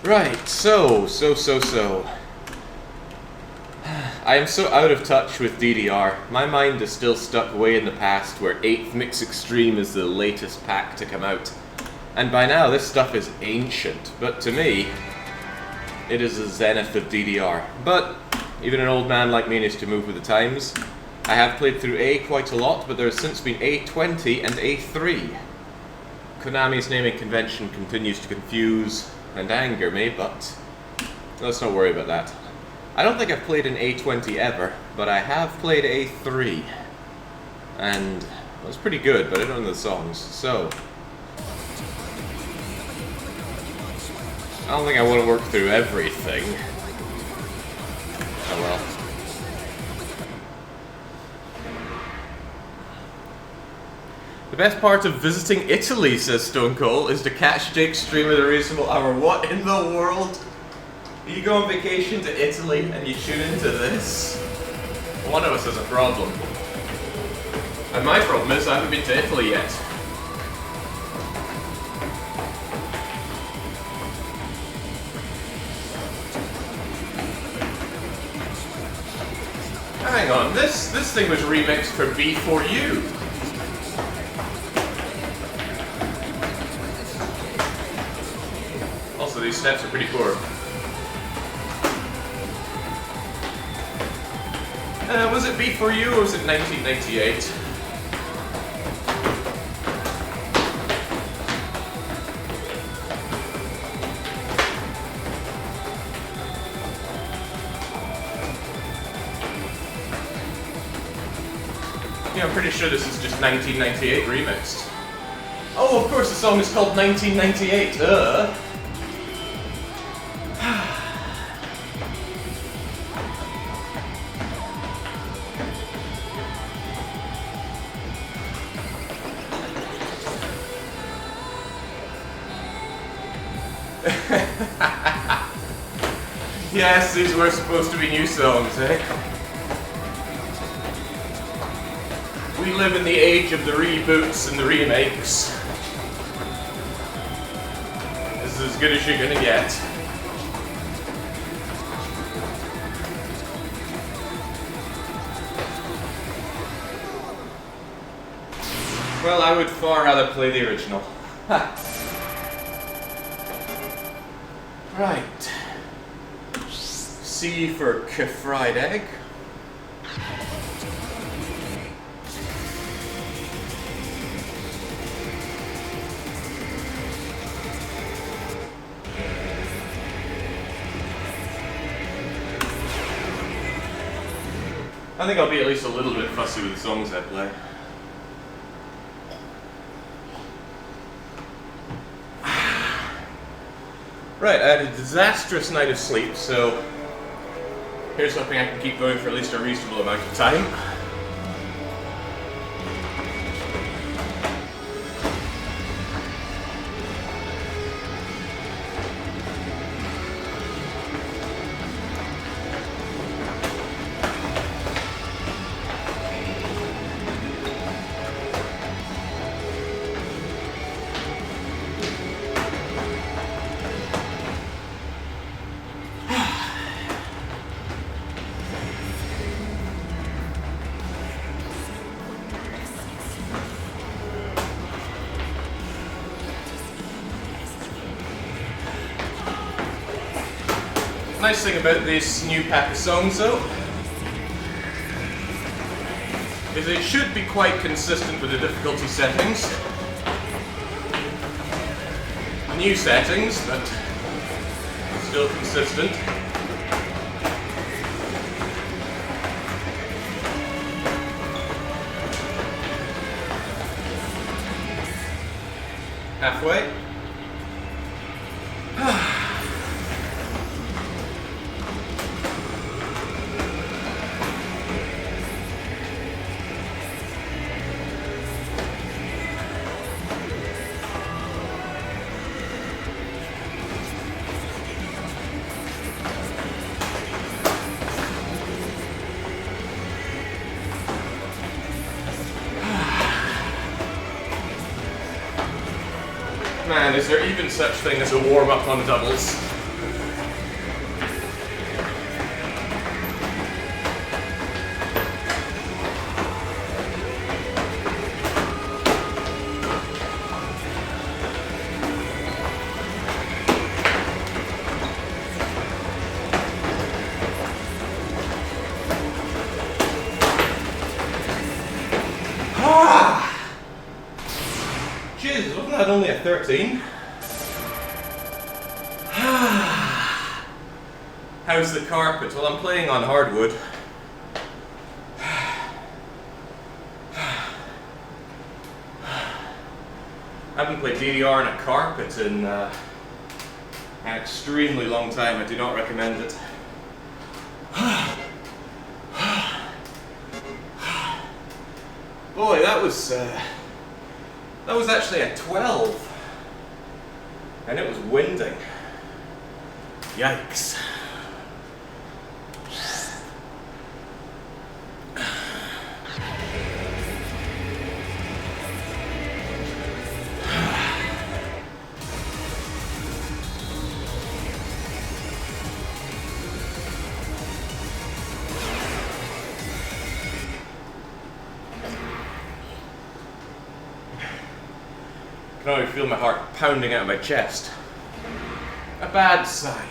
Right, so. I am so out of touch with DDR. My mind is still stuck way in the past where 8th Mix Extreme is the latest pack to come out. And by now this stuff is ancient, but to me, it is the zenith of DDR. But even an old man like me needs to move with the times. I have played through A quite a lot, but there has since been A20 and A3. Konami's naming convention continues to confuse and anger me, but let's not worry about that. I don't think I've played an A20 ever, but I have played A3. And it was pretty good, but I don't know the songs, so I don't think I want to work through everything. Oh well. The best part of visiting Italy, says Stone Cold, is to catch Jake's stream at a reasonable hour. What in the world? You go on vacation to Italy and you tune into this? One of us has a problem. And my problem is I haven't been to Italy yet. Hang on, this thing was remixed for B4U. Also, these steps are pretty poor. Was it B4U or was it 1998? Yeah, I'm pretty sure this is just 1998 remixed. Oh, of course, the song is called 1998. Yes, these were supposed to be new songs, eh? We live in the age of the reboots and the remakes. This is as good as you're gonna get. Well, I would far rather play the original. Right. C for fried egg. I think I'll be at least a little bit fussy with the songs I play. Right, I had a disastrous night of sleep, so here's hoping I can keep going for at least a reasonable amount of time. Nice thing about this new pack of songs, though, is it should be quite consistent with the difficulty settings. New settings, but still consistent. Halfway. Man, is there even such thing as a warm-up on doubles? 10:13. How's the carpet? Well, I'm playing on hardwood. I haven't played DDR on a carpet in an extremely long time. I do not recommend it. Boy, that was actually a 12, and it was winding. Yikes. I can already feel my heart pounding out of my chest. A bad sign.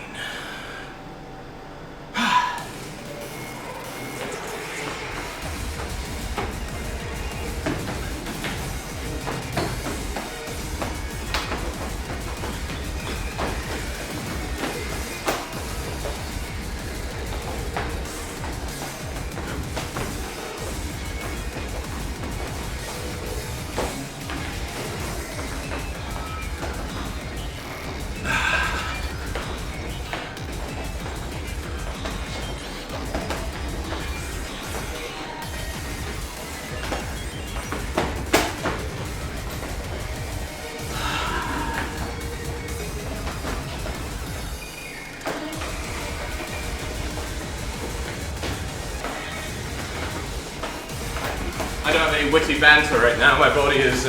I don't have any witty banter right now. My body is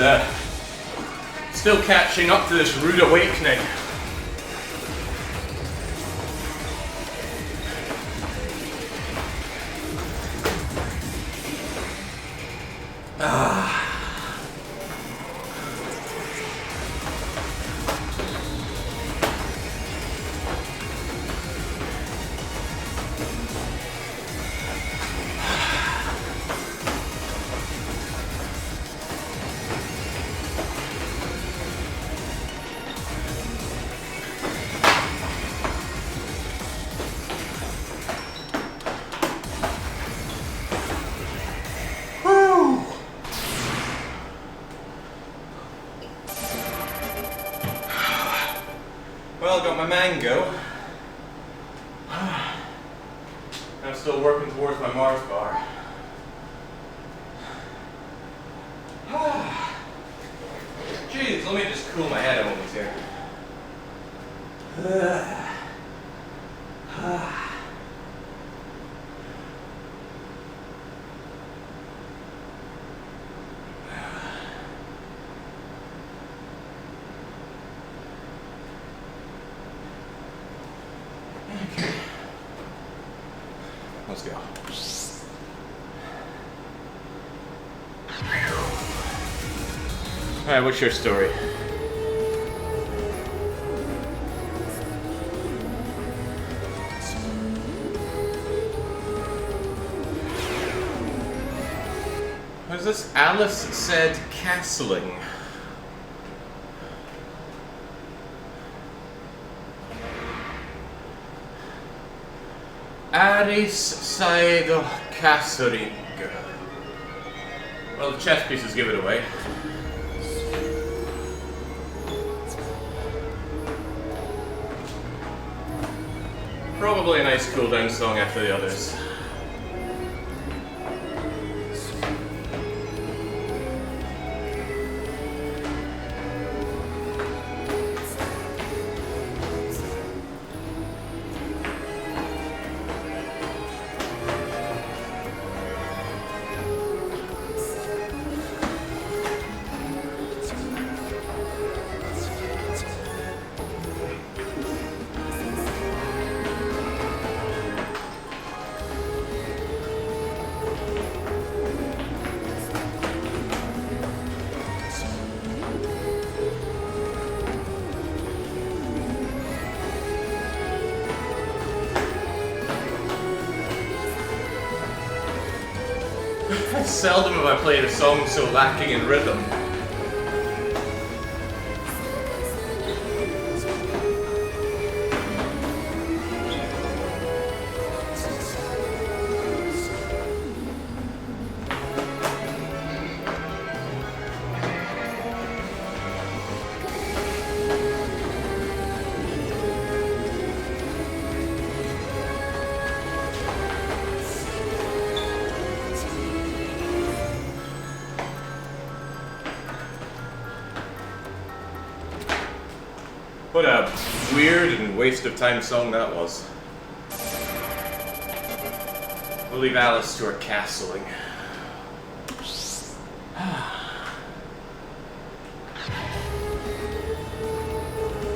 still catching up to this rude awakening. Well, got my mango. I'm still working towards my Mars bar. Jeez, let me just cool my head a moment here. Okay. Let's go. Alright, what's your story? What is this? Alice said castling. Aris Saido Kassuring. Well, the chess pieces give it away. Probably a nice cool down song after the others. Seldom have I played a song so lacking in rhythm. What a weird and waste of time song that was. We'll leave Alice to her castling.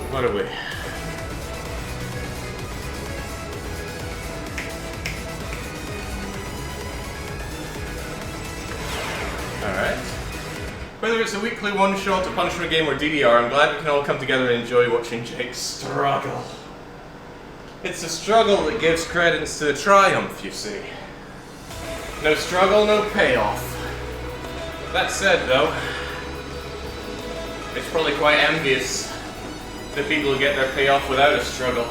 What are we? Alright. Whether it's a weekly one-shot, a punishment game, or DDR, I'm glad we can all come together and enjoy watching Jake struggle. It's the struggle that gives credence to the triumph, you see. No struggle, no payoff. That said, though, it's probably quite envious that people get their payoff without a struggle.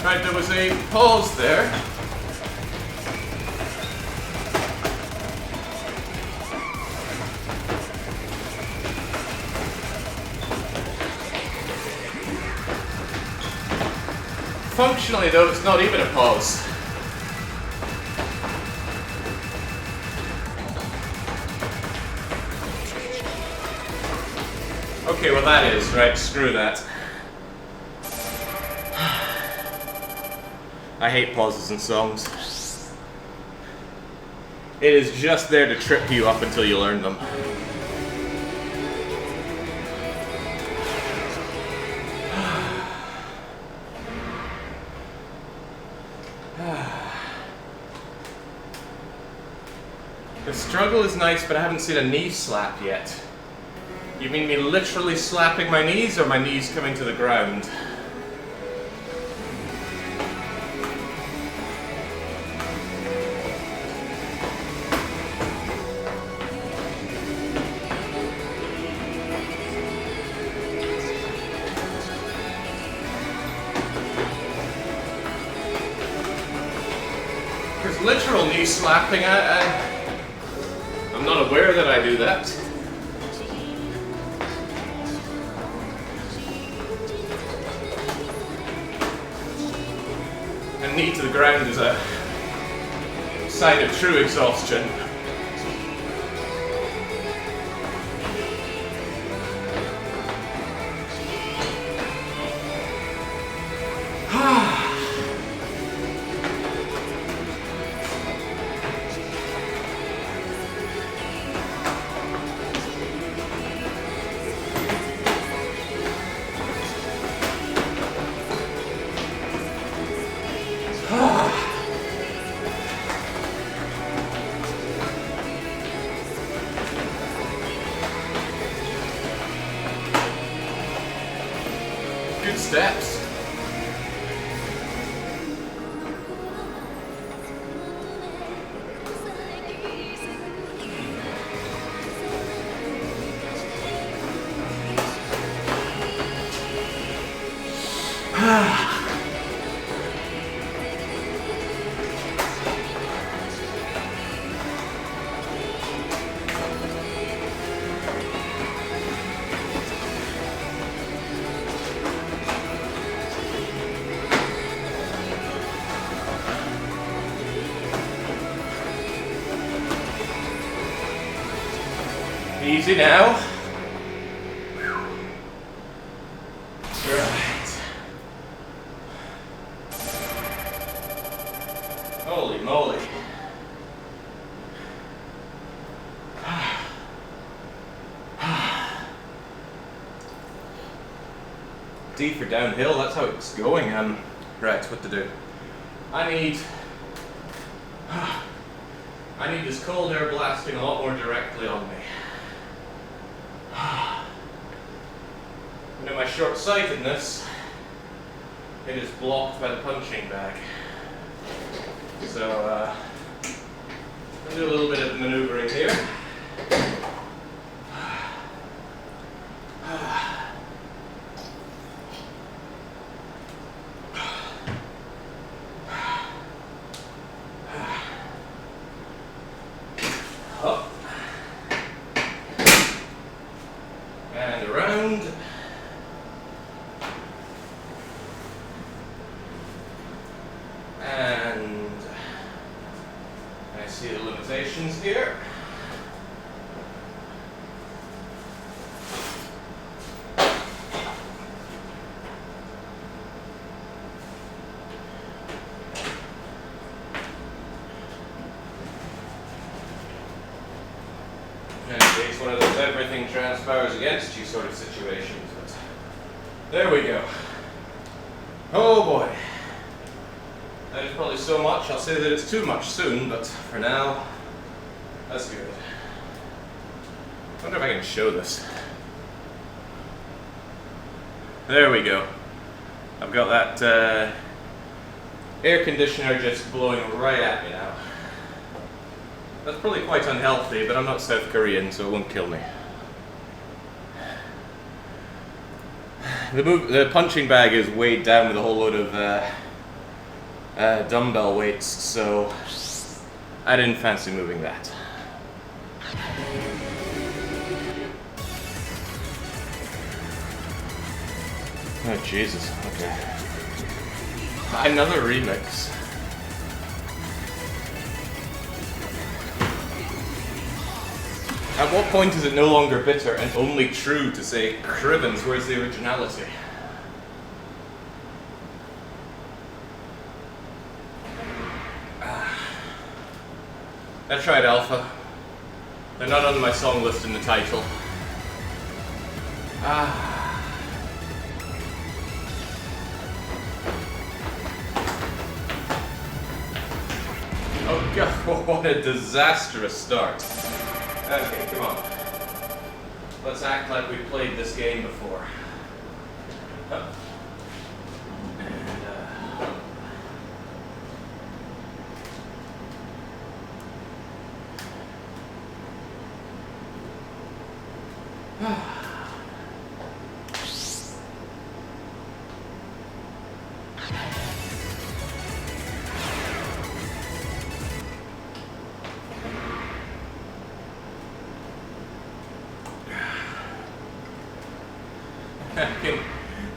Right, there was a pause there. Functionally, though, it's not even a pause. Okay, well that is, right, screw that. I hate pauses in songs. It is just there to trip you up until you learn them. The struggle is nice, but I haven't seen a knee slap yet. You mean me literally slapping my knees, or my knees coming to the ground? Because literal knee slapping, I'm not aware that I do that. And knee to the ground is a sign of true exhaustion. Good steps. Easy now. Right. Holy moly. D for downhill, that's how it's going. Right, what to do? I need this cold air blasting a lot more directly on me. And in my short-sightedness, it is blocked by the punching bag. So, I'll do a little bit of maneuvering here. And around. And I see the limitations here. It's one of those everything transpires against you sort of situations, but there we go. Oh boy. That is probably so much, I'll say that it's too much soon, but for now, that's good. I wonder if I can show this. There we go. I've got that air conditioner just blowing right at me now. That's probably quite unhealthy, but I'm not South Korean, so it won't kill me. The punching bag is weighed down with a whole load of dumbbell weights, so I didn't fancy moving that. Oh Jesus, okay. Another remix. At what point is it no longer bitter and only true to say, Crivens, where's the originality? I tried Alpha. They're not on my song list in the title. Oh god, what a disastrous start. Okay, come on. Let's act like we've played this game before. Up.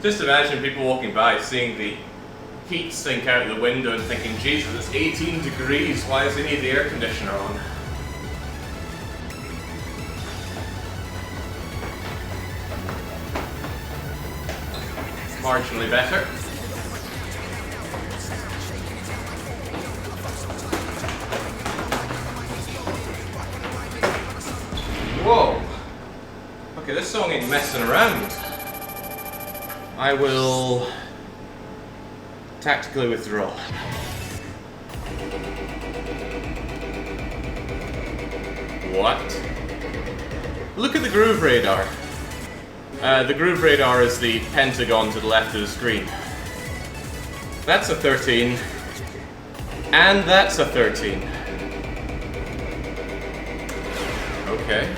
Just imagine people walking by seeing the heat sink out the window and thinking, Jesus, it's 18 degrees, why does he need the air conditioner on? Marginally better. Whoa! Okay, this song ain't messing around. I will tactically withdraw. What? Look at the groove radar. The groove radar is the pentagon to the left of the screen. That's a 13. And that's a 13. Okay.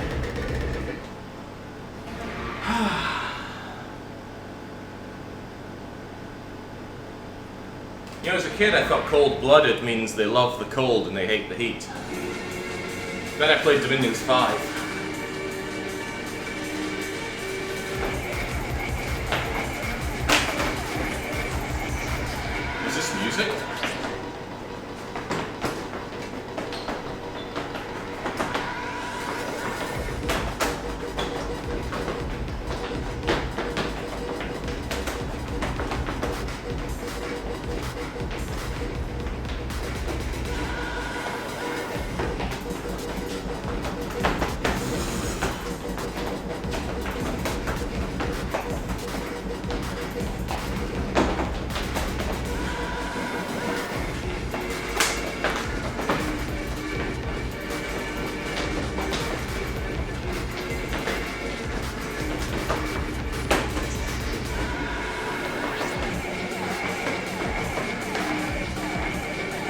You know, as a kid I thought cold-blooded means they love the cold and they hate the heat. Then I played Dominions 5. Is this music?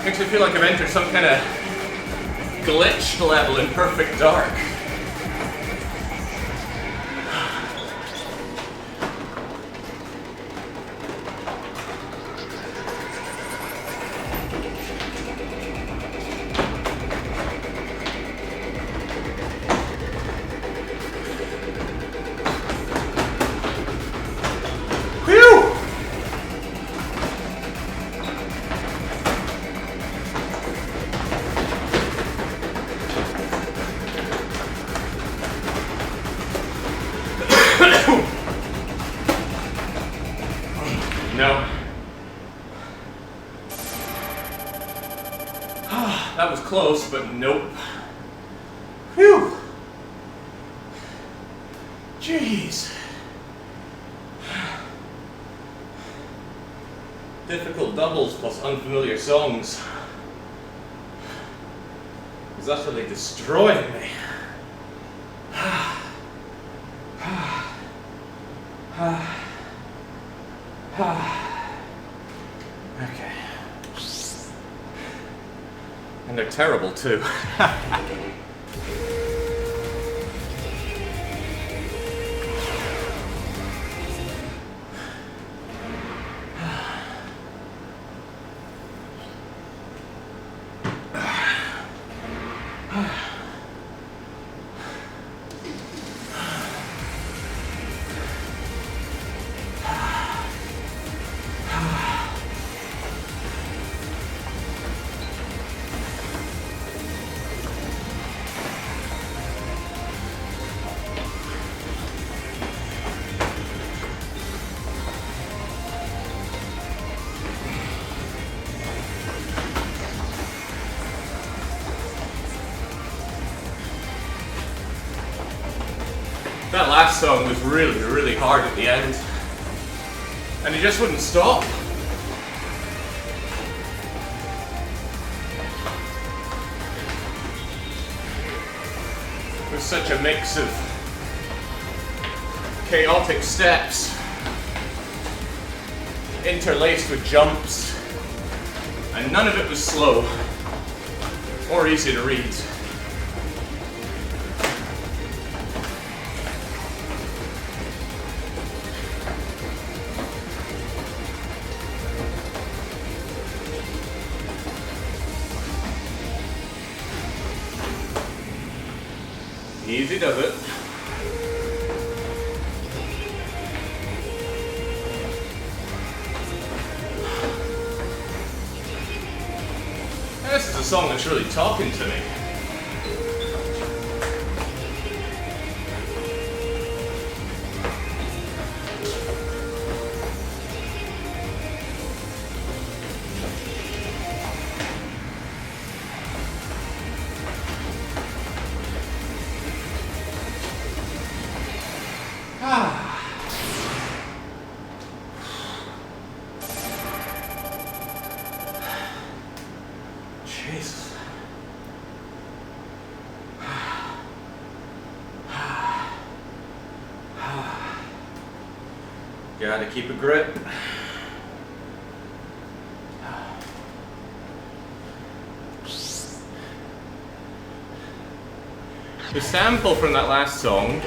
Makes me feel like I've entered some kind of glitched level in Perfect Dark. No. That was close, but nope. Whew. Jeez. Difficult doubles plus unfamiliar songs is utterly destroying me. Okay. And they're terrible too. That last song was really, really hard at the end. And it just wouldn't stop. It was such a mix of chaotic steps, interlaced with jumps, and none of it was slow or easy to read. Easy does it. This is a song that's really talking to me. Jesus. Gotta keep a grip. The sample from that last song,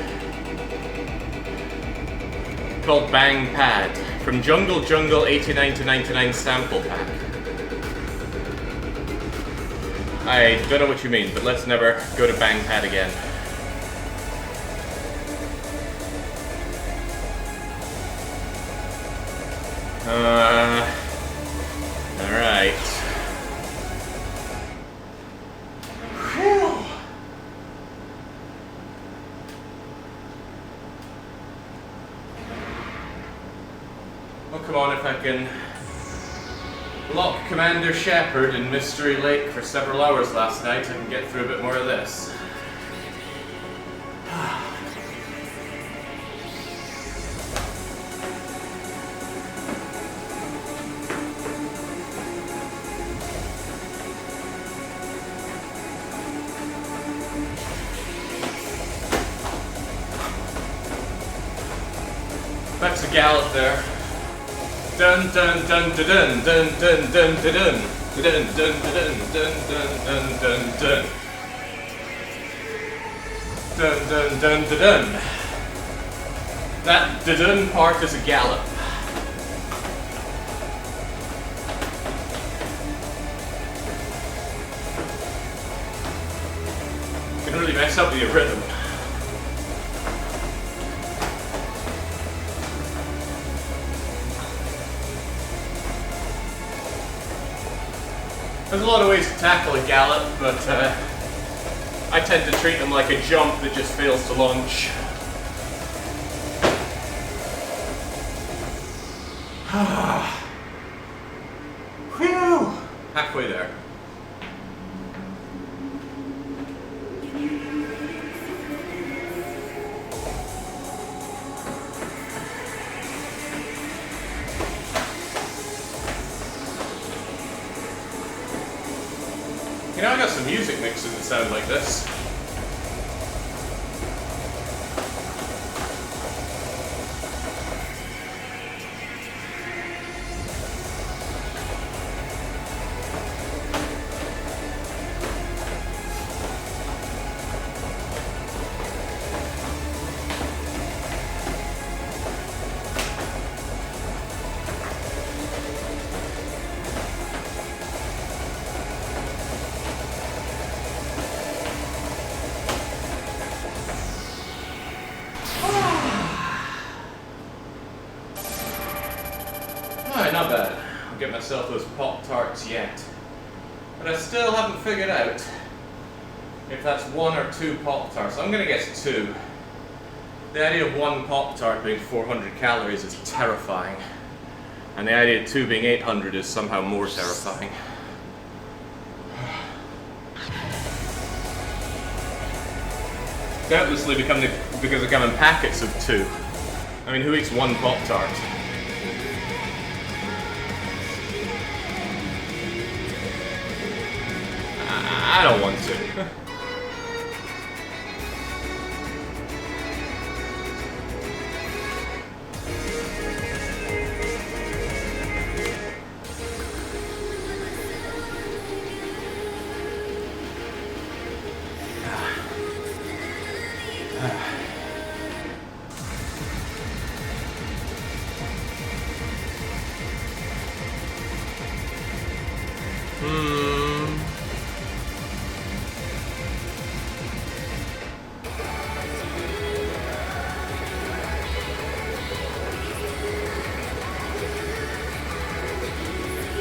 called Bang Pad, from Jungle Jungle 89 to 99 sample pack. I don't know what you mean, but let's never go to Bang Pad again. Alright. Whew. Oh, come on, if I can lock Commander Shepard in Mystery Lake for several hours last night, I can get through a bit more of this. That's a gallop there. Dun dun dun dun dun dun dun dun dun dun dun dun dun dun dun dun. Dun dun dun dun dun. That dun part is a gallop. Can really mess up the rhythm. There's a lot of ways to tackle a gallop, but I tend to treat them like a jump that just fails to launch. halfway there. You know, I got some music mixes that sound like this. Alright, not bad. I'll get myself those Pop-Tarts yet. But I still haven't figured out if that's 1 or 2 Pop-Tarts. I'm gonna guess 2. The idea of 1 Pop-Tart being 400 calories is terrifying. And the idea of 2 being 800 is somehow more terrifying. Doubtlessly because they come in packets of 2. I mean, who eats 1 Pop-Tart? I don't want to.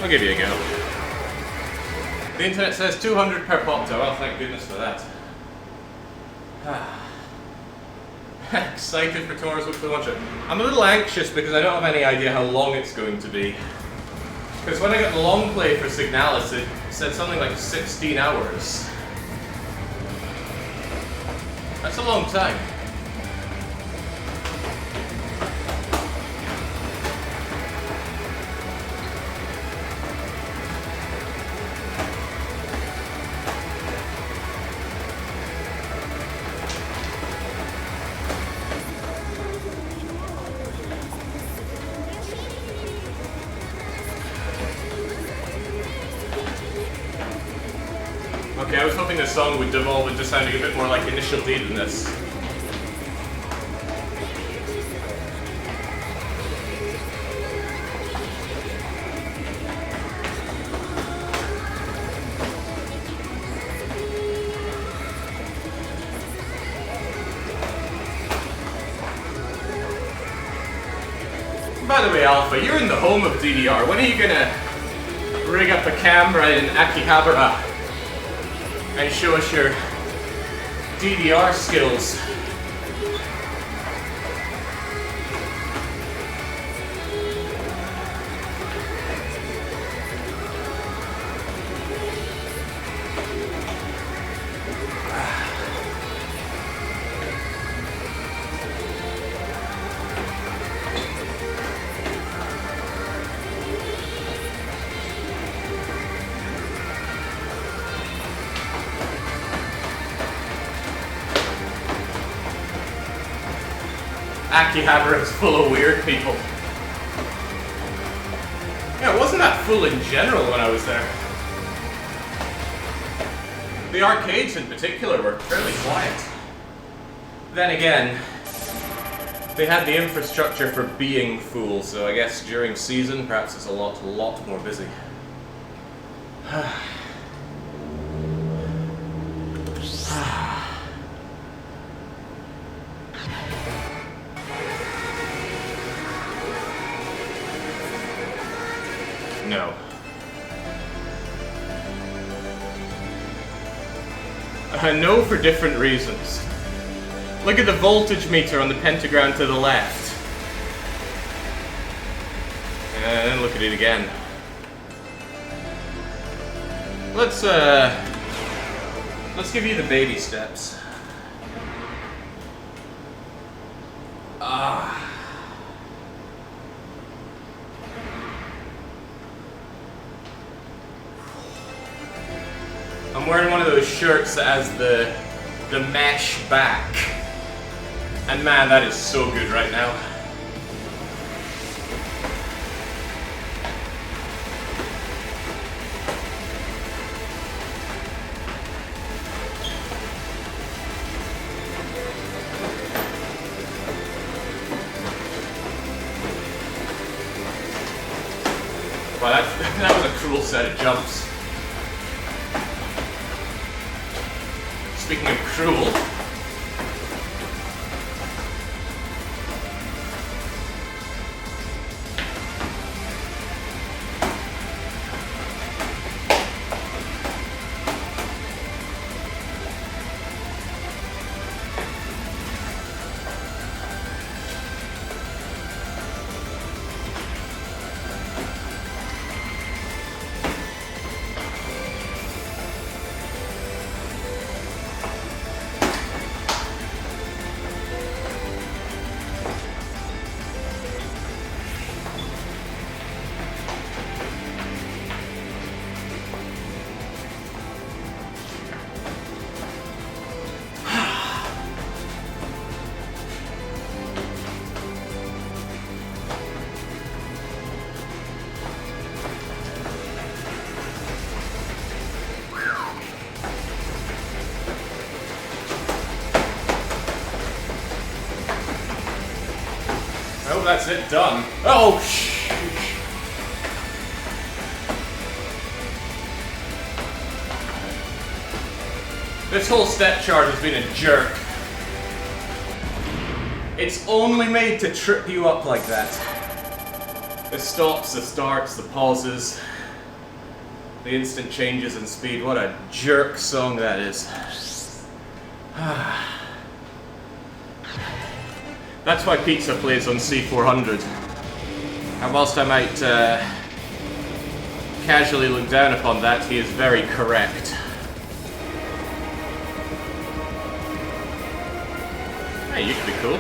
I'll give you a go. The internet says 200 per Pop-Tart. Well, thank goodness for that. Excited for tomorrow's weekly lunch. I'm a little anxious because I don't have any idea how long it's going to be. Because when I got the long play for Signalis, it said something like 16 hours. That's a long time. Okay, I was hoping this song would devolve into sounding a bit more like Initial D than this. By the way, Alpha, you're in the home of DDR. When are you gonna rig up a camera in Akihabara and show us your DDR skills? Akihabara is full of weird people. Yeah, it wasn't that full in general when I was there. The arcades in particular were fairly quiet. Then again, they had the infrastructure for being full, so I guess during season perhaps it's a lot more busy. No. No, for different reasons. Look at the voltage meter on the pentagram to the left. And then look at it again. Let's give you the baby steps. I'm wearing one of those shirts that has the mesh back. And man, that is so good right now. Well, that was a cruel set of jumps. Speaking of cruel, that's it, done. Oh, shh. This whole step chart has been a jerk. It's only made to trip you up like that. The stops, the starts, the pauses, the instant changes in speed. What a jerk song that is. That's why pizza plays on C400. And whilst I might casually look down upon that, he is very correct. Hey, you could be cool.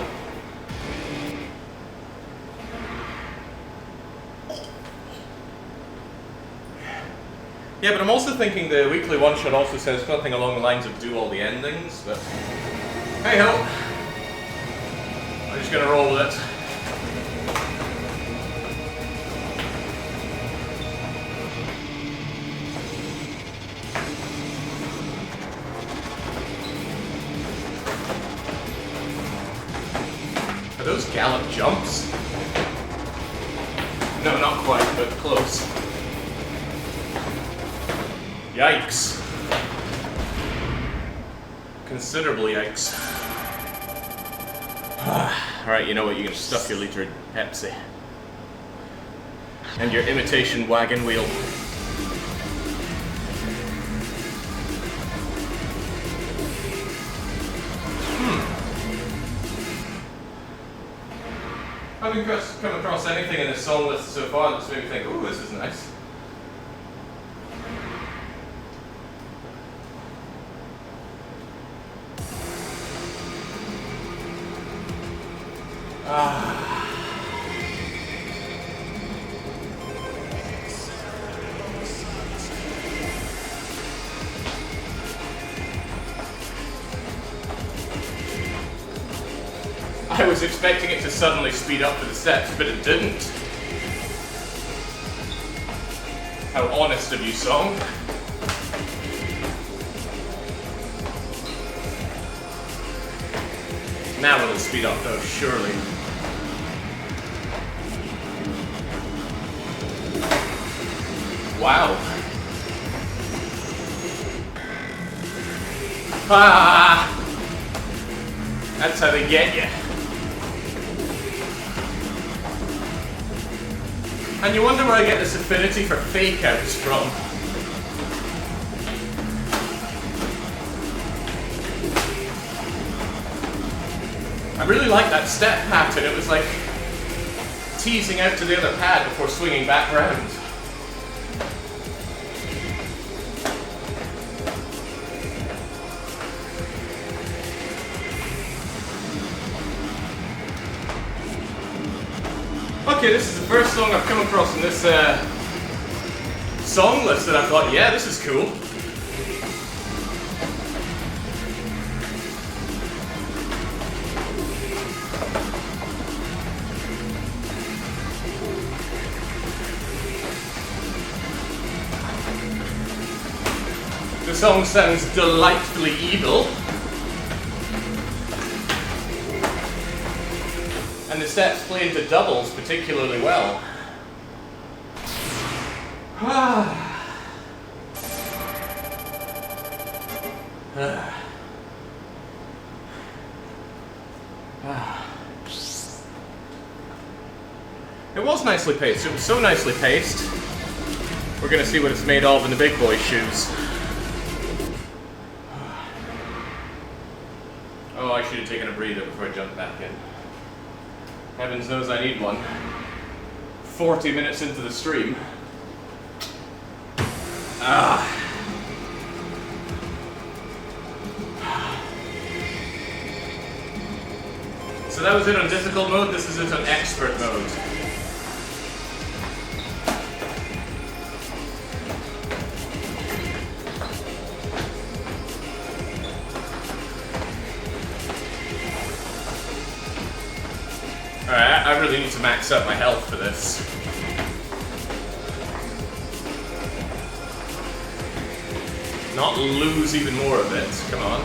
Yeah, but I'm also thinking the weekly one-shot also says something along the lines of do all the endings, but hey ho! I'm just gonna roll with it. Are those gallop jumps? No, not quite, but close. Yikes. Considerable yikes. Alright, you know what, you can stuff your liter of Pepsi. And your imitation wagon wheel. Having come across anything in this song list so far that's made me think, ooh, this is nice. I was expecting it to suddenly speed up for the steps, but it didn't. How honest of you, song. Now it'll speed up though, surely. Wow. Ah! That's how they get you. And you wonder where I get this affinity for fake outs from. I really like that step pattern. It was like teasing out to the other pad before swinging back round. Okay, this is the first song I've come across in this song list that I thought, yeah, this is cool. The song sounds delightfully evil. And the steps play into doubles particularly well. It was nicely paced. It was so nicely paced. We're gonna see what it's made of in the big boy shoes. Oh, I should have taken a breather before I jumped back in. Heavens knows I need one. 40 minutes into the stream. So that was it on difficult mode, this is it on expert mode. Alright, I really need to max up my health for this. Not lose even more of it, come on.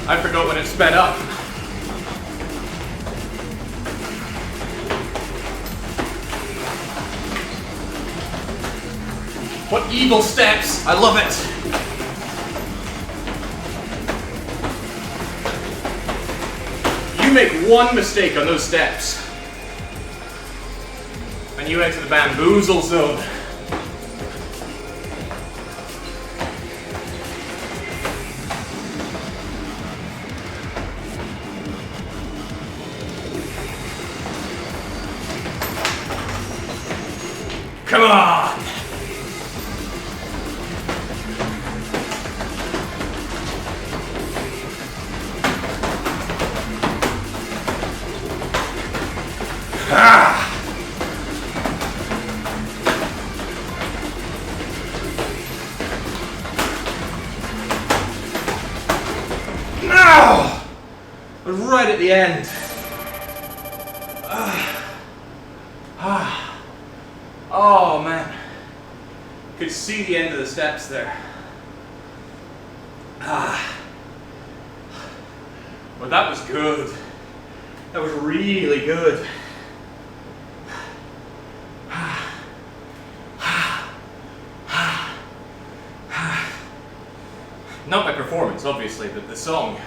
I forgot when it sped up. What evil steps! I love it! You make one mistake on those steps, and you enter the bamboozle zone. Come on! No! Right at the end. Oh man. Could see the end of the steps there. But that was good. That was really good. Not my performance, obviously, but the song.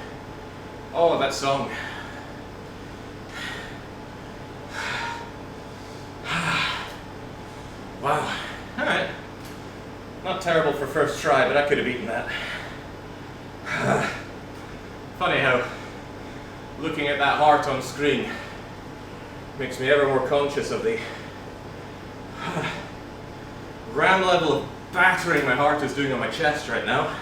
Oh, that song. Wow. Alright. Not terrible for first try, but I could have eaten that. Funny how looking at that heart on screen makes me ever more conscious of the ram level of battering my heart is doing on my chest right now.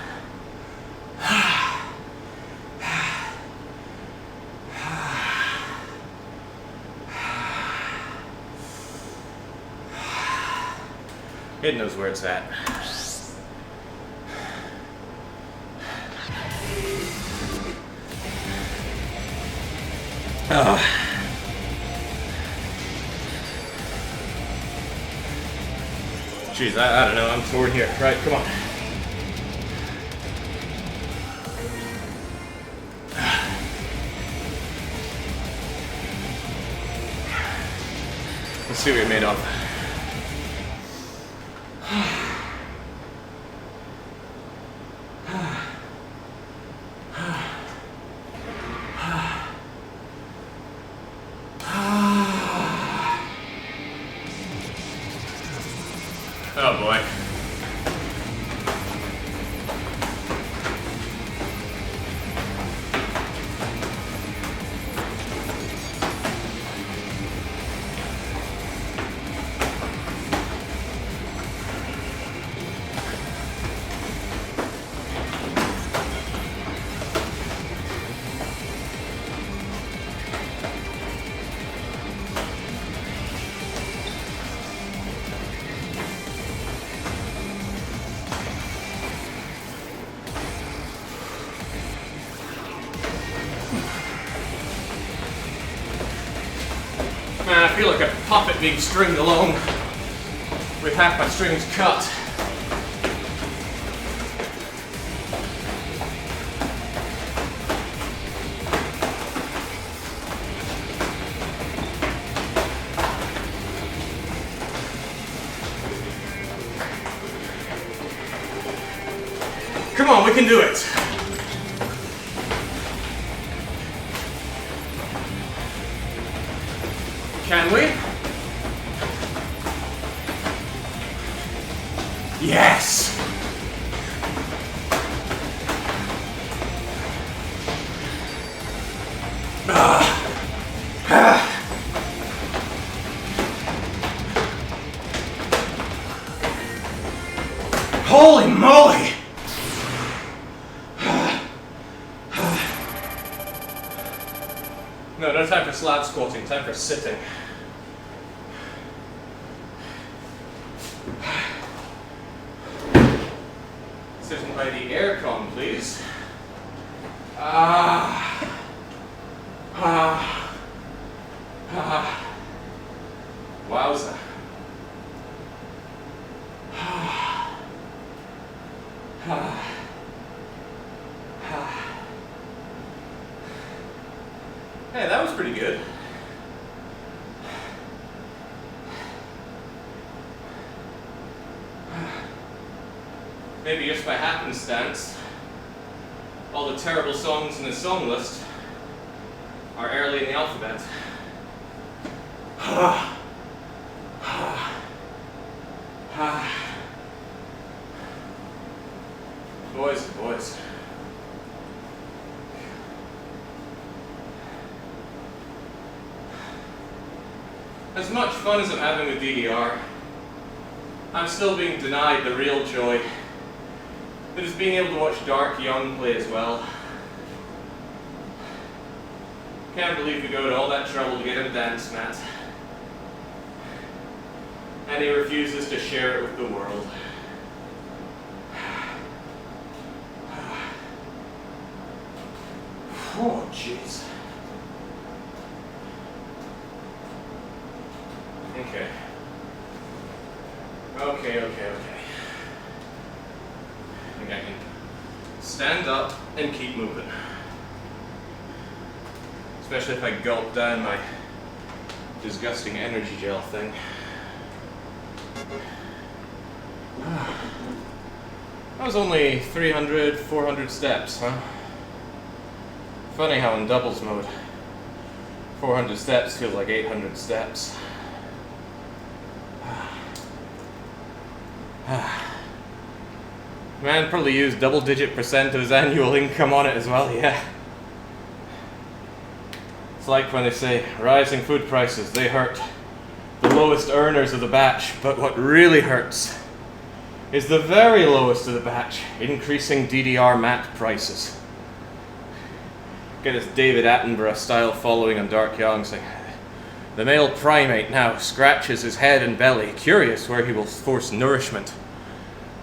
It knows where it's at. Jeez, I don't know, I'm torn here. Right, come on. Let's see what you're made of. Oh boy. feel like a puppet being stringed along with half my strings cut. Come on, we can do it. Can we? Yes! Holy moly! No time for slab squatting, time for sitting. Sitting by the aircon, please. Wowza. Hey, that was pretty good. Maybe just by happenstance, all the terrible songs in the song list are early in the alphabet. Boys and boys. As much fun as I'm having with DDR, I'm still being denied the real joy that is being able to watch Dark Young play as well. Can't believe we go to all that trouble to get him a dance mat, and he refuses to share it with the world. Oh, jeez. Okay. I think I can stand up and keep moving. Especially if I gulp down my disgusting energy gel thing. That was only 300, 400 steps, huh? Funny how in doubles mode, 400 steps feels like 800 steps. Man probably used double-digit % of his annual income on it as well, yeah. It's like when they say, rising food prices, they hurt the lowest earners of the batch, but what really hurts is the very lowest of the batch, increasing DDR mat prices. Get this David Attenborough style following on Dark Young saying, the male primate now scratches his head and belly, curious where he will force nourishment,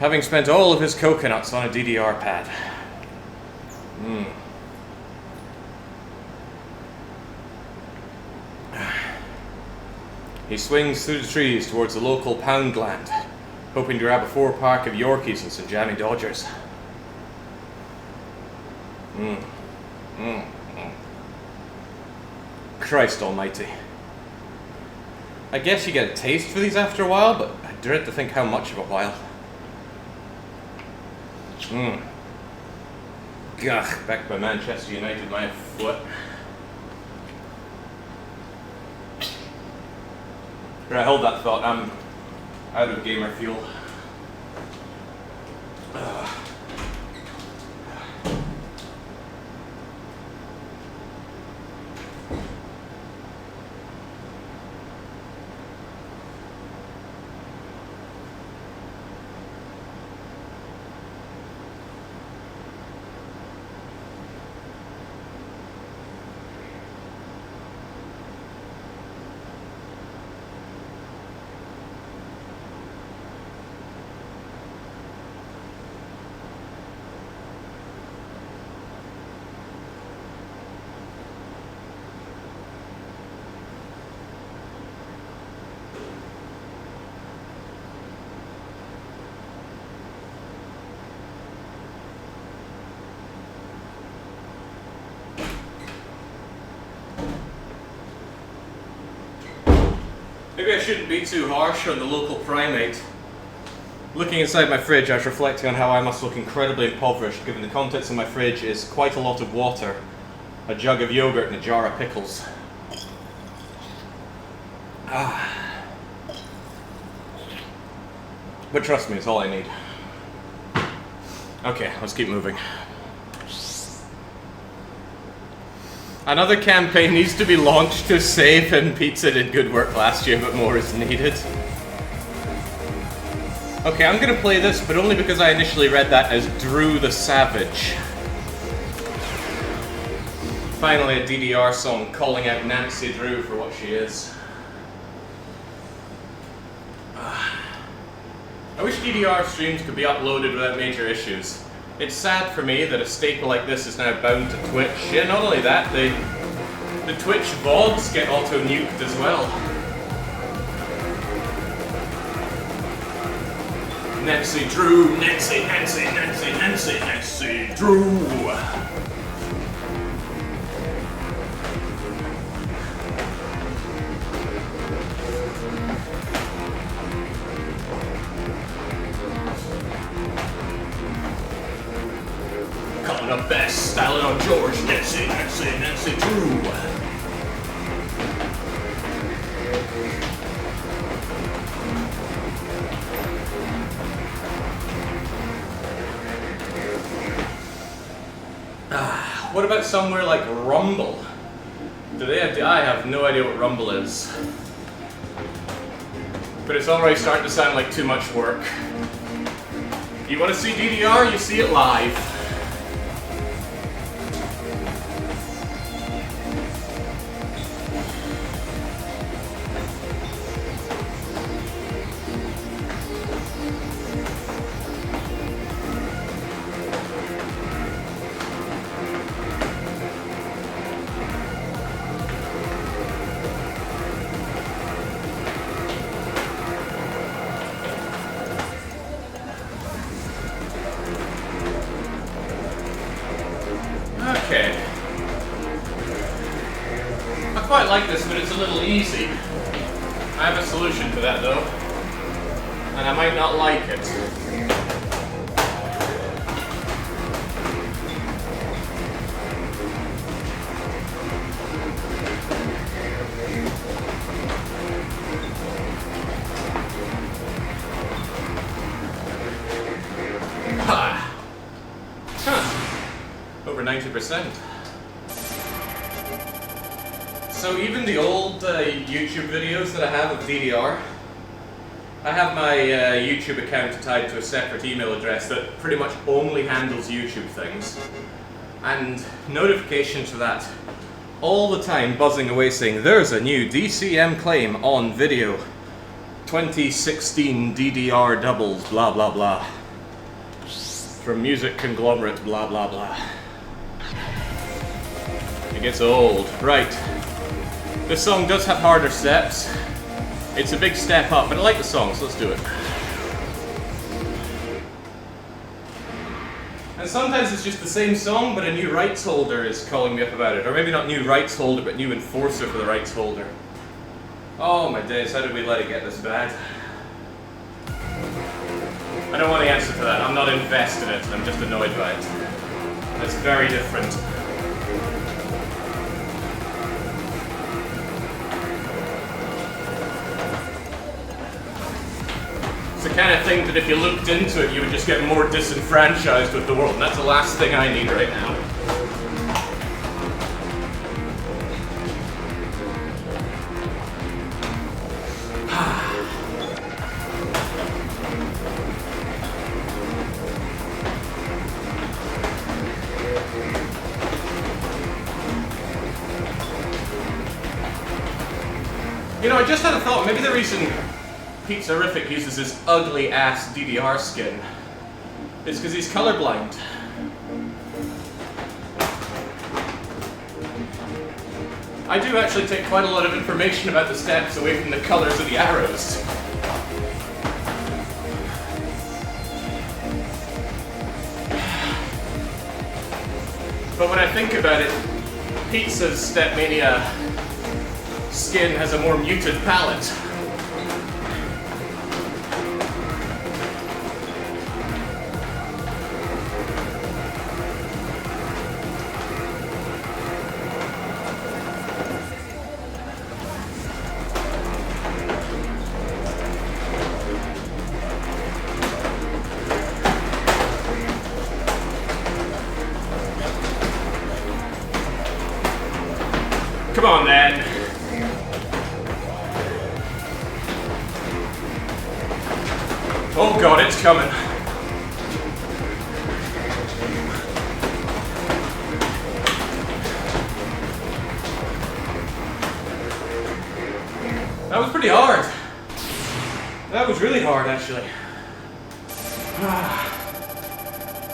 having spent all of his coconuts on a DDR pad. He swings through the trees towards the local Poundland, hoping to grab a 4-pack of Yorkies and some jammy Dodgers. Christ almighty. I guess you get a taste for these after a while, but I dread to think how much of a while. Gah, back by Manchester United, my foot. Right, hold that thought, I'm out of gamer fuel. Maybe I shouldn't be too harsh on the local primate. Looking inside my fridge, I was reflecting on how I must look incredibly impoverished, given the contents of my fridge is quite a lot of water, a jug of yogurt and a jar of pickles. But trust me, it's all I need. Okay, let's keep moving. Another campaign needs to be launched to save him. Pizza did good work last year, but more is needed. Okay, I'm gonna play this, but only because I initially read that as Drew the Savage. Finally, a DDR song calling out Nancy Drew for what she is. I wish DDR streams could be uploaded without major issues. It's sad for me that a staple like this is now bound to Twitch. Yeah, not only that, the Twitch VODs get auto-nuked as well. Nancy Drew, Nancy Drew. Calling up best, styling on George, Nancy Drew. What about somewhere like Rumble? Do they have? I have no idea what Rumble is. But it's already starting to sound like too much work. You want to see DDR? You see it live. Okay. I quite like this, but it's a little easy. I have a solution to that though, and I might not like it. Over 90%. So even the old YouTube videos that I have of DDR, I have my YouTube account tied to a separate email address that pretty much only handles YouTube things. And notifications for that all the time buzzing away saying, there's a new DCM claim on video. 2016 DDR Doubles, blah blah blah. From music conglomerate, blah blah blah. It gets old. Right. This song does have harder steps. It's a big step up, but I like the song, so let's do it. And sometimes it's just the same song, but a new rights holder is calling me up about it. Or maybe not new rights holder, but new enforcer for the rights holder. Oh my days, how did we let it get this bad? I don't want the answer to that. I'm not invested in it, I'm just annoyed by it. That's very different. It's the kind of thing that if you looked into it, you would just get more disenfranchised with the world, and that's the last thing I need right now. You know, I just had a thought, maybe the reason Pizzarific uses this ugly ass DDR skin is because he's colorblind. I do actually take quite a lot of information about the steps away from the colors of the arrows. But when I think about it, Pizza's Stepmania skin has a more muted palette. Oh god, it's coming. That was pretty hard. That was really hard, actually.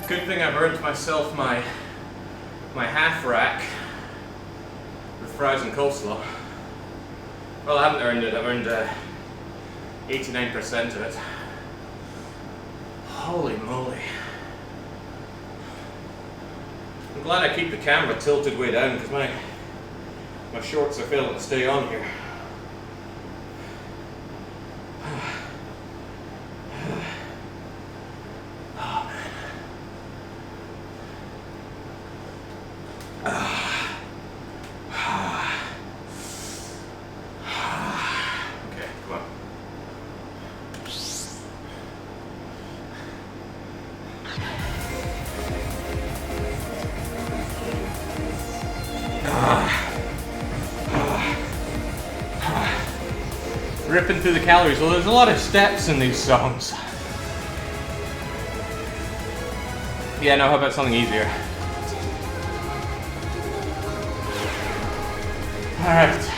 Good thing I've earned myself my half rack with fries and coleslaw. Well, I haven't earned it. I've earned 89% of it. Holy moly. I'm glad I keep the camera tilted way down because my shorts are failing to stay on here. Ripping through the calories. Well, there's a lot of steps in these songs. Yeah, no, how about something easier? Alright.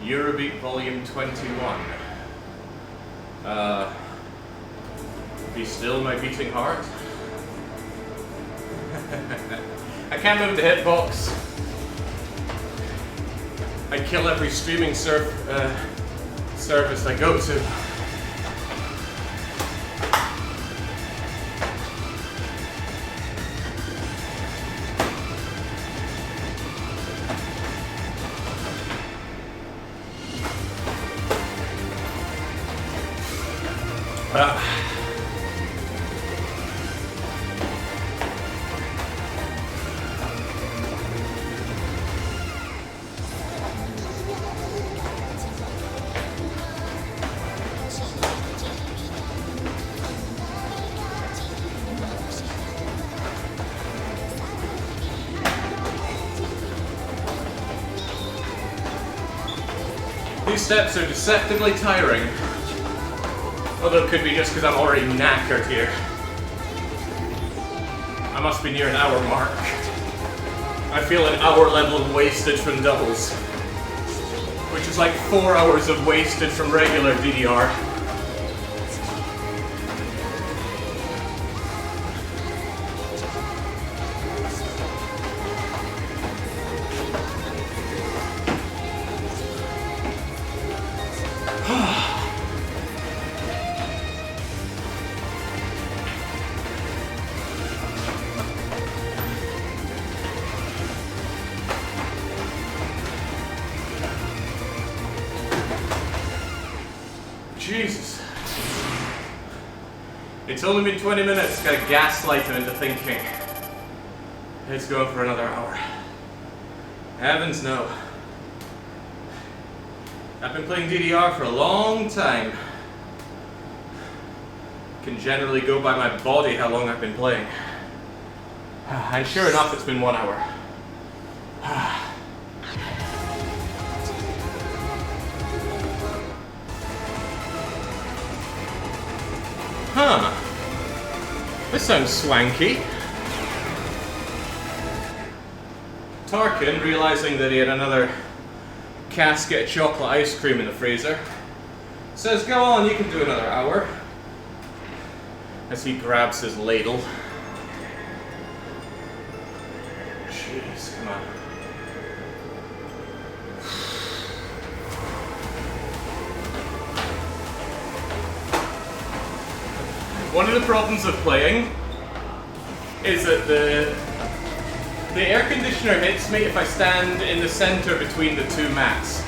Eurobeat Volume 21. Be still my beating heart. I can't move the hitbox. I kill every streaming service I go to. These steps are deceptively tiring. Although it could be just because I'm already knackered here. I must be near an hour mark. I feel an hour level of wasted from doubles. Which is like 4 hours of wasted from regular DDR. Jesus. It's only been 20 minutes, gotta gaslight him into thinking it's going for another hour. Heavens no. I've been playing DDR for a long time. Can generally go by my body how long I've been playing. And sure enough, it's been 1 hour. Huh. This sounds swanky. Tarkin, realizing that he had another casket of chocolate ice cream in the freezer, says, "Go on, you can do another hour." As he grabs his ladle. Jeez, come on. One of the problems of playing is that the air conditioner hits me if I stand in the center between the two mats.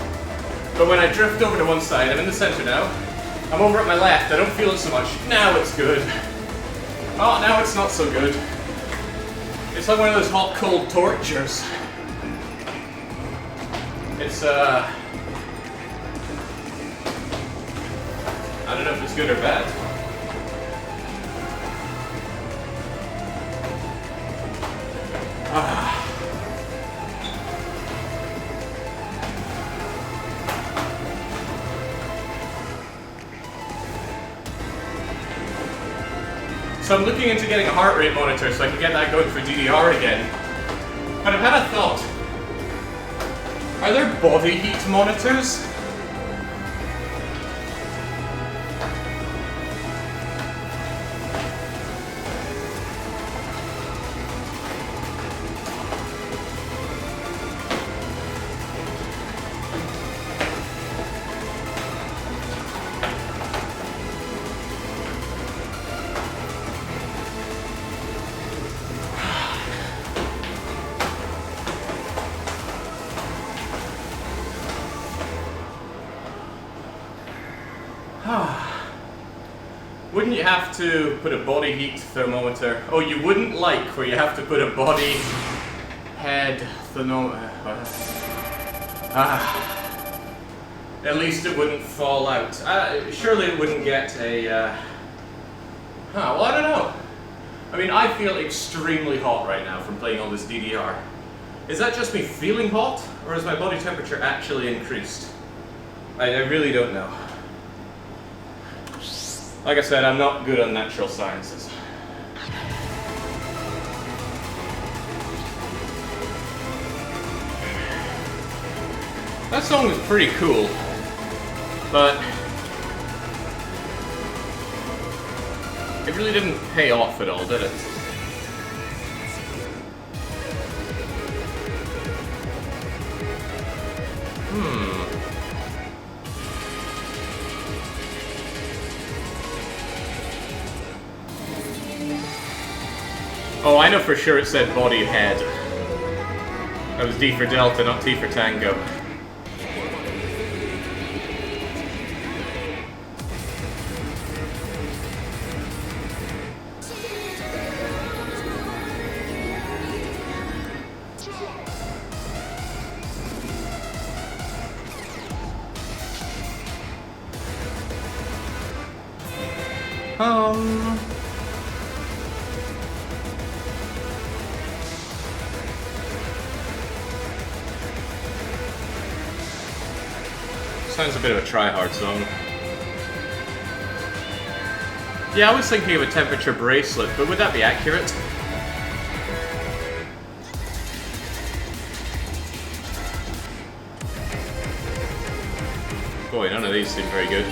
But when I drift over to one side, I'm in the center now. I'm over at my left, I don't feel it so much. Now it's good. Oh, now it's not so good. It's like one of those hot cold tortures. It's I don't know if it's good or bad. So I'm looking into getting a heart rate monitor so I can get that going for DDR again. But I've had a thought. Are there body heat monitors? Wouldn't you have to put a body heat thermometer? Oh, you wouldn't like where you have to put a body head thermometer. At least it wouldn't fall out. Surely it wouldn't get a... well, I don't know. I mean, I feel extremely hot right now from playing all this DDR. Is that just me feeling hot, or has my body temperature actually increased? I really don't know. Like I said, I'm not good on natural sciences. That song was pretty cool, but it really didn't pay off at all, did it? Oh, I know for sure it said body head. That was D for Delta, not T for Tango. Sounds a bit of a try-hard song. Yeah, I was thinking of a temperature bracelet, but would that be accurate? Boy, none of these seem very good.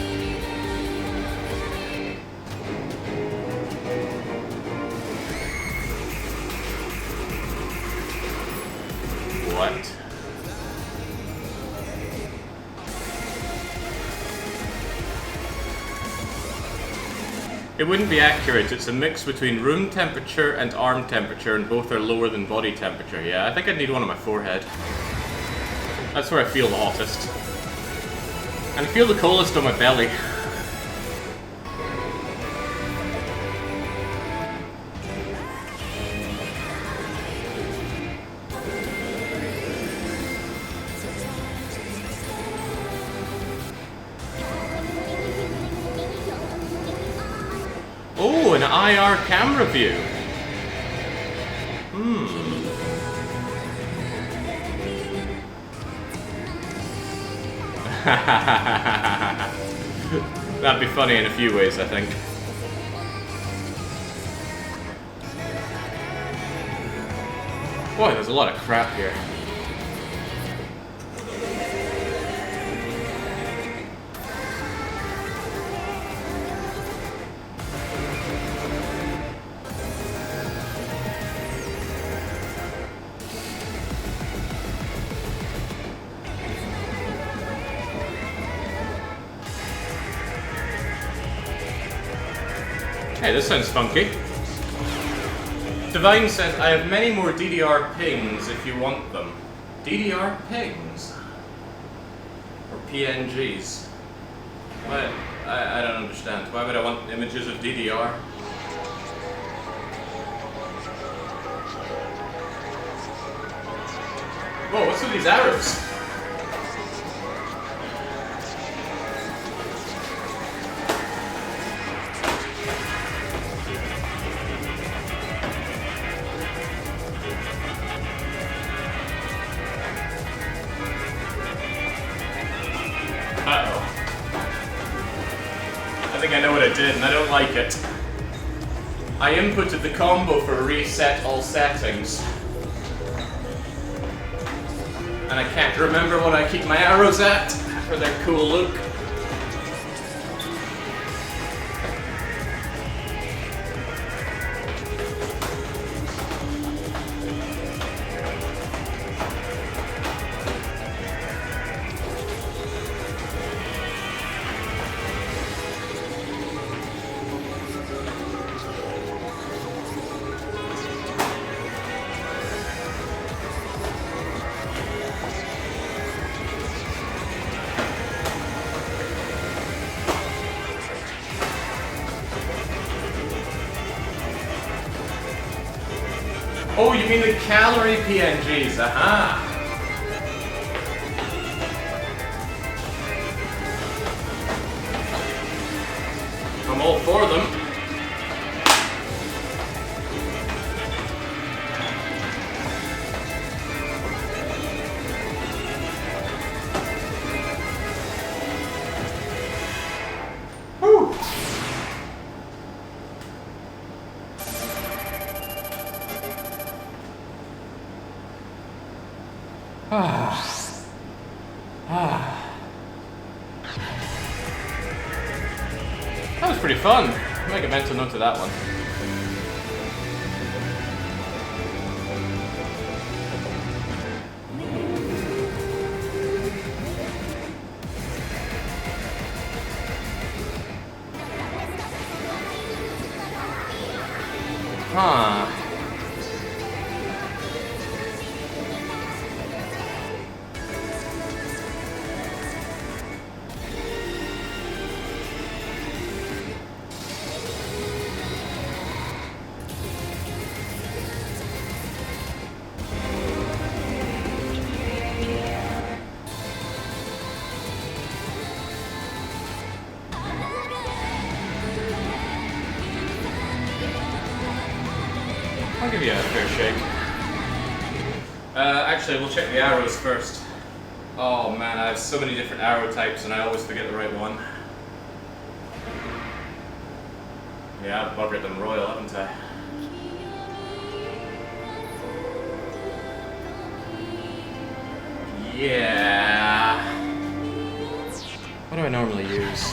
What? It wouldn't be accurate. It's a mix between room temperature and arm temperature, and both are lower than body temperature. Yeah, I think I'd need one on my forehead. That's where I feel the hottest. And I feel the coldest on my belly. Oh, an IR camera view. That'd be funny in a few ways, I think. Boy, there's a lot of crap here. Hey, this sounds funky. Divine says, I have many more DDR pings if you want them. DDR pings? Or PNGs? What? I don't understand. Why would I want images of DDR? Whoa, what's with these arrows? Uh-oh. I think I know what I did, and I don't like it. I inputted the combo for reset all settings. And I can't remember what I keep my arrows at for their cool look. Oh, you mean the calorie PNGs, aha! I'm all for them. Whew! That was pretty fun. I'll make a mental note of that one. Huh. I'll give you a fair shake. Actually, we'll check the arrows first. Oh man, I have so many different arrow types and I always forget the right one. Yeah, I've buggered them royal, haven't I? Yeah. What do I normally use?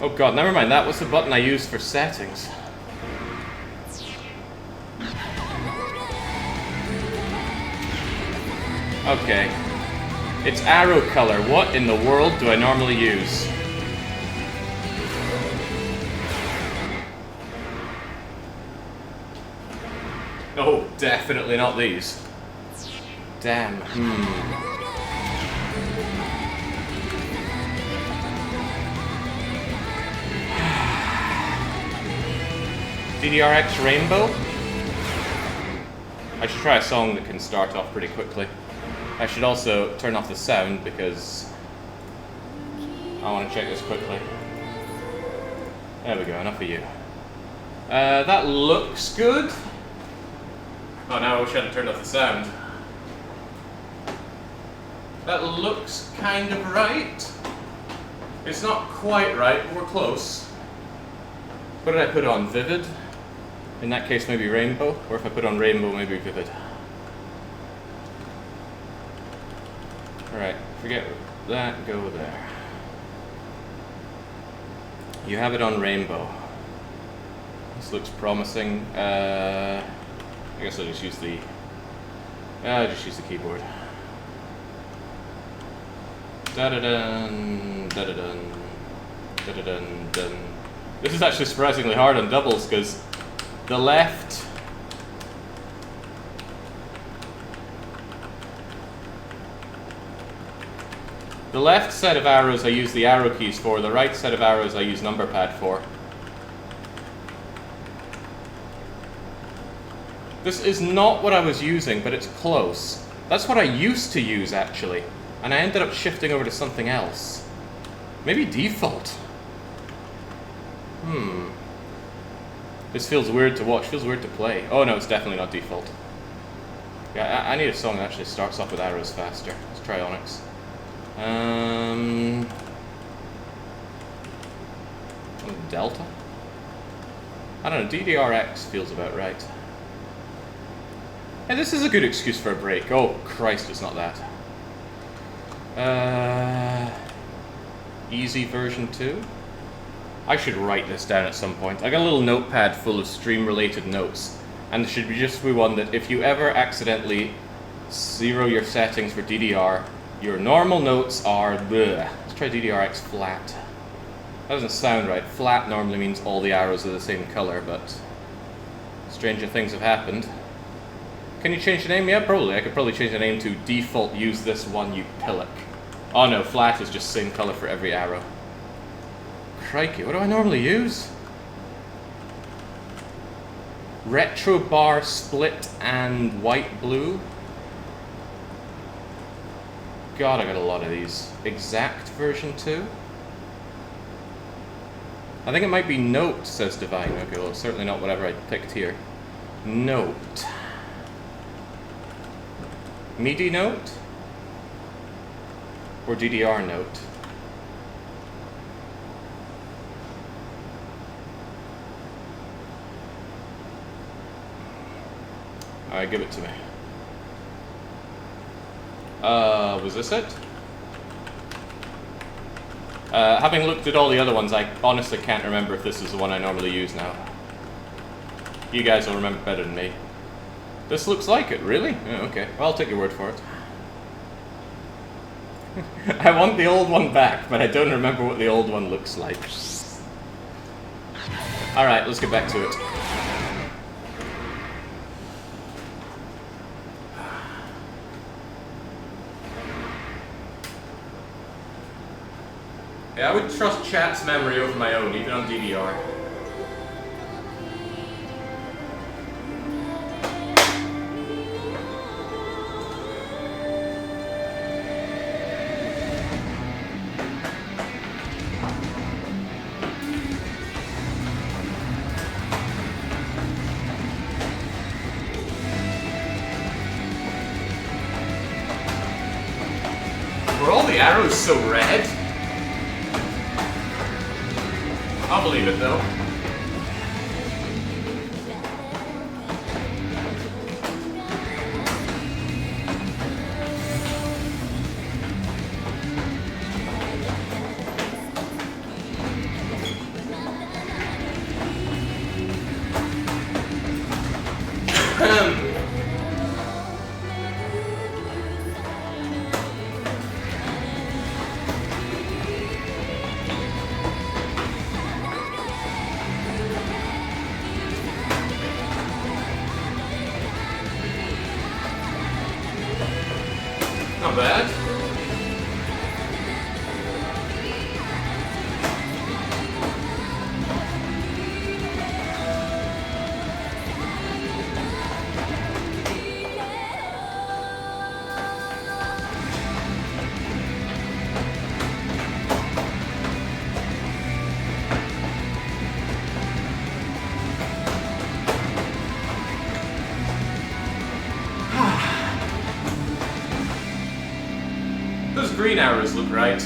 Oh god, never mind that. What's the button I use for settings? Okay. It's arrow color. What in the world do I normally use? Oh, definitely not these. Damn. DDRX Rainbow? I should try a song that can start off pretty quickly. I should also turn off the sound because I want to check this quickly. There we go, enough of you. That looks good. Oh, now I wish I hadn't turned off the sound. That looks kind of right. It's not quite right, but we're close. What did I put on? Vivid? In that case, maybe Rainbow? Or if I put on Rainbow, maybe Vivid. Alright, forget that, go there. You have it on Rainbow. This looks promising. I guess I'll just use the... I'll just use the keyboard. Da-da-dun, da-da-dun, da-da-dun, dun. This is actually surprisingly hard on doubles because the left set of arrows I use the arrow keys for, the right set of arrows I use number pad for. This is not what I was using, but it's close. That's what I used to use actually, and I ended up shifting over to something else. Maybe default. This feels weird to watch, feels weird to play. Oh no, it's definitely not default. Yeah, I need a song that actually starts off with arrows faster. Let's try Onyx. Delta? I don't know, DDRX feels about right. Hey, this is a good excuse for a break. Oh, Christ, it's not that. Easy version 2? I should write this down at some point. I got a little notepad full of stream-related notes. And there should be just be one that if you ever accidentally zero your settings for DDR, your normal notes are bleh. Let's try DDRX flat. That doesn't sound right. Flat normally means all the arrows are the same color, but stranger things have happened. Can you change the name? Yeah, probably. I could probably change the name to default use this one, you pillock. Oh no, flat is just same color for every arrow. Crikey, what do I normally use? Retro bar split and white blue. God, I got a lot of these. Exact version 2? I think it might be Note, says Divine. Okay, well, certainly not whatever I picked here. Note. MIDI Note? Or DDR Note? Alright, give it to me. Was this it? Having looked at all the other ones, I honestly can't remember if this is the one I normally use now. You guys will remember better than me. This looks like it, really? Oh, okay, well, I'll take your word for it. I want the old one back, but I don't remember what the old one looks like. Alright, let's get back to it. Yeah, I would trust chat's memory over my own, even on DDR. Were all the arrows so red? I'll believe it though. Not bad. Those green arrows look right.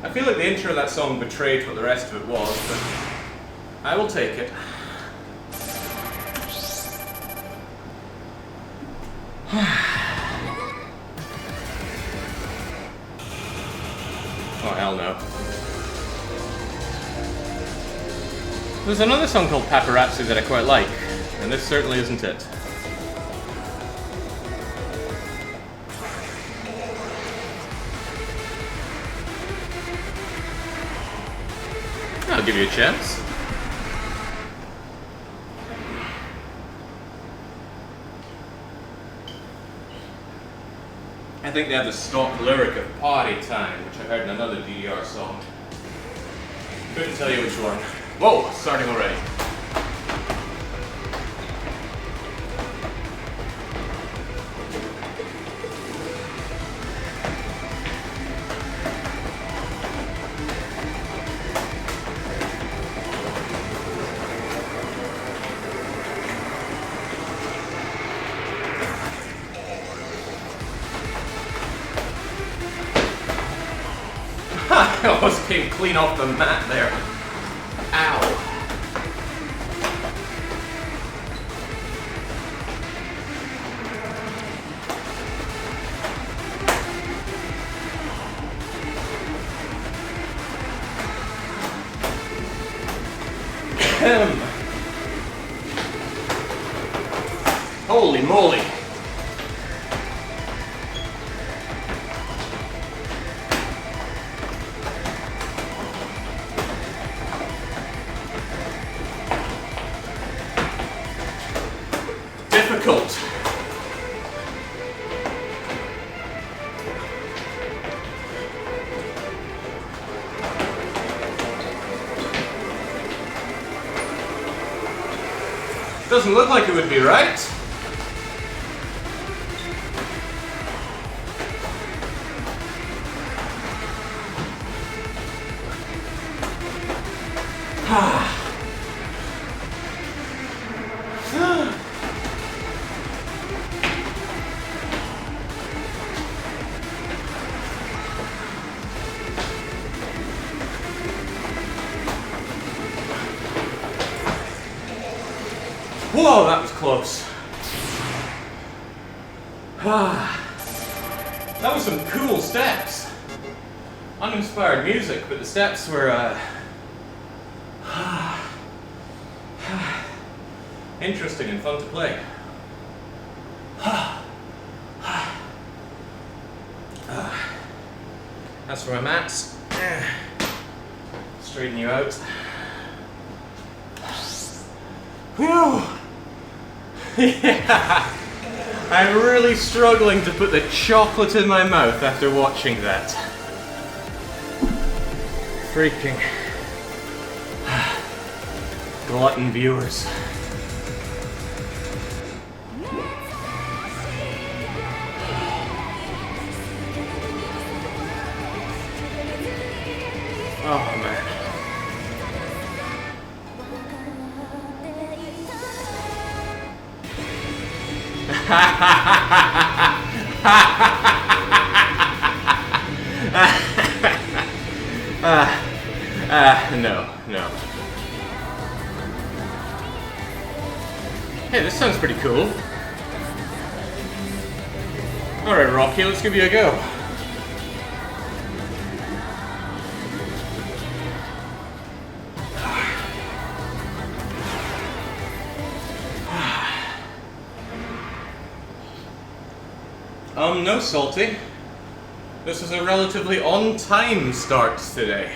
I feel like the intro of that song betrayed what the rest of it was, but I will take it. Oh, hell no. There's another song called Paparazzi that I quite like, and this certainly isn't it. I'll give you a chance. I think they have the stock lyric of Party Time, which I heard in another DDR song. Couldn't tell you which one. Whoa, starting already. came clean off the mat there. Ow. Holy moly. Difficult. Doesn't look like it would be right. Whoa, that was close. That was some cool steps. Uninspired music, but the steps were interesting and fun to play. As for my mats, straighten you out. Whew! Yeah, I'm really struggling to put the chocolate in my mouth after watching that. Freaking glutton viewers. Oh man. No. Hey, this sounds pretty cool. Alright, Rocky, let's give you a go. No, Salty. This is a relatively on-time start today.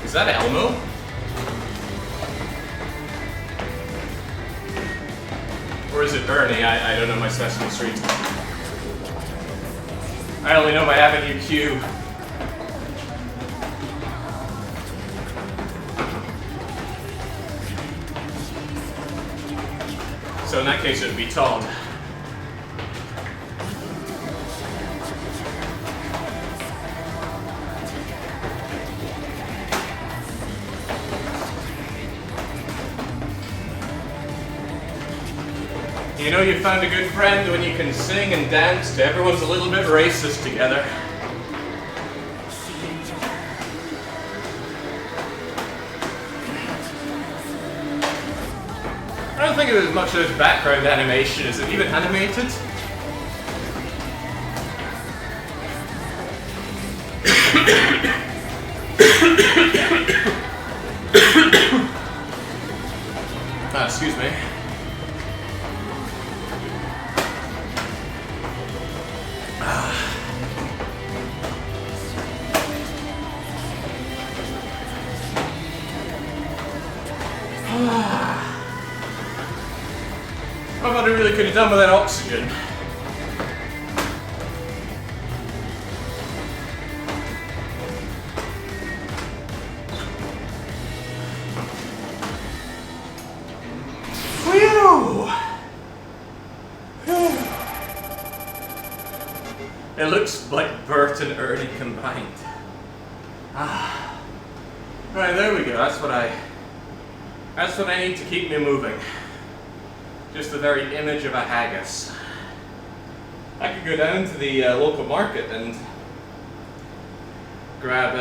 Is that Elmo? Or is it Ernie? I don't know my Sesame Street. I only know my Avenue Q. So in that case, it would be Todd. You know you found a good friend when you can sing and dance to Everyone's a Little Bit Racist together. I don't think it was much of background animation. Is it even animated? Excuse me. I thought I really could have done with that oxygen. Whew! It looks like Bert and Ernie combined. Right, there we go. That's what I need to keep me moving. Just the very image of a haggis. I could go down to the local market and grab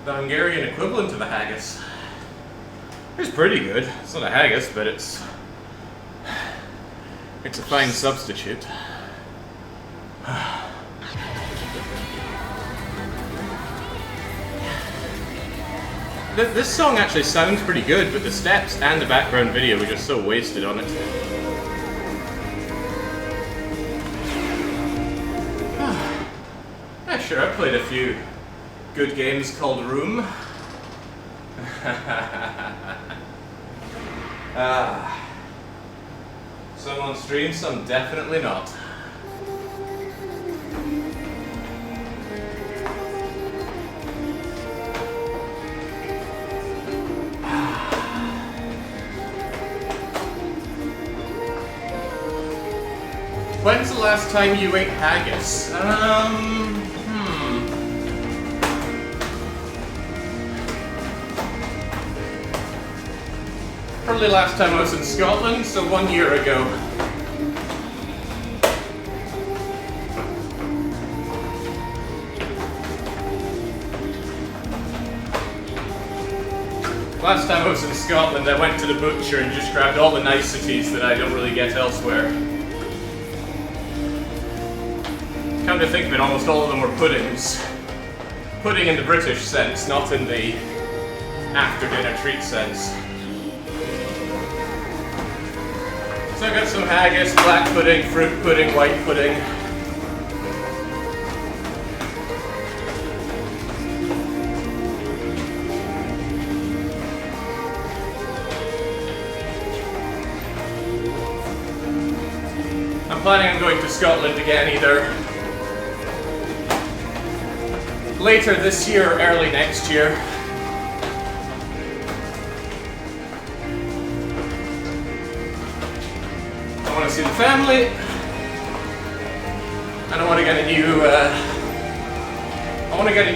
the Hungarian equivalent of a haggis. It's pretty good. It's not a haggis, but it's a fine substitute. This song actually sounds pretty good, but the steps and the background video were just so wasted on it. Yeah, sure, I played a few good games called Room. Some on stream, some definitely not. When's the last time you ate haggis? Probably last time I was in Scotland, so 1 year ago. Last time I was in Scotland, I went to the butcher and just grabbed all the niceties that I don't really get elsewhere. Come to think of it, almost all of them were puddings. Pudding in the British sense, not in the after-dinner treat sense. So I got some haggis, black pudding, fruit pudding, white pudding. I'm planning on going to Scotland again either later this year or early next year. I want to see the family, and I want to get a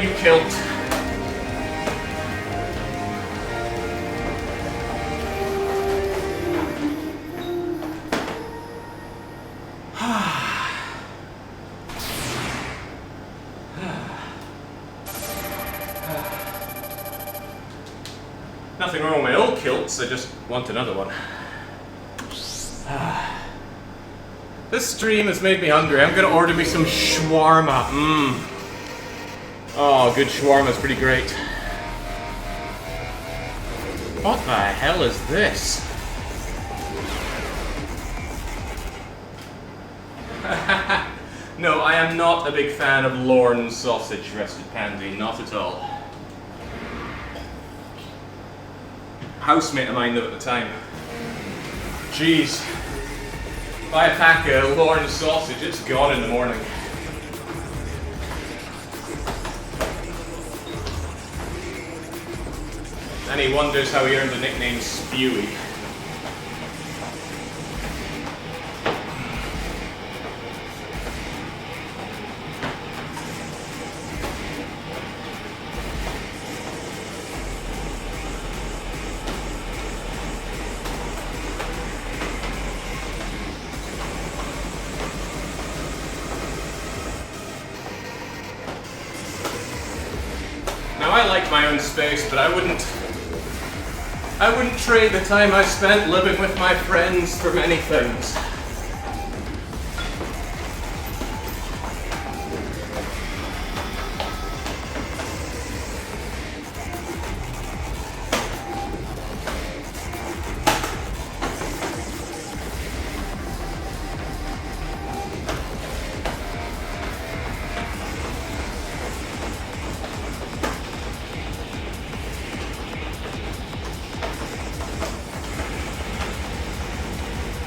new kilt. Nothing wrong with my old kilts, I just want another one. This stream has made me hungry. I'm gonna order me some shawarma. Oh, good shawarma is pretty great. What the hell is this? No, I am not a big fan of Lorne sausage rested pandy, not at all. Housemate of mine though at the time. Jeez. Buy a pack of Lorne sausage, it's gone in the morning. And he wonders how he earned the nickname Spewy. Now I like my own space, but I wouldn't trade the time I spent living with my friends for many things.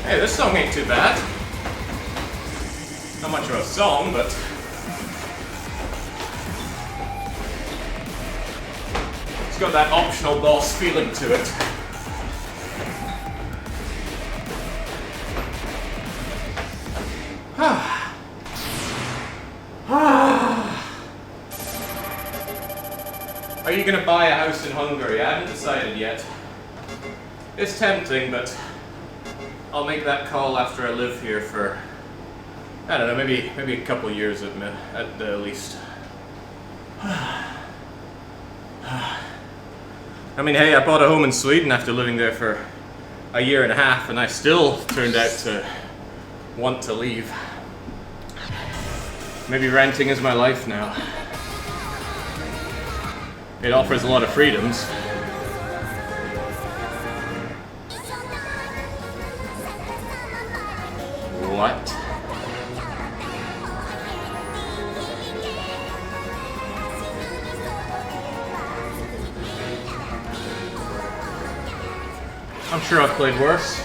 Hey, this song ain't too bad. Not much of a song, but it's got that optional boss feeling to it. Are you gonna buy a house in Hungary? I haven't decided yet. It's tempting, but I'll make that call after I live here for, I don't know, maybe a couple years at the least. I mean, hey, I bought a home in Sweden after living there for a year and a half, and I still turned out to want to leave. Maybe renting is my life now. It offers a lot of freedoms. What? I'm sure I've played worse.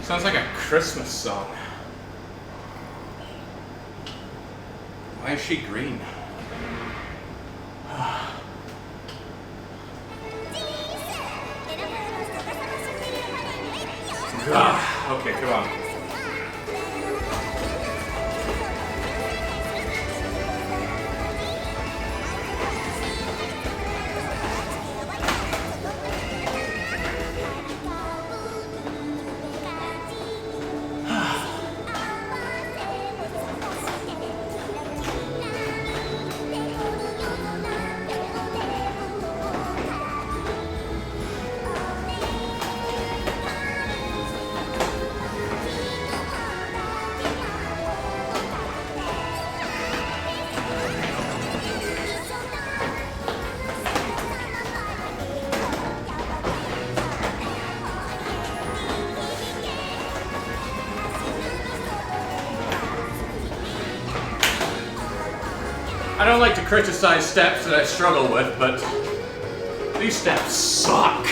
Sounds like a Christmas song. Why is she green? Okay, come on. I don't like to criticize steps that I struggle with, but these steps suck.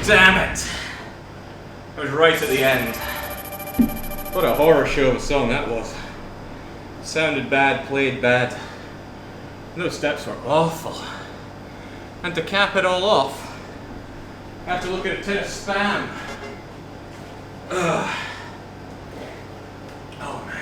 Damn it! I was right at the end. What a horror show of a song that was. Sounded bad, played bad. Those steps were awful. And to cap it all off, I have to look at a tin of Spam. Ugh. Oh man.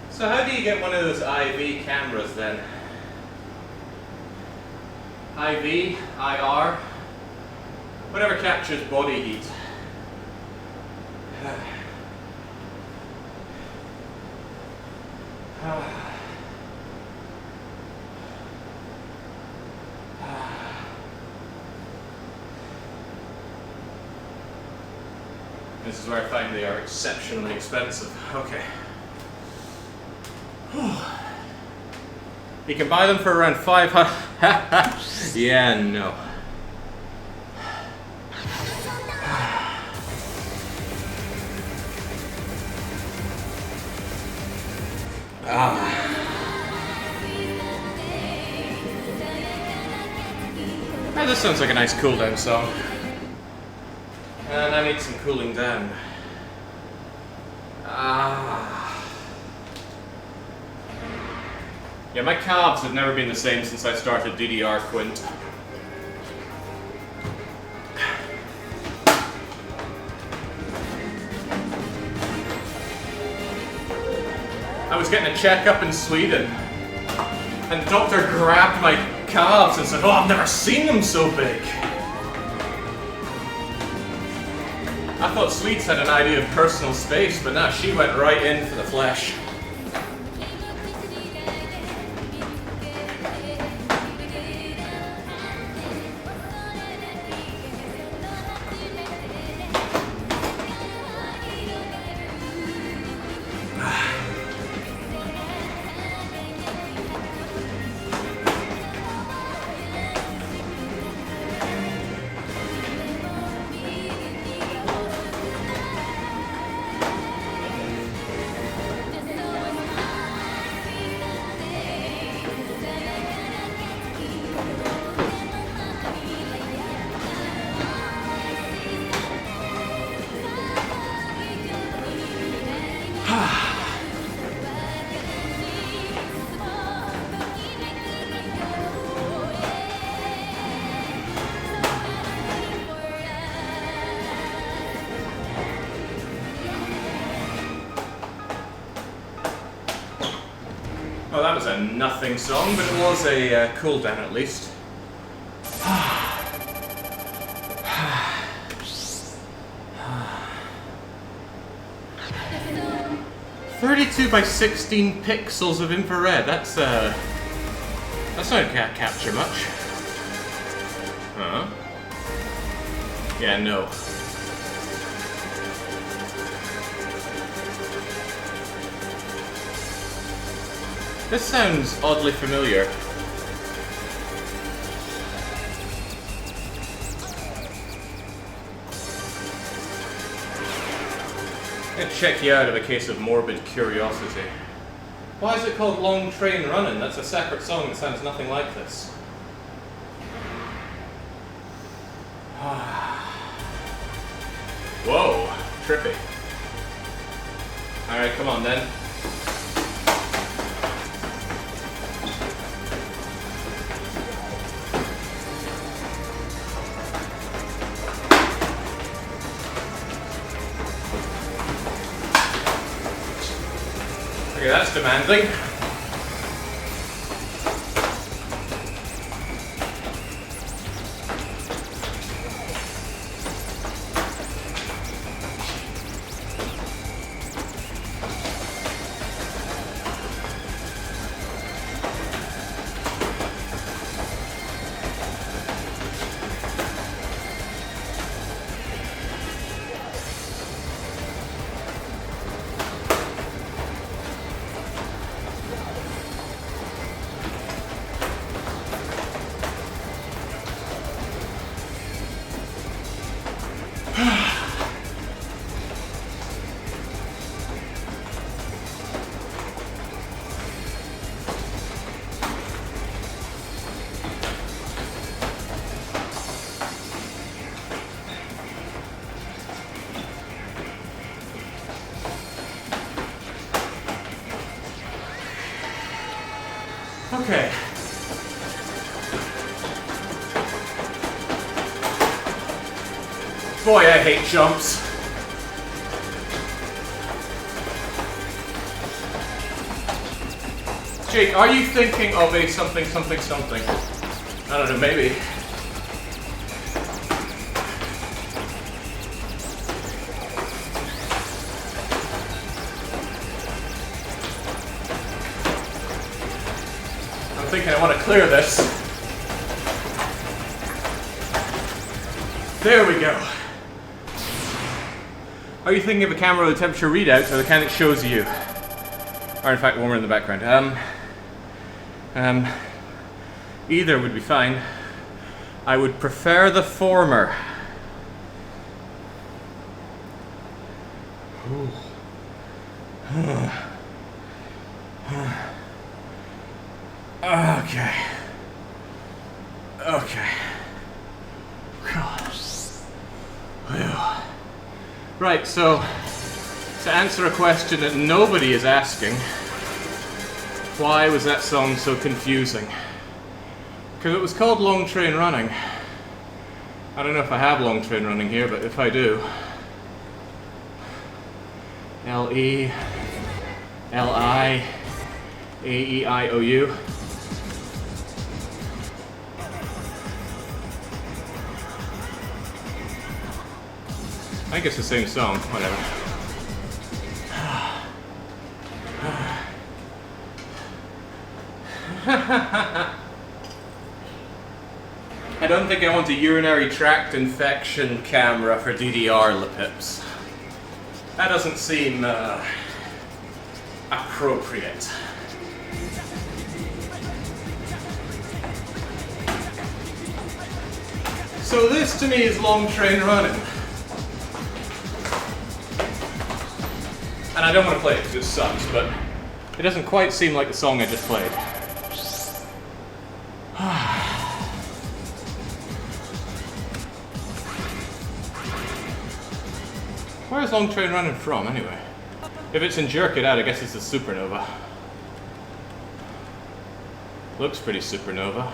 So how do you get one of those IV cameras then? IV, IR, whatever captures body heat. This is where I find they are exceptionally expensive. Okay. You can buy them for around $500. Yeah, no. Oh, this sounds like a nice cool down song. And I need some cooling down. Yeah, my calves have never been the same since I started DDR Quint. I was getting a checkup in Sweden, and the doctor grabbed my calves and said, "Oh, I've never seen them so big." I thought Swedes had an idea of personal space, but no, she went right in for the flesh. Well, that was a nothing song, but it was a cool down at least. 32 by 16 pixels of infrared. That's not gonna capture much. Huh? Yeah, no. This sounds oddly familiar. I'll check you out of a case of morbid curiosity. Why is it called Long Train Running? That's a separate song that sounds nothing like this. Whoa, trippy. Alright, come on then. Okay, that's demanding. Okay. Boy, I hate jumps. Jake, are you thinking of a something, something, something? I don't know, maybe. I'm thinking I want to clear this. There we go. Are you thinking of a camera with a temperature readout or the kind that shows you? Or in fact, warmer in the background? Either would be fine. I would prefer the former. Okay. Okay. Right, so to answer a question that nobody is asking, why was that song so confusing? Because it was called Long Train Running. I don't know if I have Long Train Running here, but if I do, L-E-L-I-A-E-I-O-U. I think it's the same song, whatever. I don't think I want a urinary tract infection camera for DDR lipips. That doesn't seem appropriate. So this to me is Long Train Running. And I don't want to play it because it sucks, but it doesn't quite seem like the song I just played. Where's Long Train Running from, anyway? If it's in Jerk It Out, I guess it's a Supernova. Looks pretty Supernova.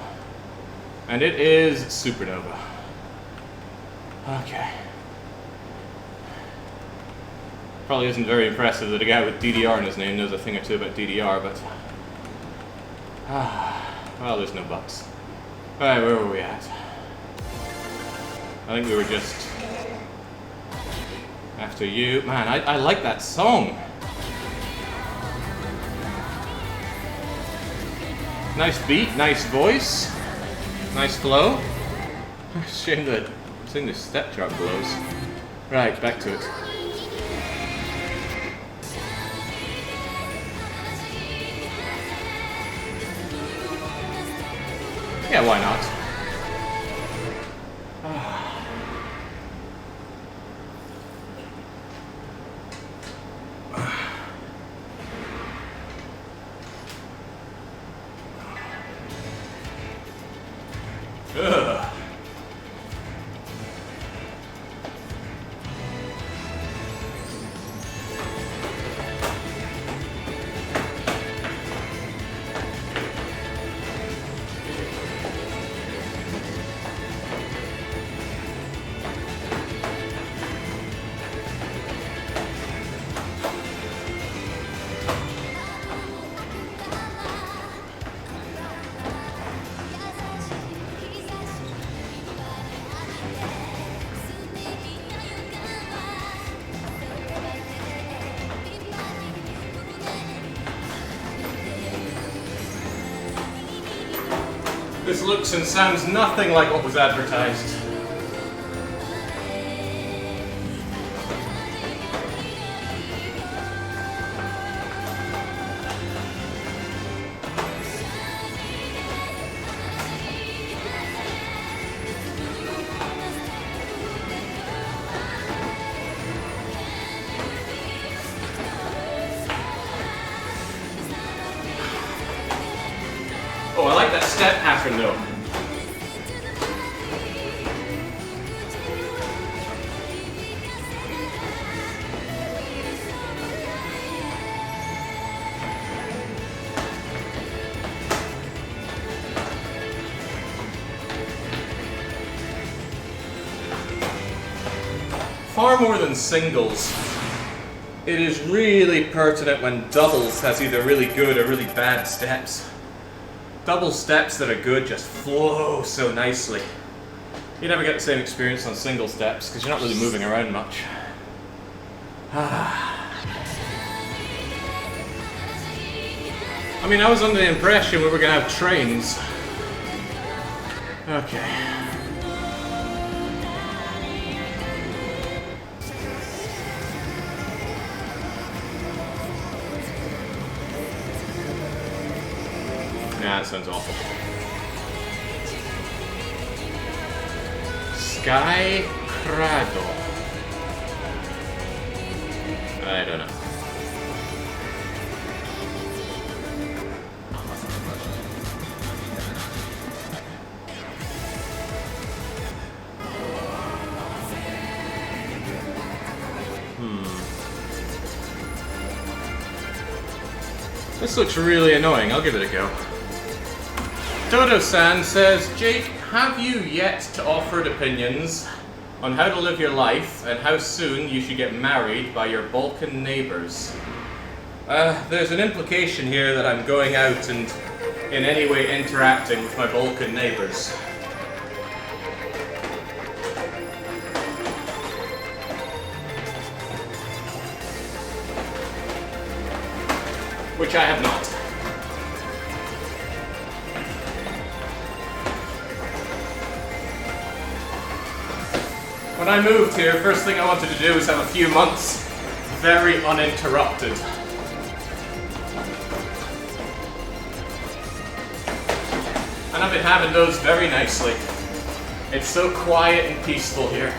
And it is Supernova. Okay. Probably isn't very impressive that a guy with DDR in his name knows a thing or two about DDR, but Well, there's no buts. Alright, where were we at? I think we were just after you. Man, I like that song. Nice beat, nice voice, nice flow. Shame that I'm seeing this step chart blows. Right, back to it. Yeah, why not? Ugh. This looks and sounds nothing like what was advertised. Oh, I like that step pattern though. Far more than singles, it is really pertinent when doubles has either really good or really bad steps. Double steps that are good just flow so nicely. You never get the same experience on single steps because you're not really moving around much. I mean, I was under the impression we were going to have trains. Okay. Nah, that sounds awful. Sky Cradle. I don't know. This looks really annoying. I'll give it a go. Dodo-san says, Jake, have you yet to offered opinions on how to live your life and how soon you should get married by your Balkan neighbors? There's an implication here that I'm going out and in any way interacting with my Balkan neighbors. Which I have not. When I moved here, first thing I wanted to do was have a few months very uninterrupted. And I've been having those very nicely. It's so quiet and peaceful here.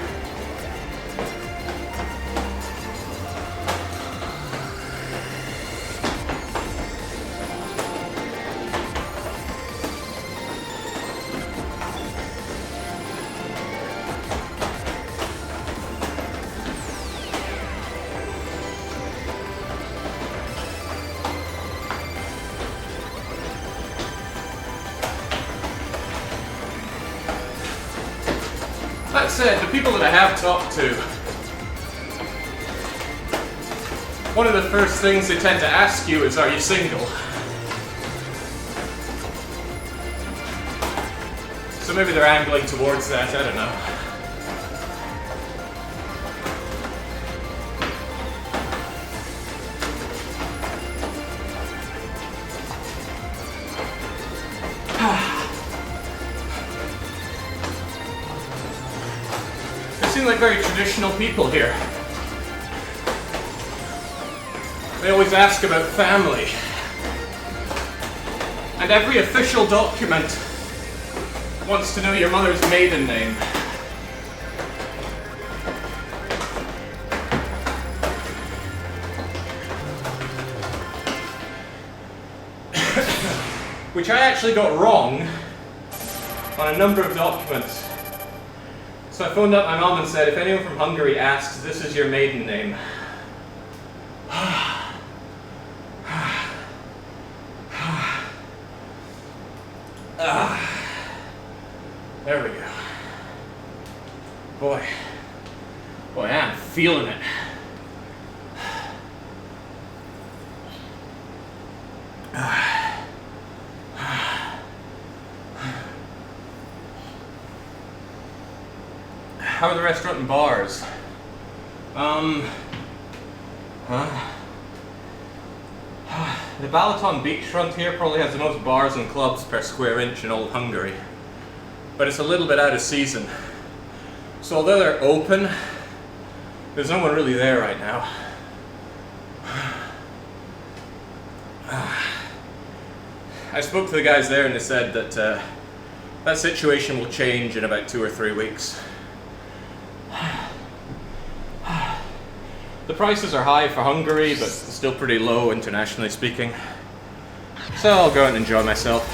That said, the people that I have talked to, one of the first things they tend to ask you is, are you single? So maybe they're angling towards that, I don't know. They seem like very traditional people here. They always ask about family. And every official document wants to know your mother's maiden name. Which I actually got wrong on a number of documents. So I phoned up my mom and said, if anyone from Hungary asks, this is your maiden name. There we go. Boy, I'm feeling it. How are the restaurant and bars? The Balaton beachfront here probably has the most bars and clubs per square inch in old Hungary. But it's a little bit out of season. So although they're open, there's no one really there right now. I spoke to the guys there and they said that that situation will change in about 2 or 3 weeks. The prices are high for Hungary, but still pretty low internationally speaking. So I'll go out and enjoy myself.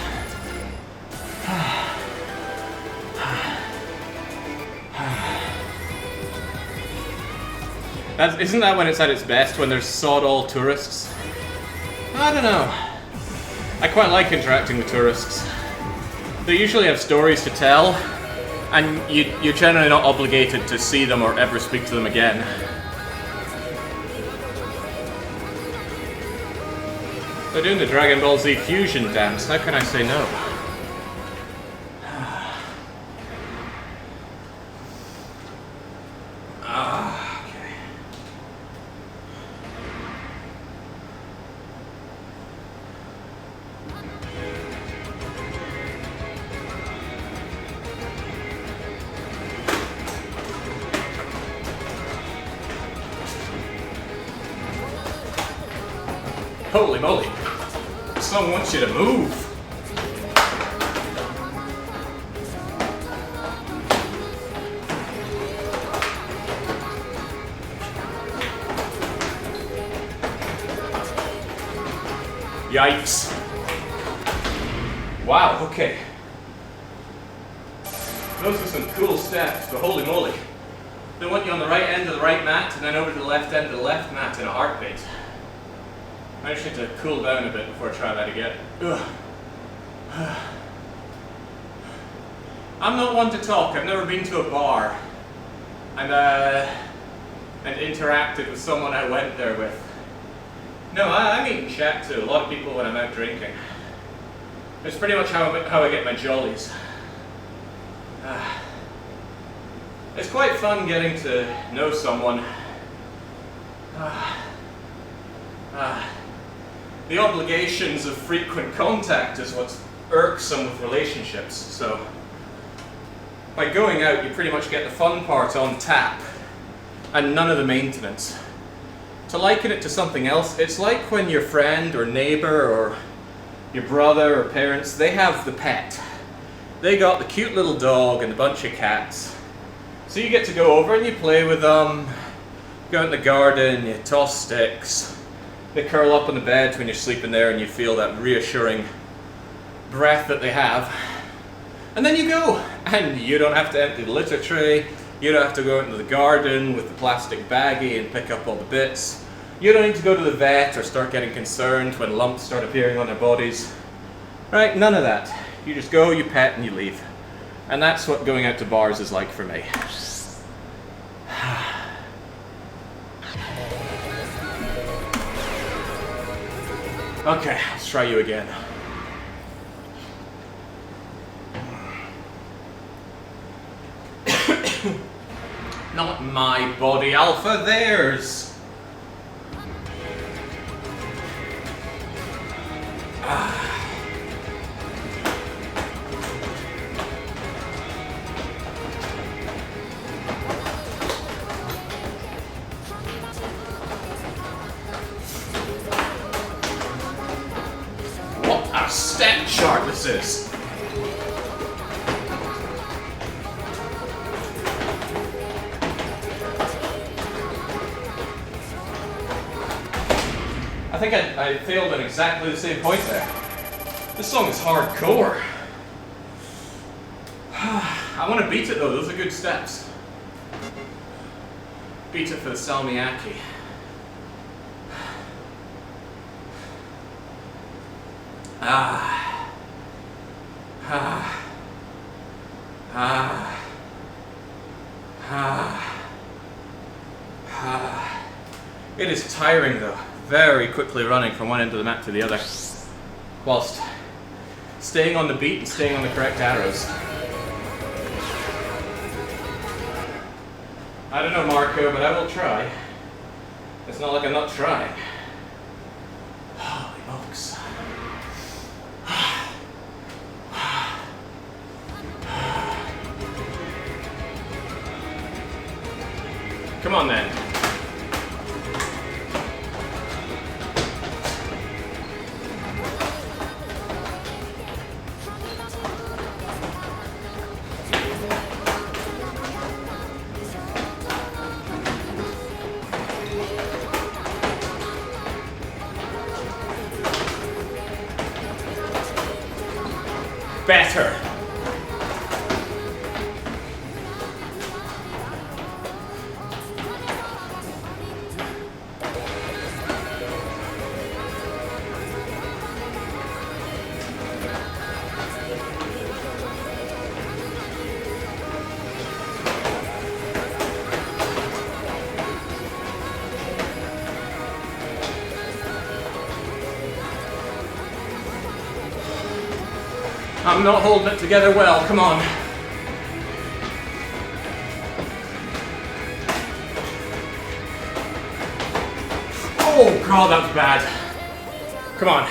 Isn't that when it's at its best, when there's sod-all tourists? I don't know. I quite like interacting with tourists. They usually have stories to tell, and you're generally not obligated to see them or ever speak to them again. They're doing the Dragon Ball Z fusion dance, how can I say no? Okay. Holy moly! Someone wants you to move. Yikes. Wow, okay. Those are some cool steps, but holy moly. They want you on the right end of the right mat and then over to the left end of the left mat in a heartbeat. I just need to cool down a bit before I try that again. Ugh. I'm not one to talk. I've never been to a bar and interacted with someone I went there with. No, I meet and chat to a lot of people when I'm out drinking. It's pretty much how I get my jollies. It's quite fun getting to know someone. The obligations of frequent contact is what's irksome with relationships, so by going out you pretty much get the fun part on tap and none of the maintenance. To liken it to something else, it's like when your friend or neighbor or your brother or parents, they have the pet. They got the cute little dog and a bunch of cats. So you get to go over and you play with them, go out in the garden, you toss sticks. They curl up on the bed when you're sleeping there and you feel that reassuring breath that they have. And then you go, and you don't have to empty the litter tray, you don't have to go into the garden with the plastic baggie and pick up all the bits. You don't need to go to the vet or start getting concerned when lumps start appearing on their bodies. Right, none of that. You just go, you pet, and you leave. And that's what going out to bars is like for me. Okay, let's try you again. Not my body, Alpha, theirs! What a step chart this is! I think I failed at exactly the same point there. This song is hardcore. I want to beat it though, those are good steps. Beat it for the Salmiakki. It is tiring though, very quickly running from one end of the map to the other, whilst staying on the beat and staying on the correct arrows. I don't know, Marco, but I will try. It's not like I'm not trying. Holy smokes. Come on then. Better. I'm not holding it together well, come on. Oh god, that was bad. Come on.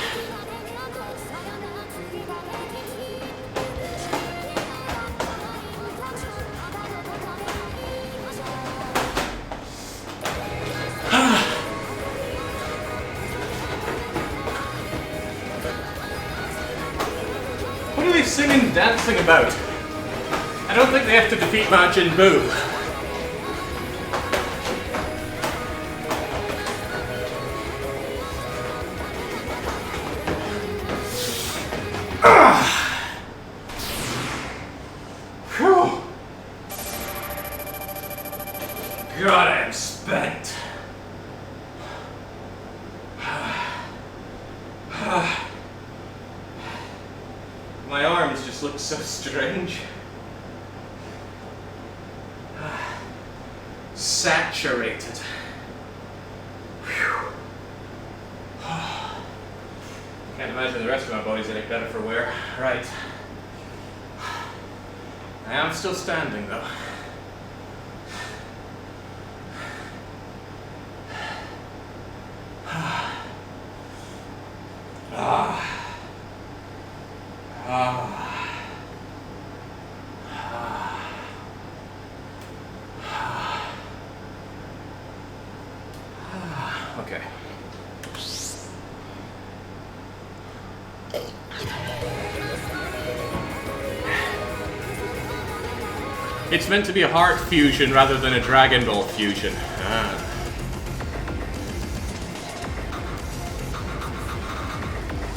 What are they singing and dancing about? I don't think they have to defeat Majin Buu. Whew. God, I am spent. My arms just look so strange. Saturated. Whew. Can't imagine the rest of my body's any better for wear. Right. I am still standing though. Okay. It's meant to be a heart fusion rather than a Dragon Ball fusion.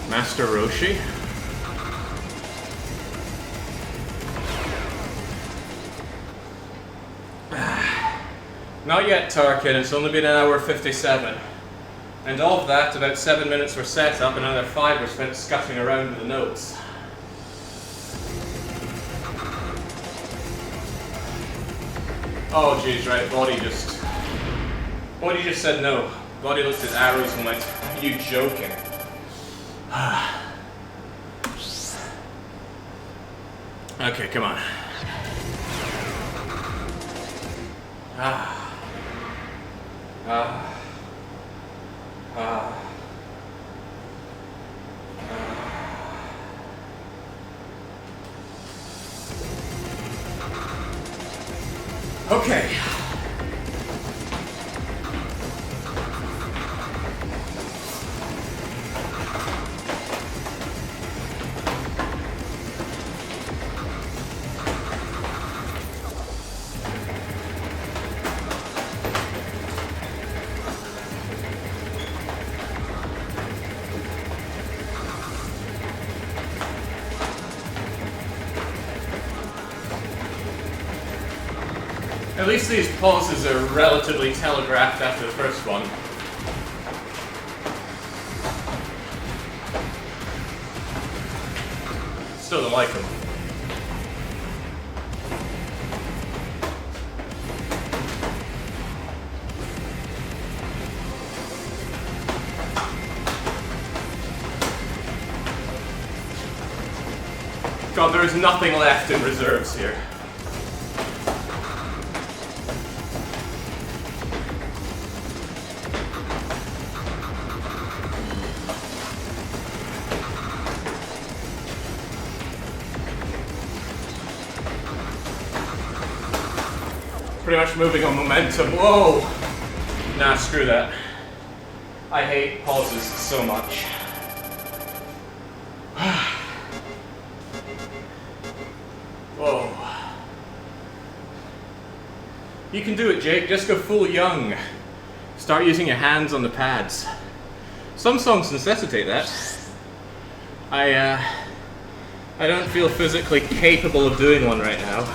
Master Roshi? Not yet, Tarkin. It's only been an hour 57. And of that, about 7 minutes were set up and another 5 were spent scuffing around with the notes. Oh jeez, right, Body just said no. Body looked at arrows and went, are you joking? Okay, come on. Ah. Ah. Ah. Okay. At least these pauses are relatively telegraphed after the first one. Still don't like them. God, there is nothing left in reserves here. Pretty much moving on momentum. Whoa! Nah, screw that. I hate pauses so much. Whoa. You can do it, Jake. Just go full young. Start using your hands on the pads. Some songs necessitate that. I don't feel physically capable of doing one right now.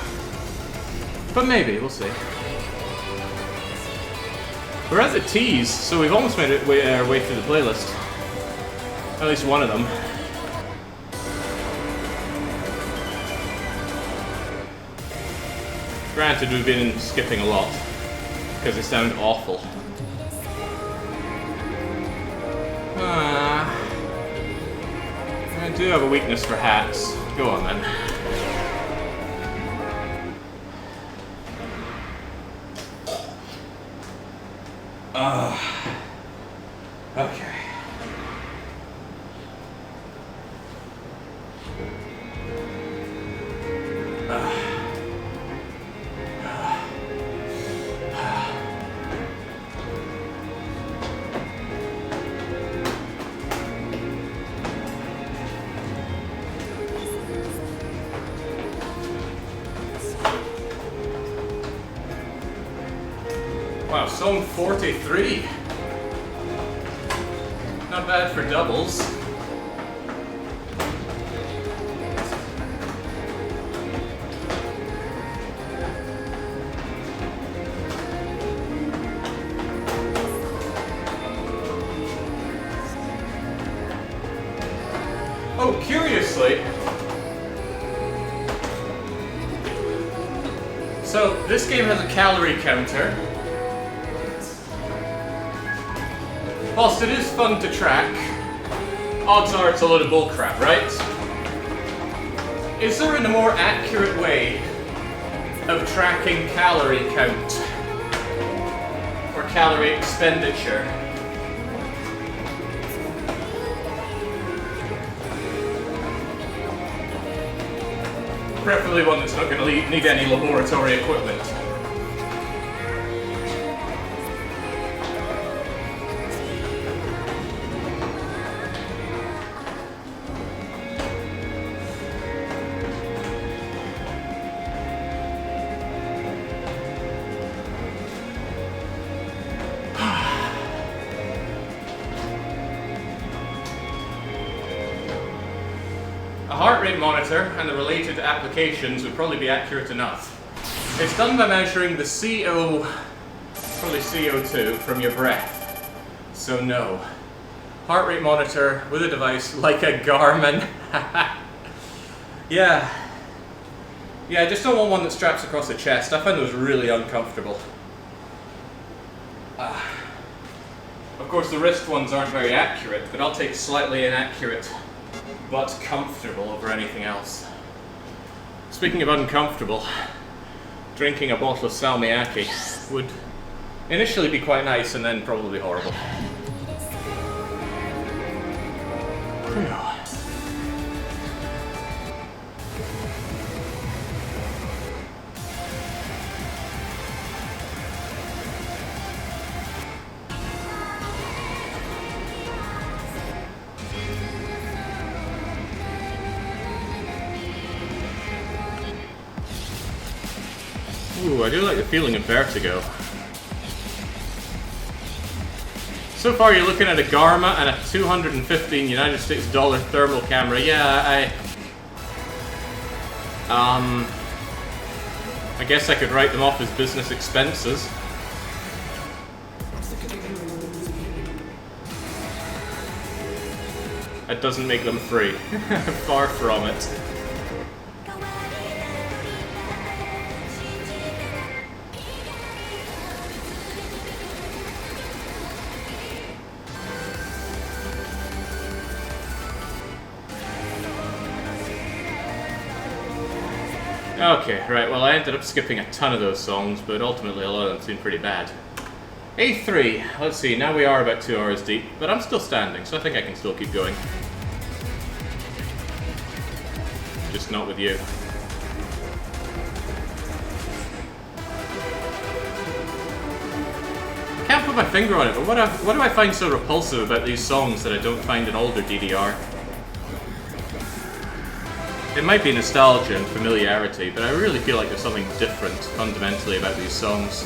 But maybe, we'll see. We're at the tease, so we've almost made our way through the playlist. At least one of them. Granted, we've been skipping a lot, because they sound awful. I do have a weakness for hats. Go on then. Okay. Wow, song 43. Not bad for doubles. Oh, curiously, so this game has a calorie counter. Whilst it is fun to track, odds are it's a load of bullcrap, right? Is there a more accurate way of tracking calorie count or calorie expenditure? Preferably one that's not going to need any laboratory equipment. A heart rate monitor and the related applications would probably be accurate enough. It's done by measuring the CO, probably CO2, from your breath. So no. Heart rate monitor with a device like a Garmin. Yeah. Yeah, I just don't want one that straps across the chest. I find those really uncomfortable. Of course, the wrist ones aren't very accurate, but I'll take slightly inaccurate but comfortable over anything else. Speaking of uncomfortable, drinking a bottle of salmiakki. would initially be quite nice and then probably horrible. Ooh, I do like the feeling of vertigo. So far you're looking at a Garma and a 215 United States dollar thermal camera. Yeah, I guess I could write them off as business expenses. That doesn't make them free. Far from it. Okay, right, well I ended up skipping a ton of those songs, but ultimately a lot of them seemed pretty bad. A3, let's see, now we are about 2 hours deep, but I'm still standing, so I think I can still keep going. Just not with you. I can't put my finger on it, but what do I find so repulsive about these songs that I don't find in older DDR? It might be nostalgia and familiarity, but I really feel like there's something different fundamentally about these songs.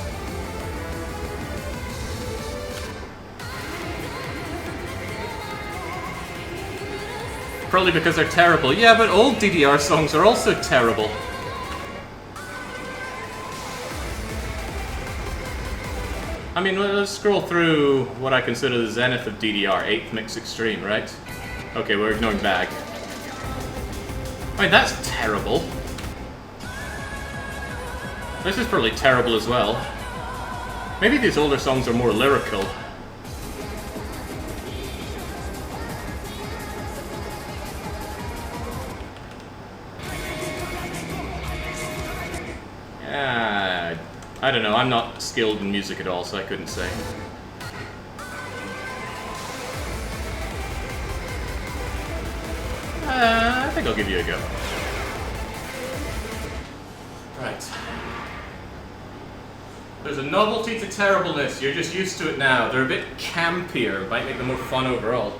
Probably because they're terrible. Yeah, but old DDR songs are also terrible. I mean, let's scroll through what I consider the zenith of DDR, 8th Mix Extreme, right? Okay, we're ignoring Bag. I mean, that's terrible. This is probably terrible as well. Maybe these older songs are more lyrical. I don't know, I'm not skilled in music at all, so I couldn't say. I think I'll give you a go. Right. There's a novelty to terribleness. You're just used to it now. They're a bit campier. Might make them more fun overall.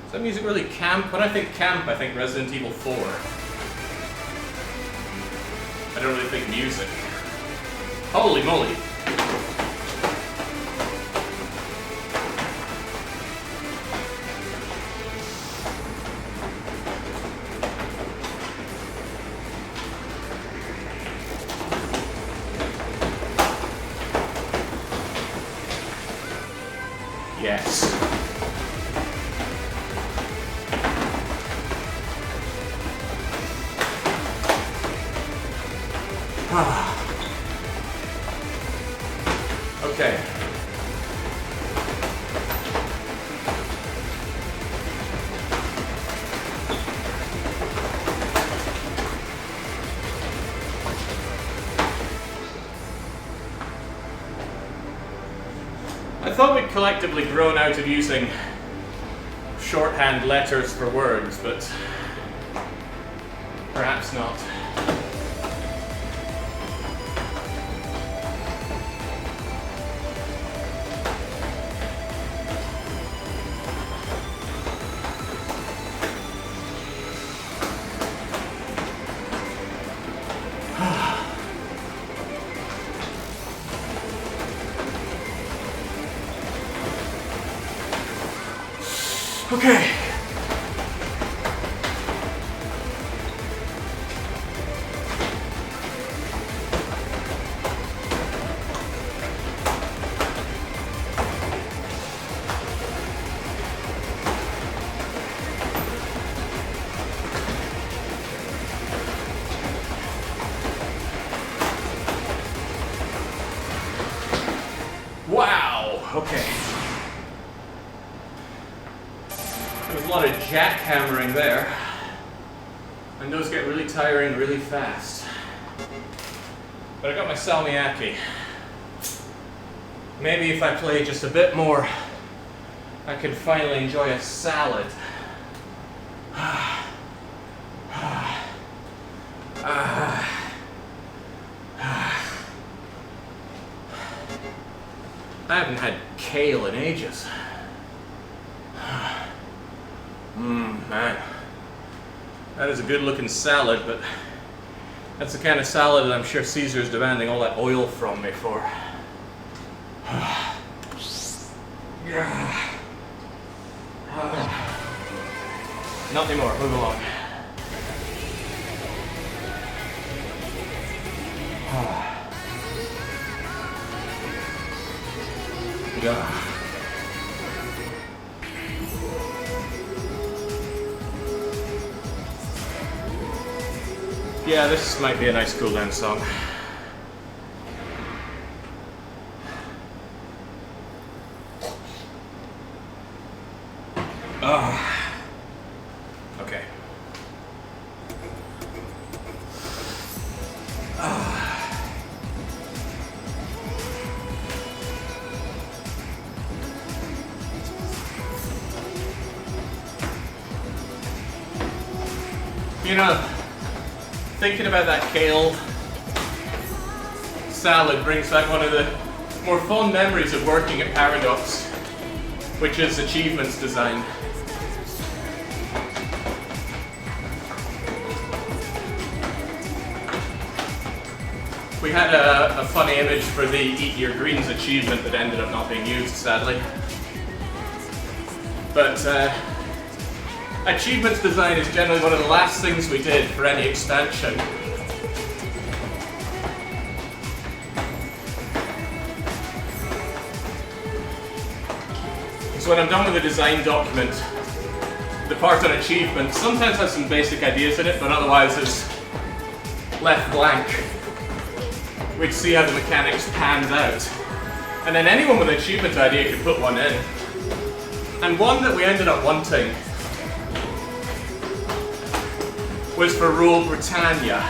Is that music really camp? When I think camp, I think Resident Evil 4. I don't really think music. Holy moly. Yes. Okay. I thought we'd collectively grown out of using shorthand letters for words, but perhaps not. Okay. Wow, okay. There's a lot of jackhammering there, and those get really tiring really fast. But I got my salmiakki. Maybe if I play just a bit more, I can finally enjoy a salad. I haven't had kale in ages. Man. That is a good looking salad, but that's the kind of salad that I'm sure Caesar's demanding all that oil from me for. Not anymore, move along. Yeah, this might be a nice cool down song. Okay. You know, thinking about that kale salad brings back one of the more fond memories of working at Paradox, which is achievements design. We had a funny image for the Eat Your Greens achievement that ended up not being used, sadly. But achievements design is generally one of the last things we did for any expansion. So when I'm done with the design document, the part on achievements sometimes has some basic ideas in it, but otherwise is left blank. We'd see how the mechanics panned out. And then anyone with an achievement idea could put one in. And one that we ended up wanting was for Rule Britannia.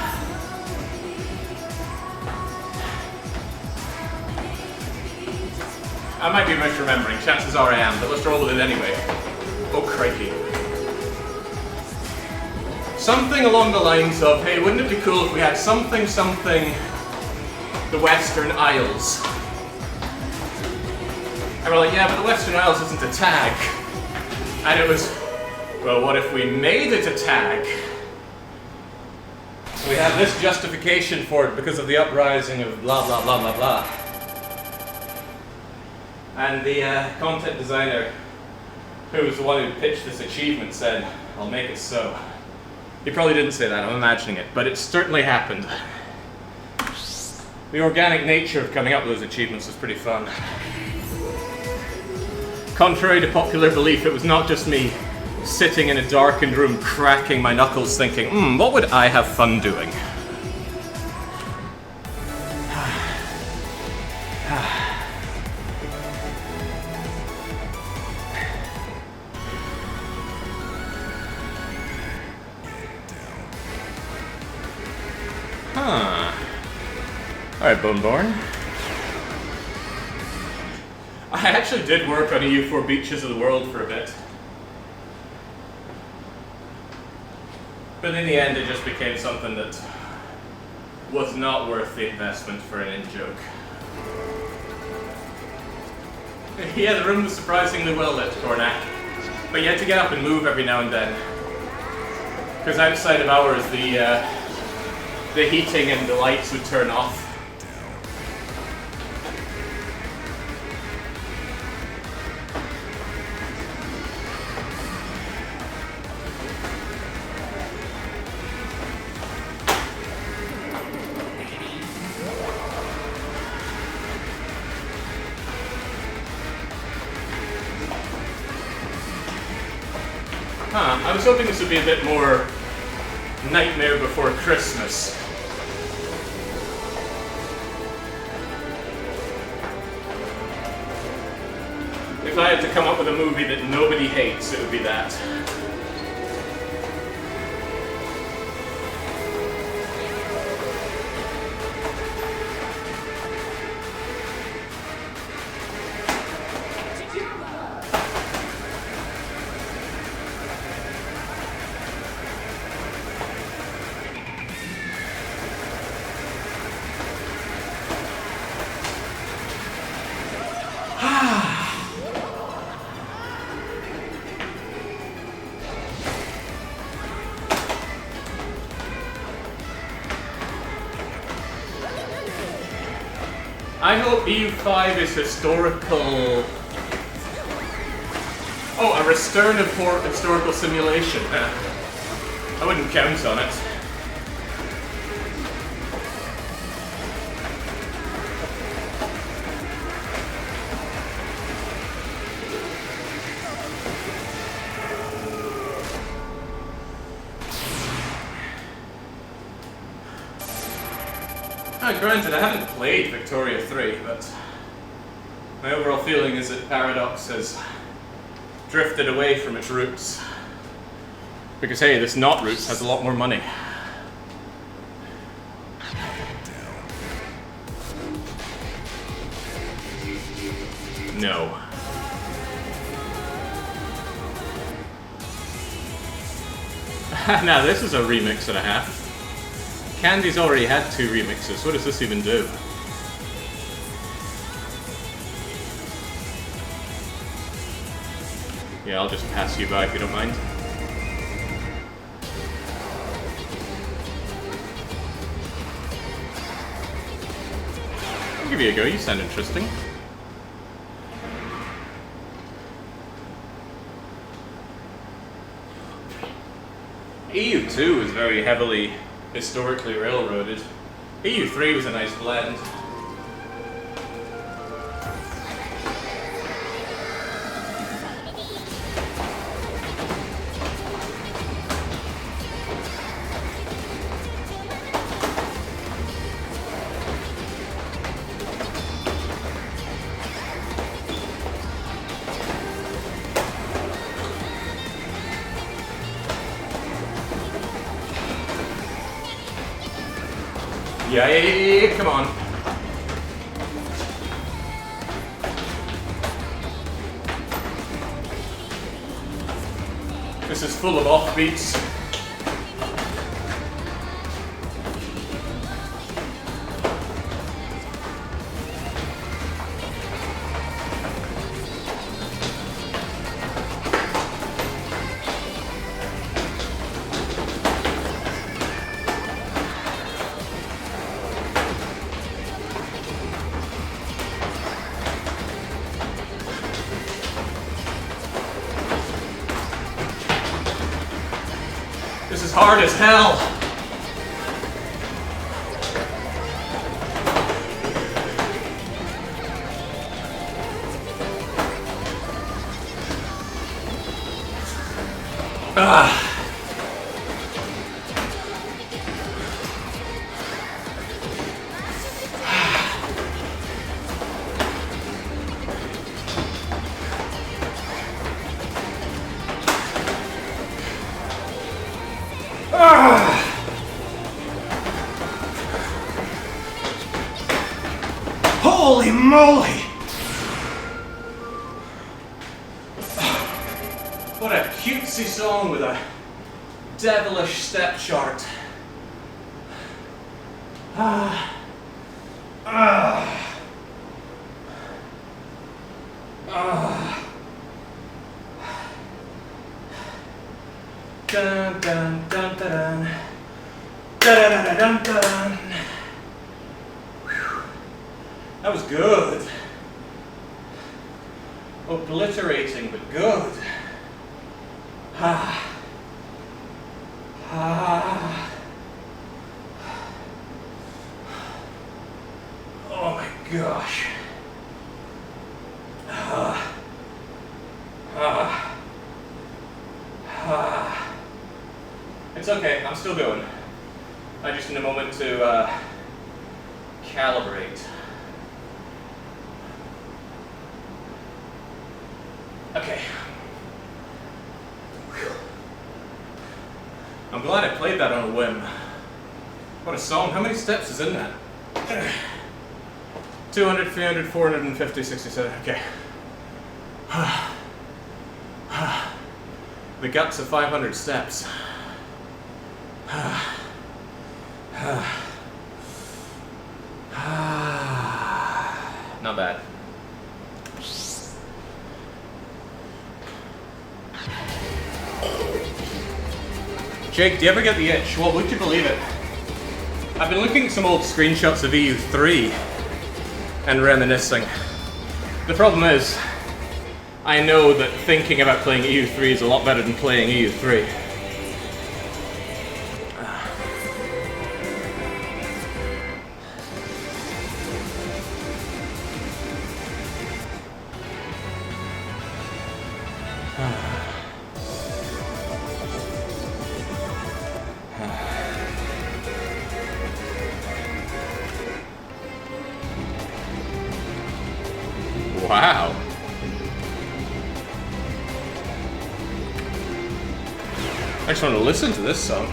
I might be misremembering, chances are I am, but let's roll with it anyway. Oh crikey. Something along the lines of, hey, wouldn't it be cool if we had something, the Western Isles? And we're like, yeah, but the Western Isles isn't a tag. And it was, well, what if we made it a tag? We have this justification for it because of the uprising of blah, blah, blah, blah, blah. And the content designer, who was the one who pitched this achievement, said, I'll make it so. He probably didn't say that, I'm imagining it, but it certainly happened. The organic nature of coming up with those achievements was pretty fun. Contrary to popular belief, it was not just me sitting in a darkened room cracking my knuckles thinking, what would I have fun doing? Alright, Boneborn. I actually did work on EU4 Beaches of the World for a bit. But in the end, it just became something that was not worth the investment for an in-joke. Yeah, the room was surprisingly well lit, Cornac. But you had to get up and move every now and then. Because outside of hours, the heating and the lights would turn off. I was hoping this would be a bit more Nightmare Before Christmas. If I had to come up with a movie that nobody hates, it would be that. I hope EU5 is historical... Oh, a return of historical simulation. I wouldn't count on it. Granted, I haven't played Victoria 3, but my overall feeling is that Paradox has drifted away from its roots. Because hey, this not roots has a lot more money. No. Now this is a remix and a half. Candy's already had 2 remixes, what does this even do? Yeah, I'll just pass you by if you don't mind. I'll give you a go, you sound interesting. EU2 is very heavily historically railroaded. EU3 was a nice blend. Yeah, come on. This is full of offbeats. This is hard as hell. Holy moly! What a cutesy song with a devilish step chart. Dun dun dun dun dun dun dun dun. That was good. Obliterating, but good. Oh my gosh. It's okay, I'm still going. I just need a moment to calibrate. Okay. I'm glad I played that on a whim. What a song. How many steps is in that? 200, 300, 450, 67. Okay. The guts of 500 steps. Not bad. Jake, do you ever get the itch? Well, would you believe it? I've been looking at some old screenshots of EU3, and reminiscing. The problem is, I know that thinking about playing EU3 is a lot better than playing EU3. Wow. I just want to listen to this song.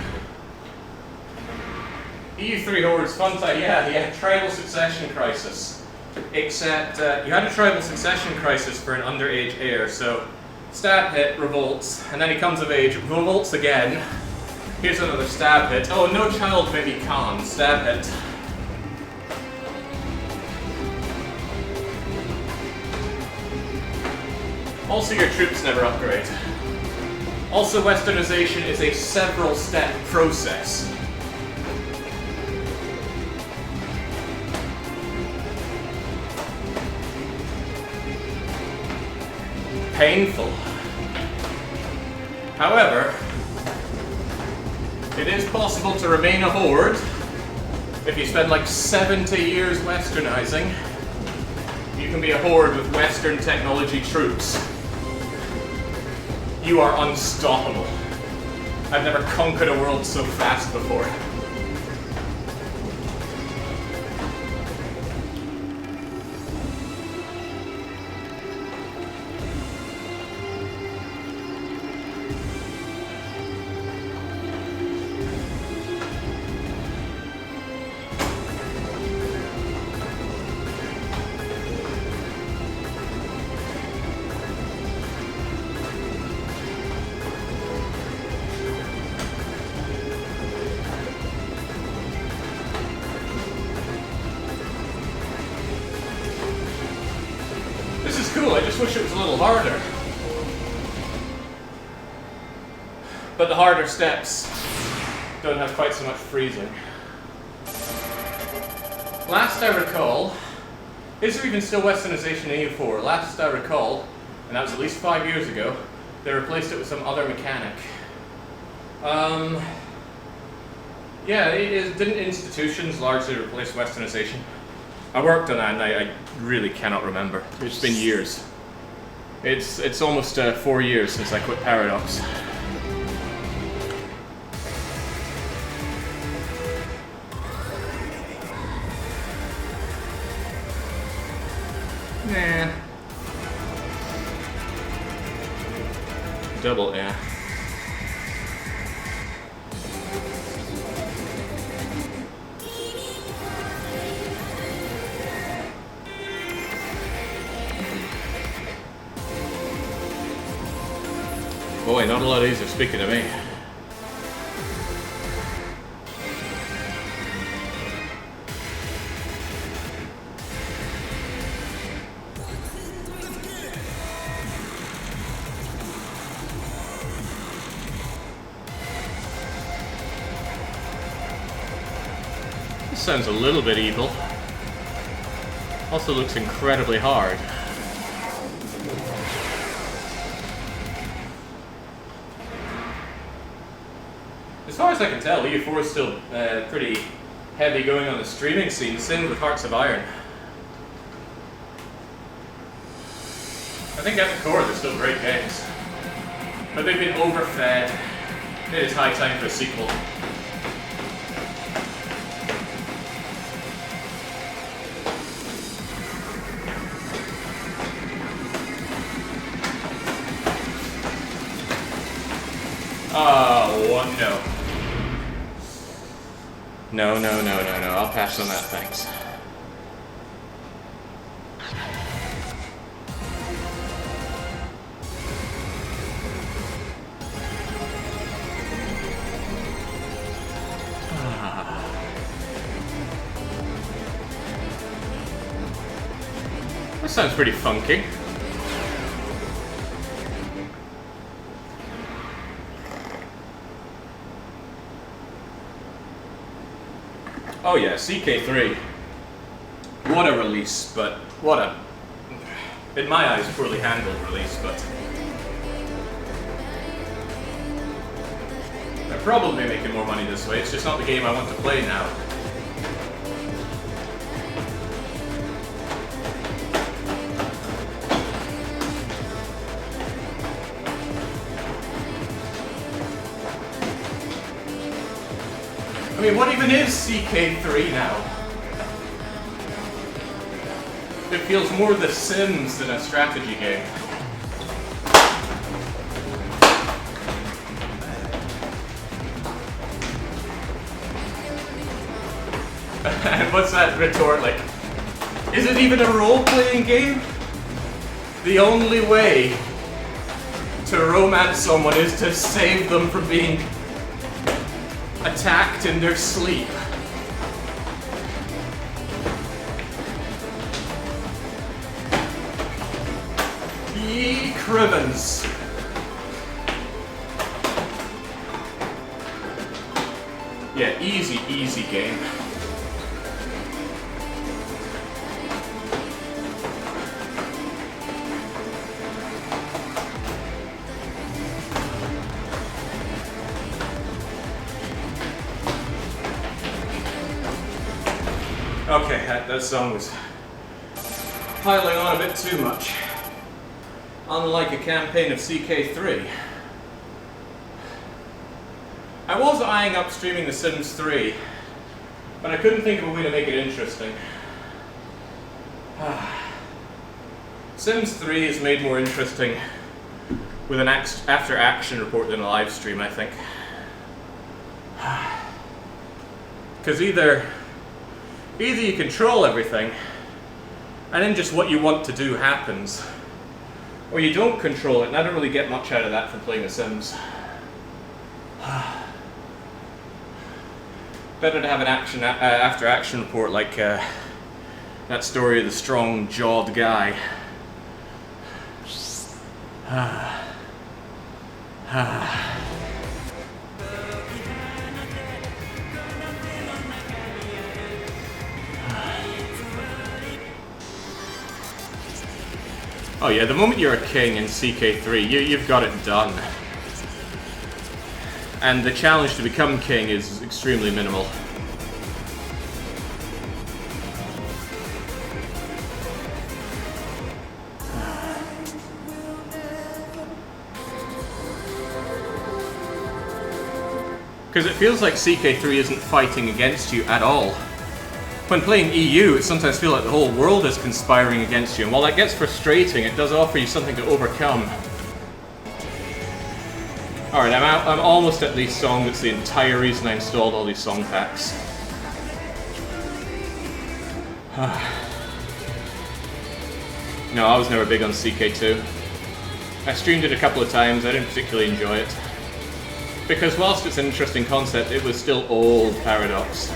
EU3 Hordes, fun time. Yeah, tribal succession crisis. Except you had a tribal succession crisis for an underage heir, so stab hit, revolts, and then he comes of age, revolts again. Here's another stab hit. Oh, no child may be Khan, stab hit. Also, your troops never upgrade. Also, westernization is a several-step process. Painful. However, it is possible to remain a horde if you spend like 70 years westernizing. You can be a horde with Western technology troops. You are unstoppable. I've never conquered a world so fast before. Cool, I just wish it was a little harder. But the harder steps don't have quite so much freezing. Last I recall, is there even still westernization in EU4? Last I recall, and that was at least 5 years ago, they replaced it with some other mechanic. Yeah, didn't institutions largely replace westernization? I worked on that and I really cannot remember. It's been years. It's almost 4 years since I quit Paradox. Nah. Double, yeah. Boy, not a lot of these are speaking to me. This sounds a little bit evil. Also looks incredibly hard. As far as I can tell, EU4 is still pretty heavy going on the streaming scene, same with Hearts of Iron. I think at the core they're still great games. But they've been overfed. It is high time for a sequel. Oh, no. No, I'll pass on that, thanks. That sounds pretty funky. Oh yeah, CK3. What a release, but what a, in my eyes, poorly handled release, but they're probably making more money this way. It's just not the game I want to play now. I mean, what even is CK3 now? It feels more The Sims than a strategy game. And what's that retort like? Is it even a role-playing game? The only way to romance someone is to save them from being attacked in their sleep. Ye Crivens. Yeah, easy game. Okay, that song was piling on a bit too much. Unlike a campaign of CK3. I was eyeing up streaming The Sims 3, but I couldn't think of a way to make it interesting. Sims 3 is made more interesting with an after-action report than a live stream, I think. Because either you control everything, and then just what you want to do happens, or you don't control it, and I don't really get much out of that from playing The Sims. Better to have an after-action report like that story of the strong-jawed guy. Oh yeah, the moment you're a king in CK3, you've got it done. And the challenge to become king is extremely minimal. Because it feels like CK3 isn't fighting against you at all. When playing EU, it sometimes feels like the whole world is conspiring against you, and while that gets frustrating, it does offer you something to overcome. Alright, I'm almost at the song that's the entire reason I installed all these song packs. No, I was never big on CK2. I streamed it a couple of times, I didn't particularly enjoy it. Because whilst it's an interesting concept, it was still old Paradox.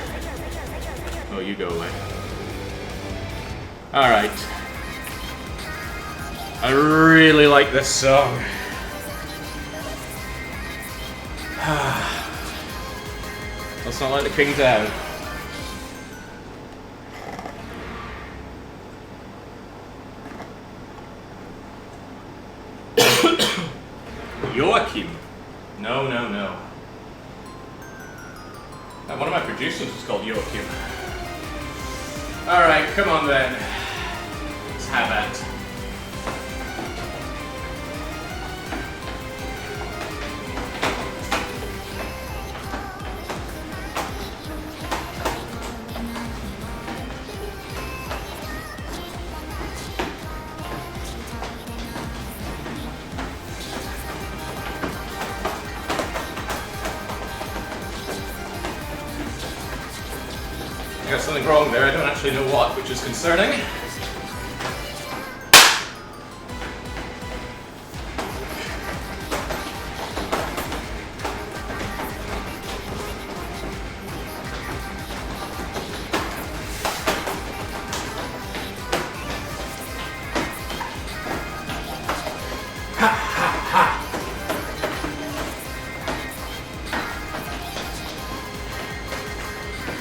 Oh, you go away. Alright. I really like this song. Let's not let the king down. Joachim. No. One of my producers was called Joachim. Alright, come on then. Let's have that. I got something wrong there, I don't actually know what, which is concerning.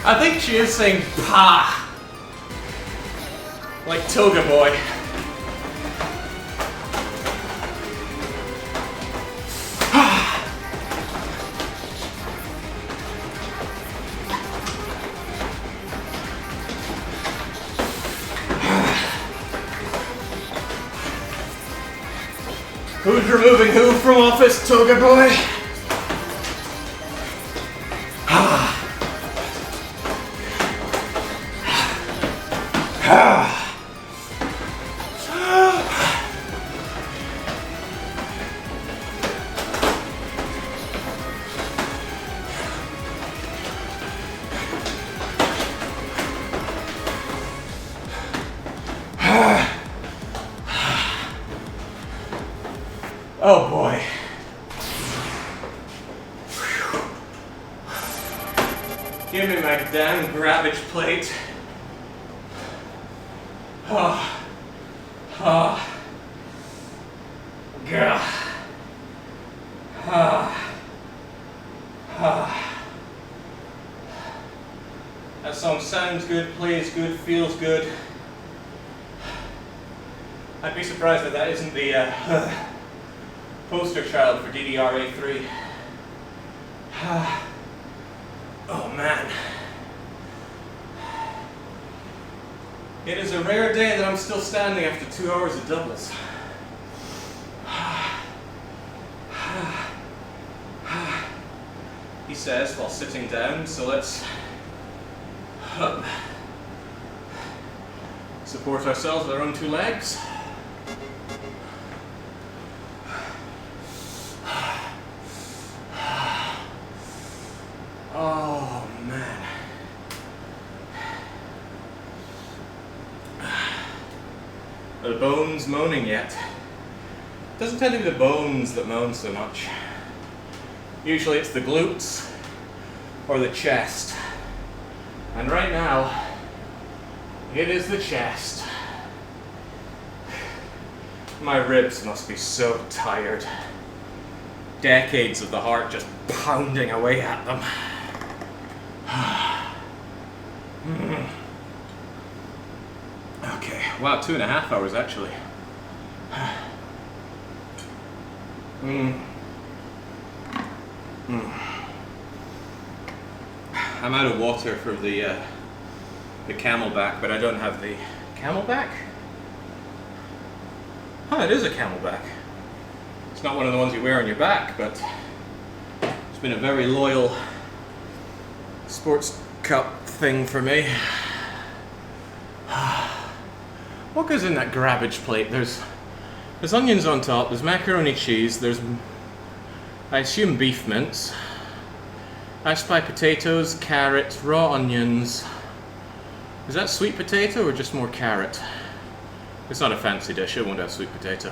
I think she is saying "pa." Like Toga Boy. Who's removing who from office, Toga Boy? Oh boy. Give me my damn grabbage plate. Oh. Oh. Gah. Ah. Ah. That song sounds good, plays good, feels good. I'd be surprised that isn't the poster child for DDR A3. Oh man. It is a rare day that I'm still standing after 2 hours of doubles. He says while sitting down, so let's support ourselves with our own 2 legs. Oh man. Are the bones moaning yet? It doesn't tend to be the bones that moan so much. Usually it's the glutes or the chest. And right now, it is the chest. My ribs must be so tired. Decades of the heart just pounding away at them. Okay, wow, 2.5 hours actually. I'm out of water for the camelback, but I don't have the camelback? Huh, it is a camelback. It's not one of the ones you wear on your back, but it's been a very loyal sports cup thing for me. What goes in that grabbage plate? There's onions on top, there's macaroni cheese, there's, I assume, beef mince, I spy potatoes, carrot, raw onions. Is that sweet potato or just more carrot? It's not a fancy dish, it won't have sweet potato.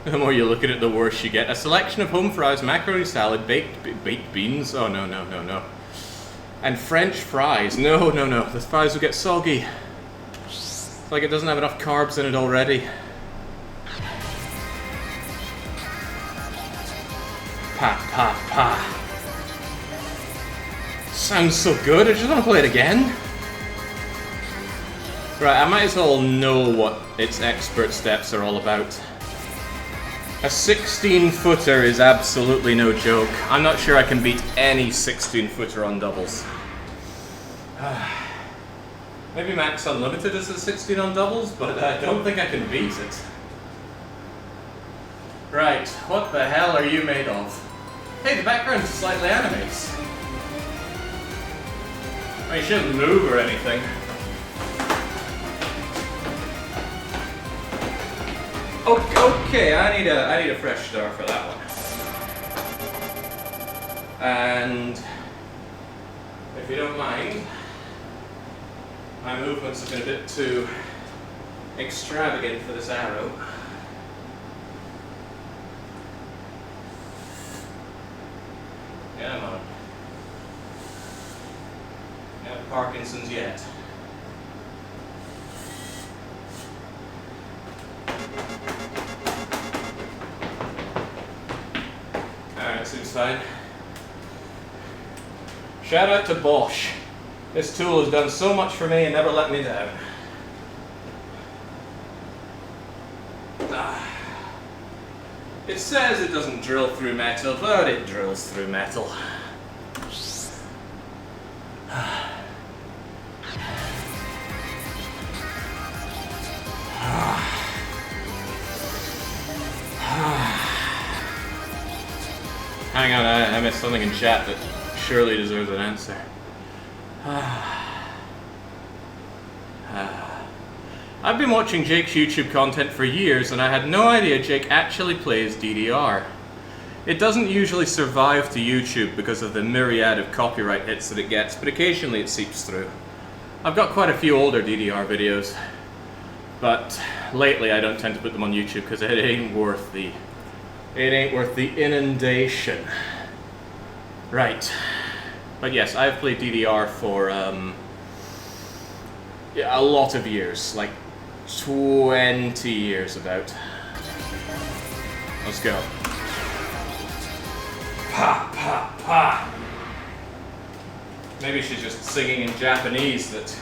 The more you look at it, the worse you get. A selection of home fries, macaroni salad, baked beans. Oh no, no, no, no. And French fries. No, no, no. The fries will get soggy. It's like it doesn't have enough carbs in it already. Pa, pa, pa. Sounds so good. I just want to play it again. Right, I might as well know what its expert steps are all about. A 16-footer is absolutely no joke. I'm not sure I can beat any 16-footer on doubles. Maybe Max Unlimited is a 16 on doubles, but I don't think I can beat it. Right, what the hell are you made of? Hey, the background slightly animates. I mean, you shouldn't move or anything. Okay, I need a fresh start for that one. And if you don't mind, my movements have been a bit too extravagant for this arrow. Come on. Not Parkinson's yet. Alright, seems fine. Shout out to Bosch. This tool has done so much for me and never let me down. It says it doesn't drill through metal, but it drills through metal. Hang on, I missed something in chat that surely deserves an answer. I've been watching Jake's YouTube content for years and I had no idea Jake actually plays DDR. It doesn't usually survive to YouTube because of the myriad of copyright hits that it gets, but occasionally it seeps through. I've got quite a few older DDR videos, but lately I don't tend to put them on YouTube because it ain't worth the inundation. Right. But yes, I've played DDR for a lot of years, like 20 years about. Let's go. Pa, pa, pa. Maybe she's just singing in Japanese that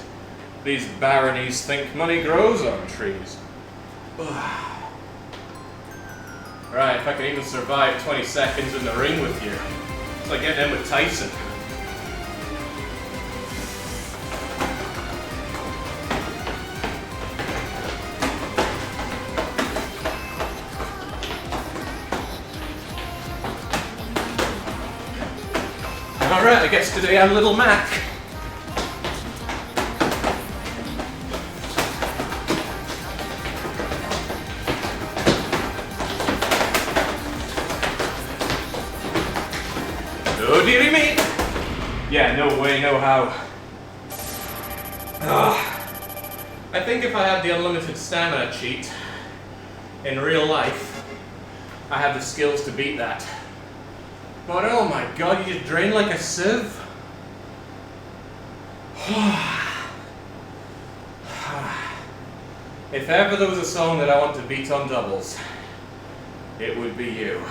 these baronies think money grows on trees. Right, if I can even survive 20 seconds in the ring with you. It's like getting in with Tyson. Alright, I guess today I'm Little Mac. Oh dearie me! Yeah, no way, no how. I think if I had the unlimited stamina cheat in real life, I have the skills to beat that. But oh my god, you just drain like a sieve? If ever there was a song that I want to beat on doubles, it would be you.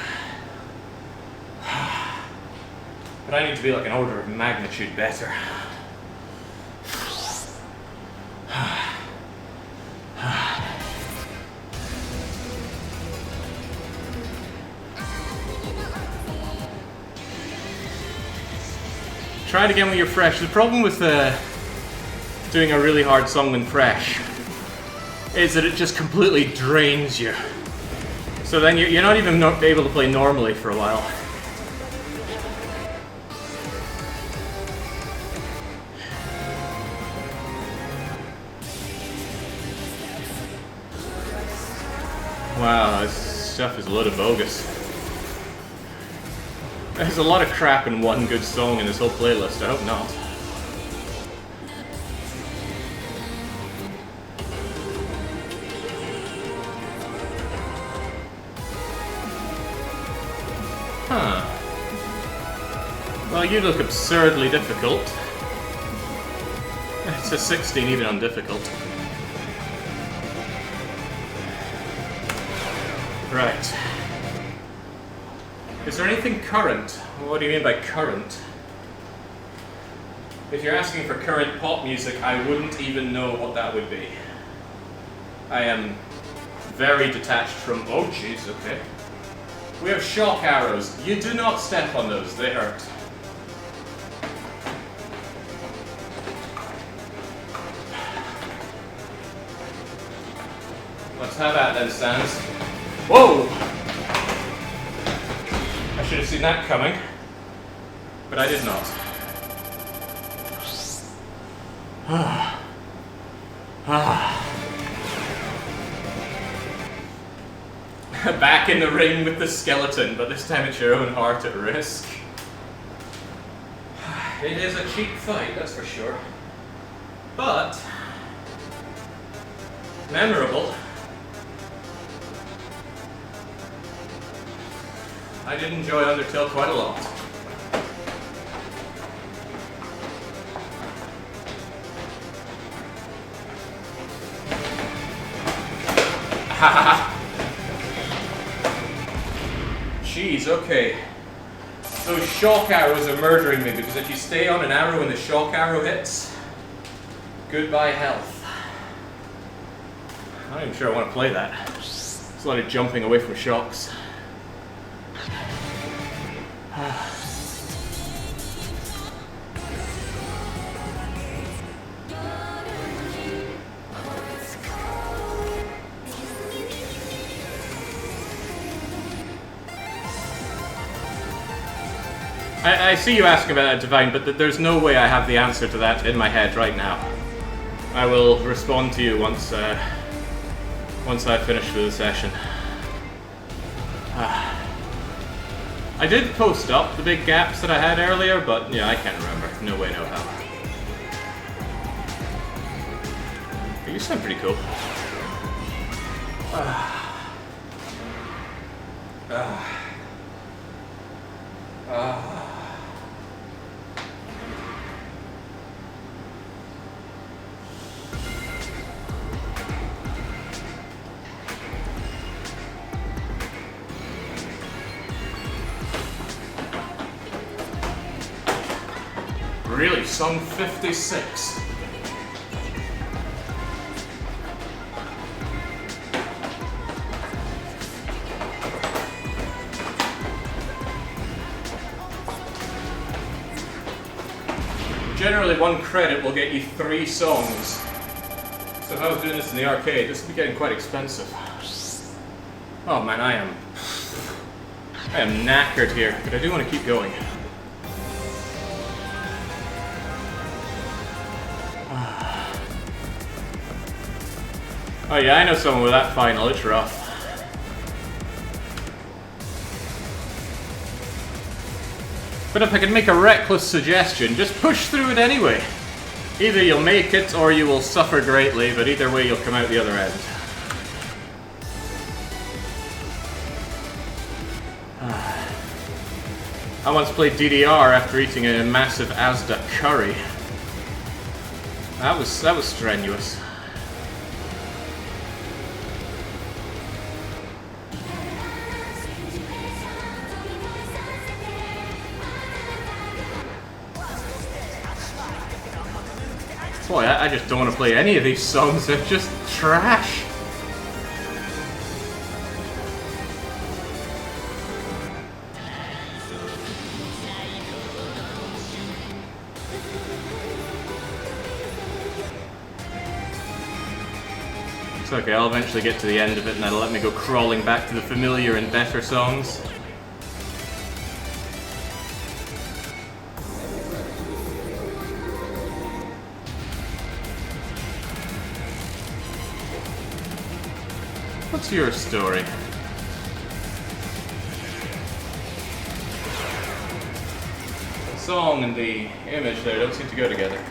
But I need to be like an order of magnitude better. Try it again when you're fresh. The problem with doing a really hard song when fresh is that it just completely drains you. So then you're not even able to play normally for a while. Wow, this stuff is a load of bogus. There's a lot of crap in one good song in this whole playlist, I hope not. Huh. Well, you look absurdly difficult. It's a 16 even on difficult. Right. Is there anything current? What do you mean by current? If you're asking for current pop music, I wouldn't even know what that would be. I am very detached from... Oh jeez, okay. We have shock arrows. You do not step on those, they hurt. Let's have that then, Sans. Whoa! I should have seen that coming, but I did not. Back in the ring with the skeleton, but this time it's your own heart at risk. It is a cheap fight, that's for sure. But memorable. I did enjoy Undertale quite a lot. Jeez, okay. Those shock arrows are murdering me because if you stay on an arrow and the shock arrow hits, goodbye health. I'm not even sure I want to play that. There's a lot of jumping away from shocks. I see you asking about that, Divine, but there's no way I have the answer to that in my head right now. I will respond to you once I finish with the session. I did post up the big gaps that I had earlier, but yeah, I can't remember. No way, no how. But you sound pretty cool. Really, song 56. Generally, one credit will get you 3 songs. So if I was doing this in the arcade, this would be getting quite expensive. Oh man, I am knackered here, but I do want to keep going. Oh yeah, I know someone with that final, it's rough. But if I could make a reckless suggestion, just push through it anyway. Either you'll make it or you will suffer greatly, but either way you'll come out the other end. I once played DDR after eating a massive Asda curry. That was strenuous. Boy, I just don't want to play any of these songs, they're just trash. It's okay, I'll eventually get to the end of it and that'll let me go crawling back to the familiar and better songs. What's your story? The song and the image there don't seem to go together.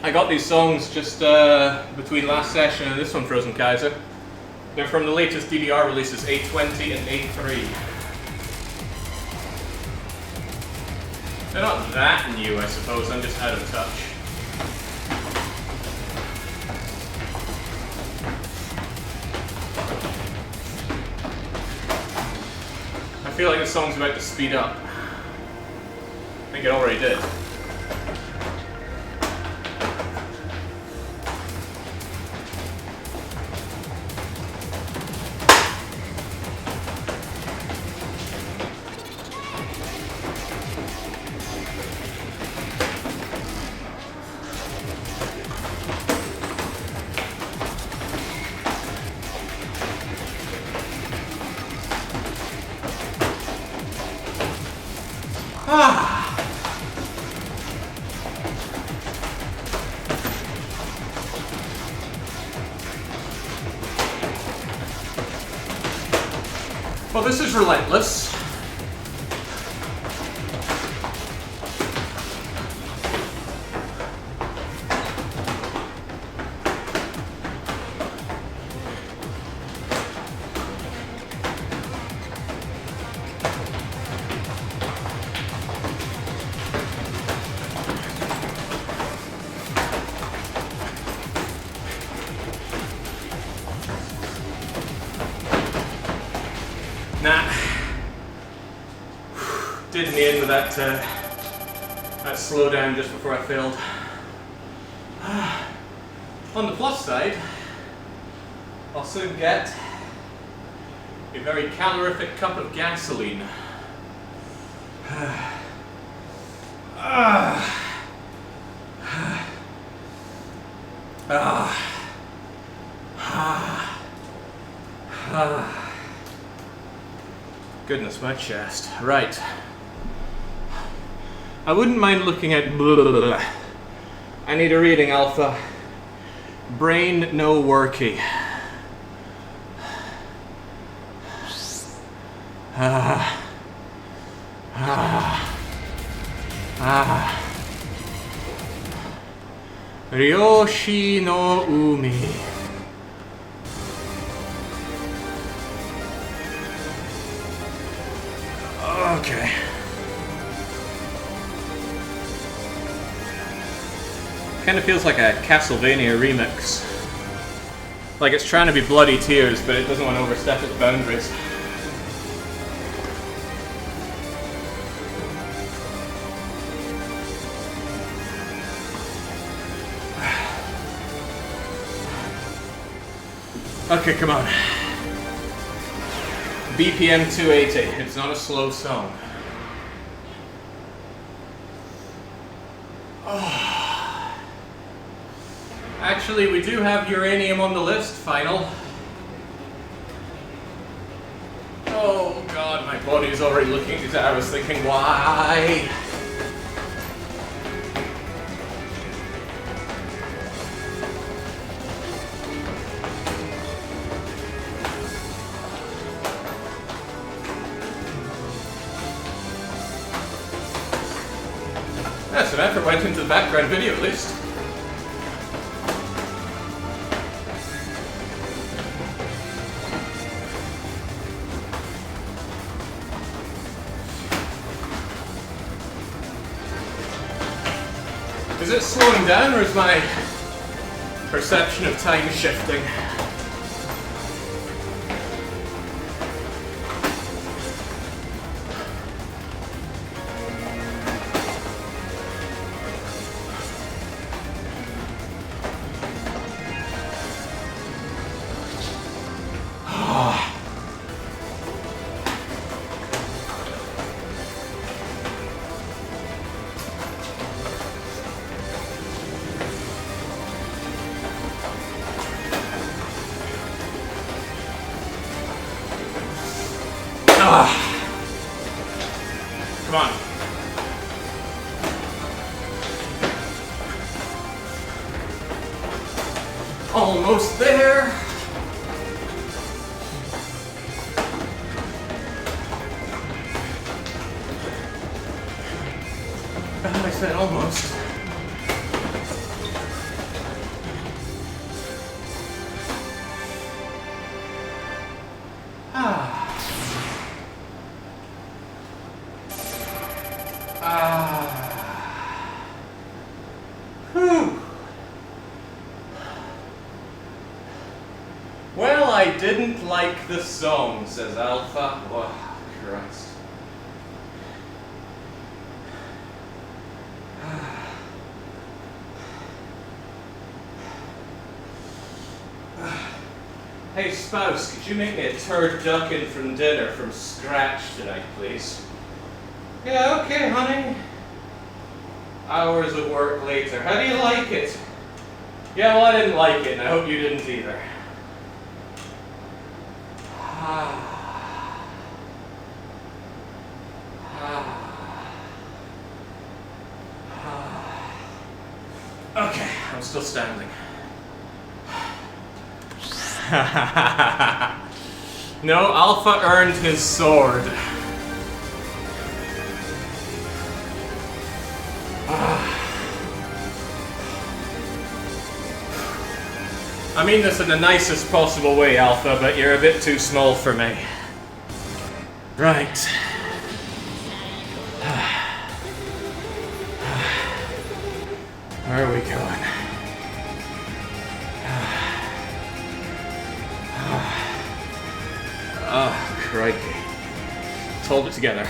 I got these songs just between last session and this one, Frozen Kaiser. They're from the latest DDR releases, A20 and A3. They're not that new, I suppose, I'm just out of touch. I feel like the song's about to speed up. I think it already did. Well, this is relentless. Nah, did me in with that slowdown just before I failed. On the plus side, I'll soon get a very calorific cup of gasoline. Goodness, my chest. Right. I wouldn't mind looking at... I need a reading, Alpha. Brain no worky. Ryoshi no Umi. Okay. Kind of feels like a Castlevania remix. Like it's trying to be Bloody Tears, but it doesn't want to overstep its boundaries. Okay, come on. BPM 280. It's not a slow song. Oh. Actually, we do have uranium on the list, final. Oh god, my body is already looking at it. I was thinking, why? Yeah, some effort went into the background video at least. Is it slowing down or is my perception of time shifting? Come on. Almost there. I said almost. Whew. Well, I didn't like the song, says Alpha. Oh, Christ. Hey spouse, could you make me a turducken from dinner from scratch tonight, please? Yeah, okay, honey. Hours of work later. How do you like it? Yeah, well, I didn't like it, and I hope you didn't either. Okay, I'm still standing. No, Alpha earned his sword. I mean this in the nicest possible way, Alpha, but you're a bit too small for me. Right. Where are we going? Oh, crikey. Let's hold it together.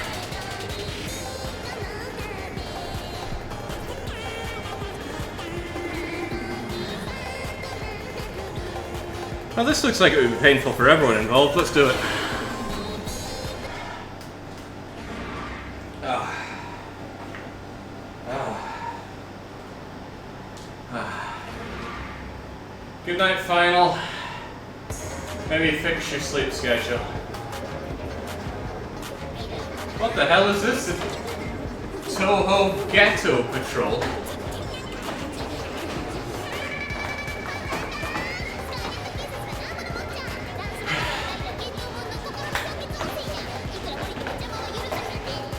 Well, this looks like it would be painful for everyone involved. Let's do it. Good night, final. Maybe fix your sleep schedule. What the hell is this? Toho Ghetto Patrol?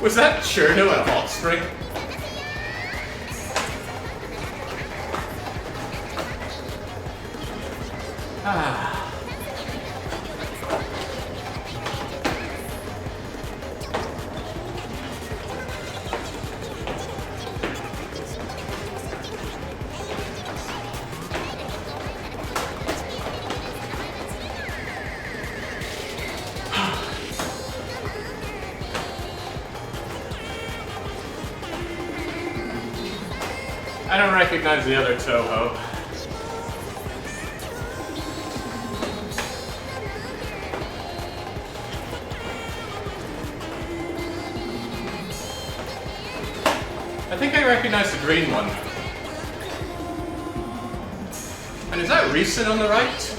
Was that Cherno at Hot Spring? I don't recognize the other Toho. I think I recognize the green one. And is that Reeson on the right?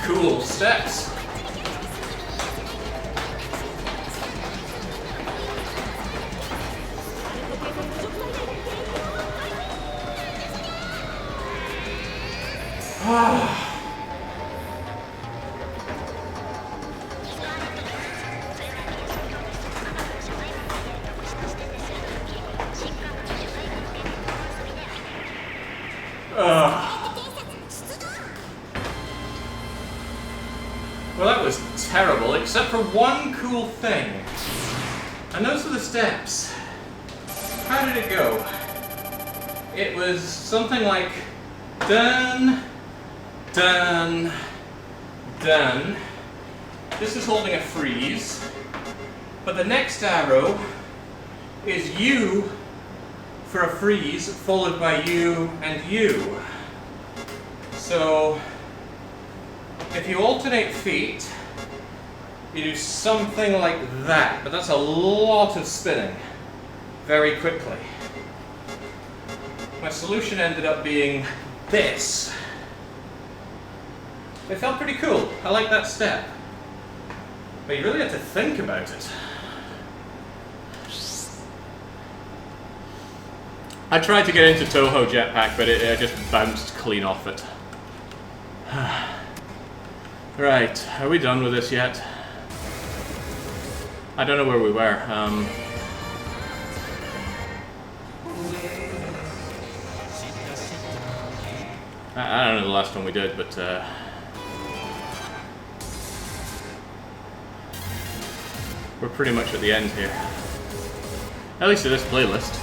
Cool steps. Well, that was terrible, except for one cool thing. And those were the steps. How did it go? It was something like dun, dun, dun. This is holding a freeze. But the next arrow is U for a freeze, followed by U and U. So, if you alternate feet, you do something like that, but that's a lot of spinning very quickly. My solution ended up being this. It felt pretty cool. I like that step. But you really had to think about it. I tried to get into Toho Jetpack, but it just bounced clean off it. Right, are we done with this yet? I don't know where we were. I don't know the last one we did, but we're pretty much at the end here. At least of this playlist.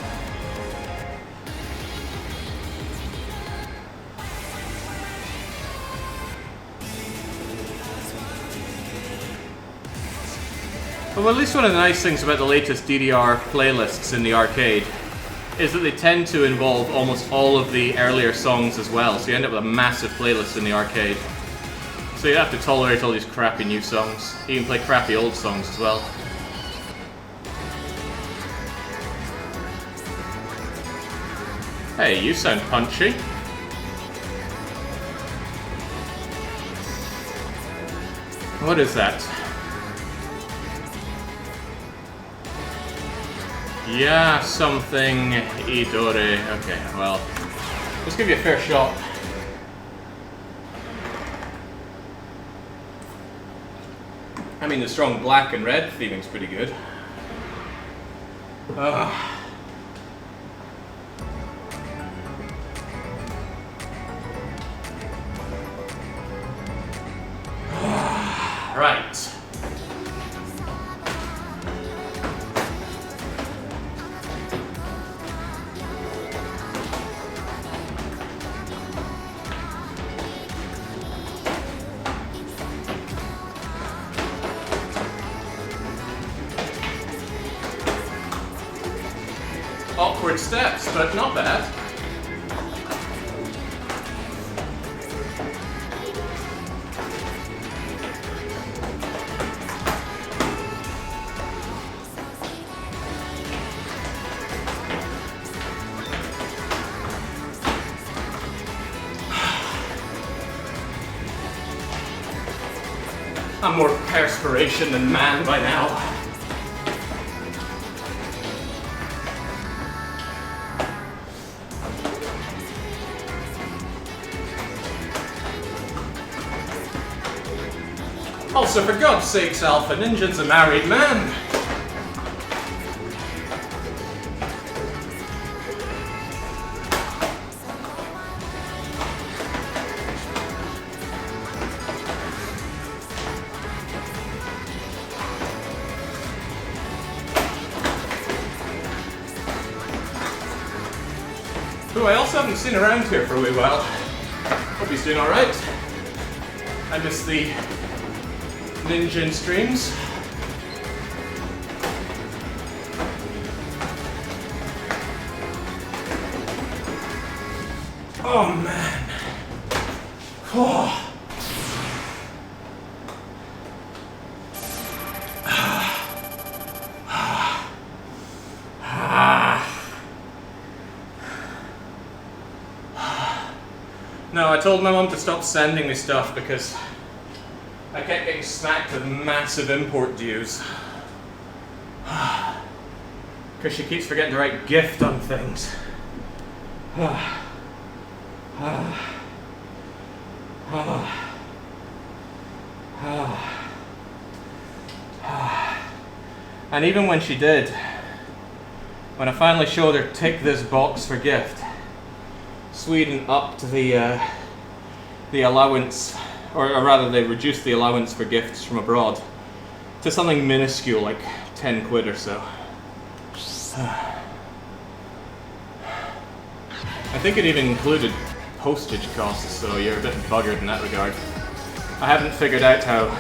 Well, at least one of the nice things about the latest DDR playlists in the arcade is that they tend to involve almost all of the earlier songs as well, so you end up with a massive playlist in the arcade. So you don't have to tolerate all these crappy new songs. You can play crappy old songs as well. Hey, you sound punchy. What is that? Yeah, something Idore. Okay, well, let's give you a fair shot. I mean, the strong black and red theming's pretty good. Right. awkward steps, but not bad. I'm more perspiration than man by now. Also, for God's sakes, Alpha, Ninja's a married man. Who I also haven't seen around here for a wee while. Hope he's doing alright. I miss the ninja streams. Oh man. Oh. No, I told my mum to stop sending me stuff because I kept getting smacked with massive import dues. Because she keeps forgetting to write gift on things. And even when she did, when I finally showed her tick this box for gift, Sweden upped the allowance, or rather they reduced the allowance for gifts from abroad to something minuscule like 10 quid or so. I think it even included postage costs, so you're a bit buggered in that regard. I haven't figured out how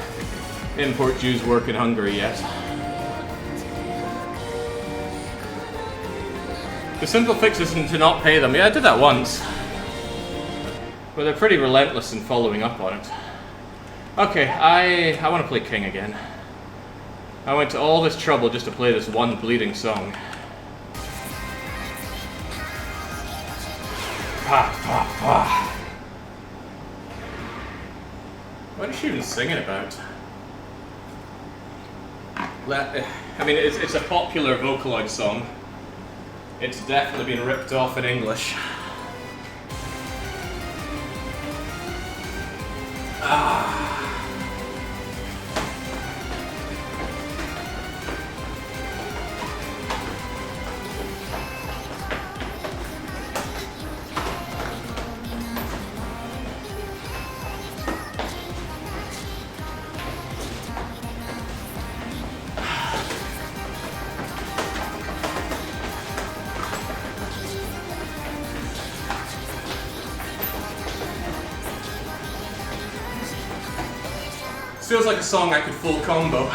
import dues work in Hungary yet. The simple fix isn't to not pay them. Yeah, I did that once. But they're pretty relentless in following up on it. Okay, I want to play King again. I went to all this trouble just to play this one bleeding song. What is she even singing about? I mean, it's a popular Vocaloid song. It's definitely been ripped off in English. Feels like a song I could full combo.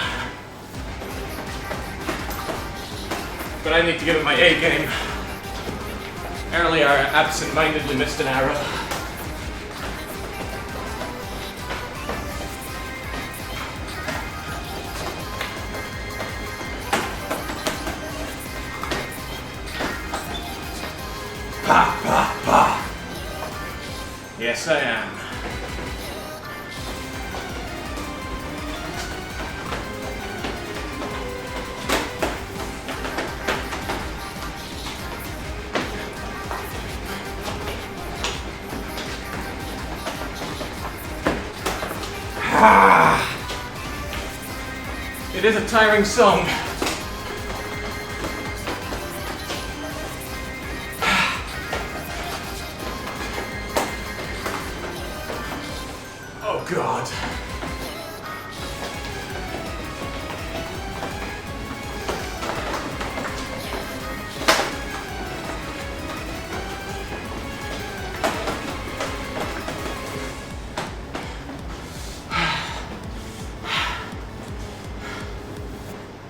But I need to give it my A game. Earlier I absent-mindedly missed an arrow. Pa, pa, pa. Yes, I am. It is a tiring song. Oh God.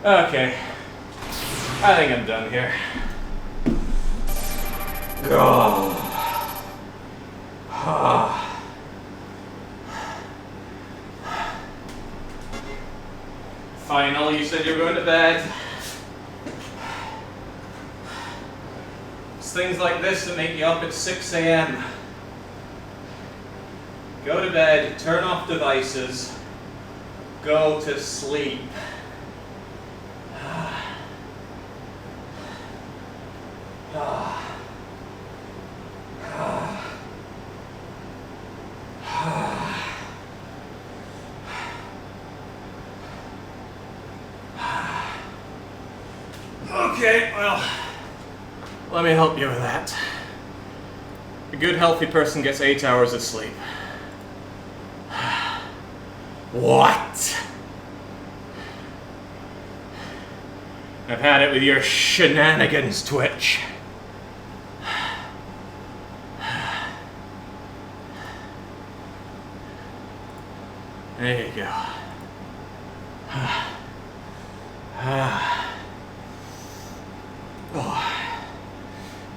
Okay, I think I'm done here. Final, you said you were going to bed. It's things like this that make you up at 6 a.m. Go to bed, turn off devices, go to sleep. Okay, well, let me help you with that. A good healthy person gets 8 hours of sleep. What? I've had it with your shenanigans, Twitch. There you go.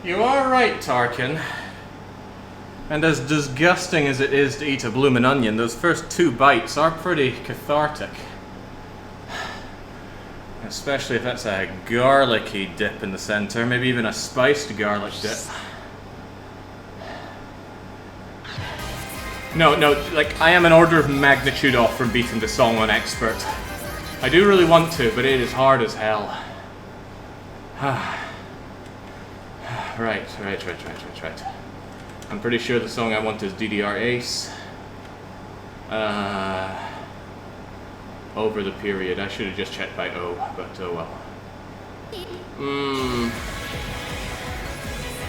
You are right, Tarkin. And as disgusting as it is to eat a bloomin' onion, those first 2 bites are pretty cathartic. Especially if that's a garlicky dip in the center, maybe even a spiced garlic dip. No, like, I am an order of magnitude off from beating the song on expert. I do really want to, but it is hard as hell. Right. I'm pretty sure the song I want is DDR Ace. Over the period. I should have just checked by O, but oh well.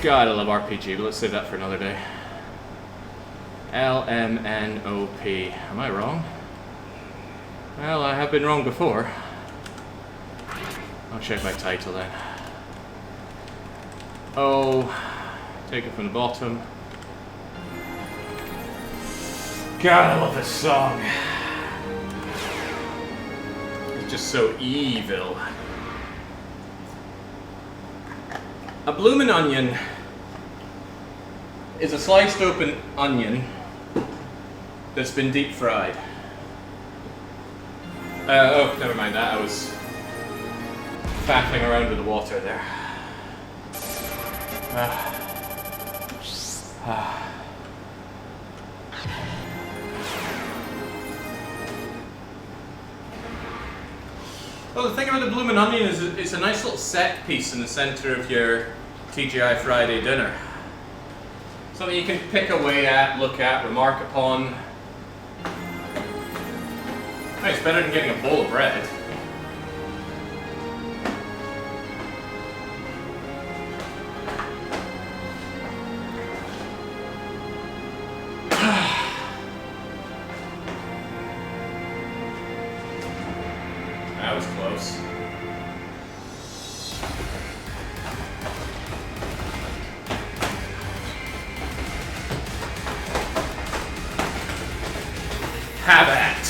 God, I love RPG, but let's save that for another day. LMNOP. Am I wrong? Well, I have been wrong before. I'll check my title then. Oh, take it from the bottom. God, I love this song. It's just so evil. A bloomin' onion is a sliced open onion that's been deep fried. Oh, never mind that. I was faffing around with the water there. Well, the thing about the bloomin' onion is it's a nice little set piece in the center of your TGI Friday dinner. Something you can pick away at, look at, remark upon. Hey, it's better than getting a bowl of bread. That was close. Have at.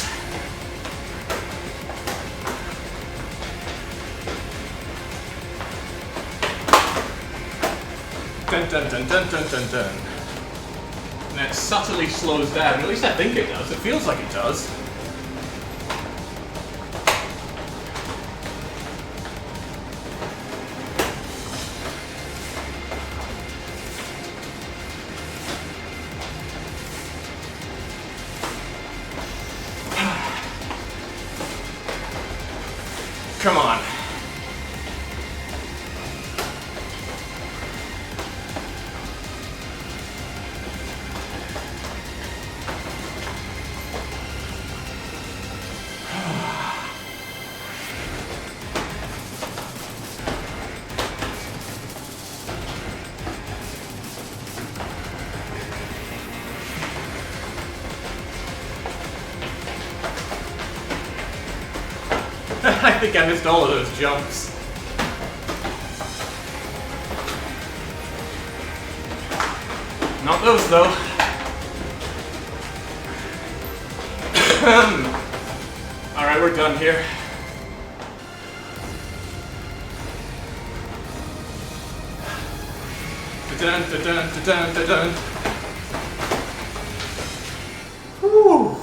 Dun dun dun dun dun dun dun. And that subtly slows down. At least I think it does. It feels like it does. Come on. I think I missed all of those jumps. Not those, though. Alright, we're done here. The dun dun dun dun dun dun. Whew.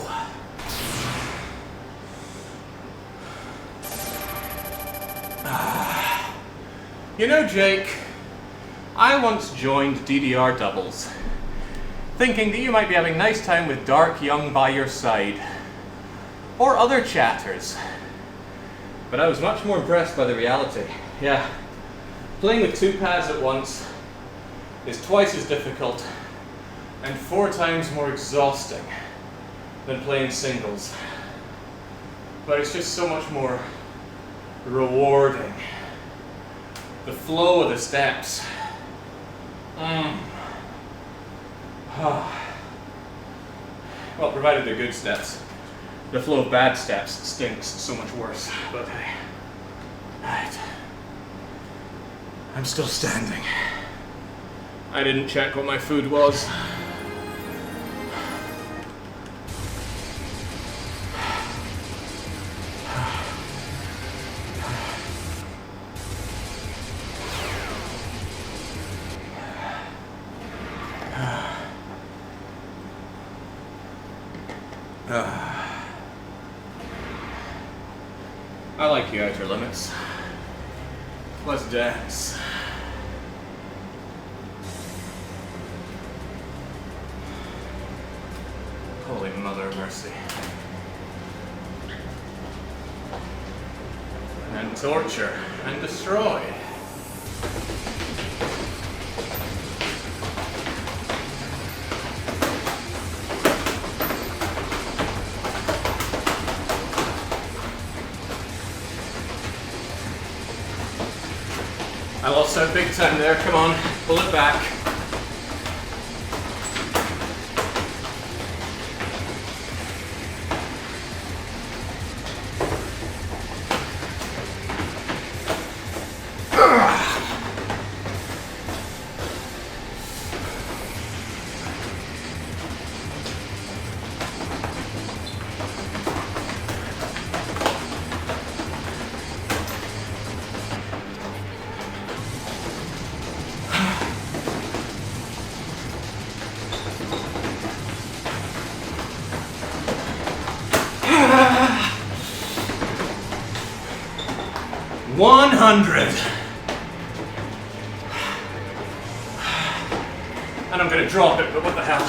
You know, Jake, I once joined DDR Doubles, thinking that you might be having a nice time with Dark Young by your side, or other chatters. But I was much more impressed by the reality. Yeah, playing with 2 pads at once is twice as difficult and 4 times more exhausting than playing singles. But it's just so much more rewarding. The flow of the steps. Well, provided they're good steps. The flow of bad steps stinks so much worse. But hey, right. I'm still standing. I didn't check what my food was. I like the outer limits. Let's dance. Holy Mother of Mercy. And torture and destroy. I lost out big time there, come on, pull it back. And I'm gonna drop it, but what the hell?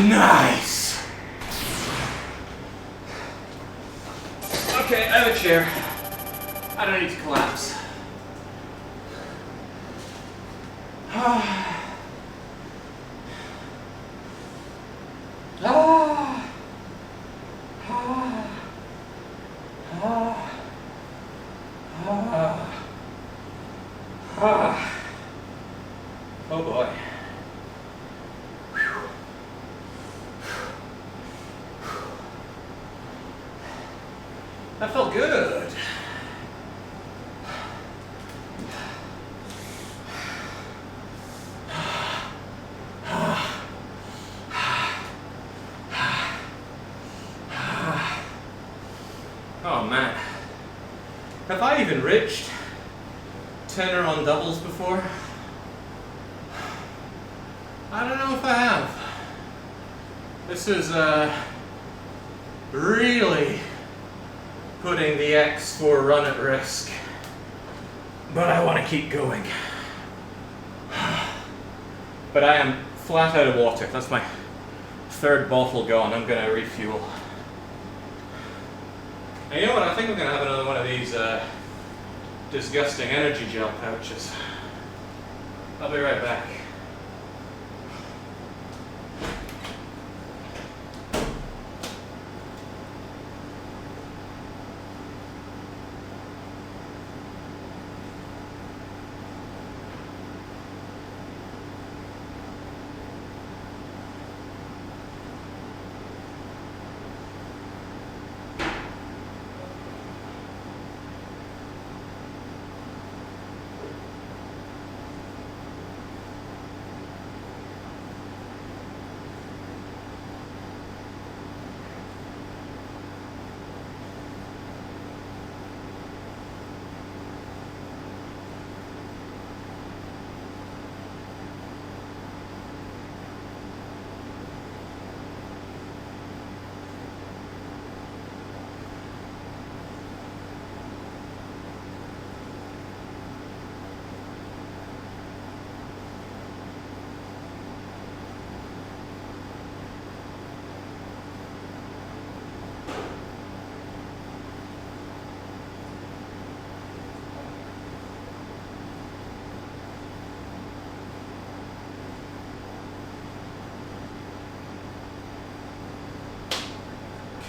Nice! Okay, I have a chair. I don't need to collapse. Oh boy. That felt good. Oh man. Have I even reached tenor on doubles before? I don't know if I have. This is really putting the X4 run at risk. But I want to keep going. But I am flat out of water. That's my third bottle gone. I'm going to refuel. And you know what? I think I'm going to have another one of these disgusting energy gel pouches. I'll be right back.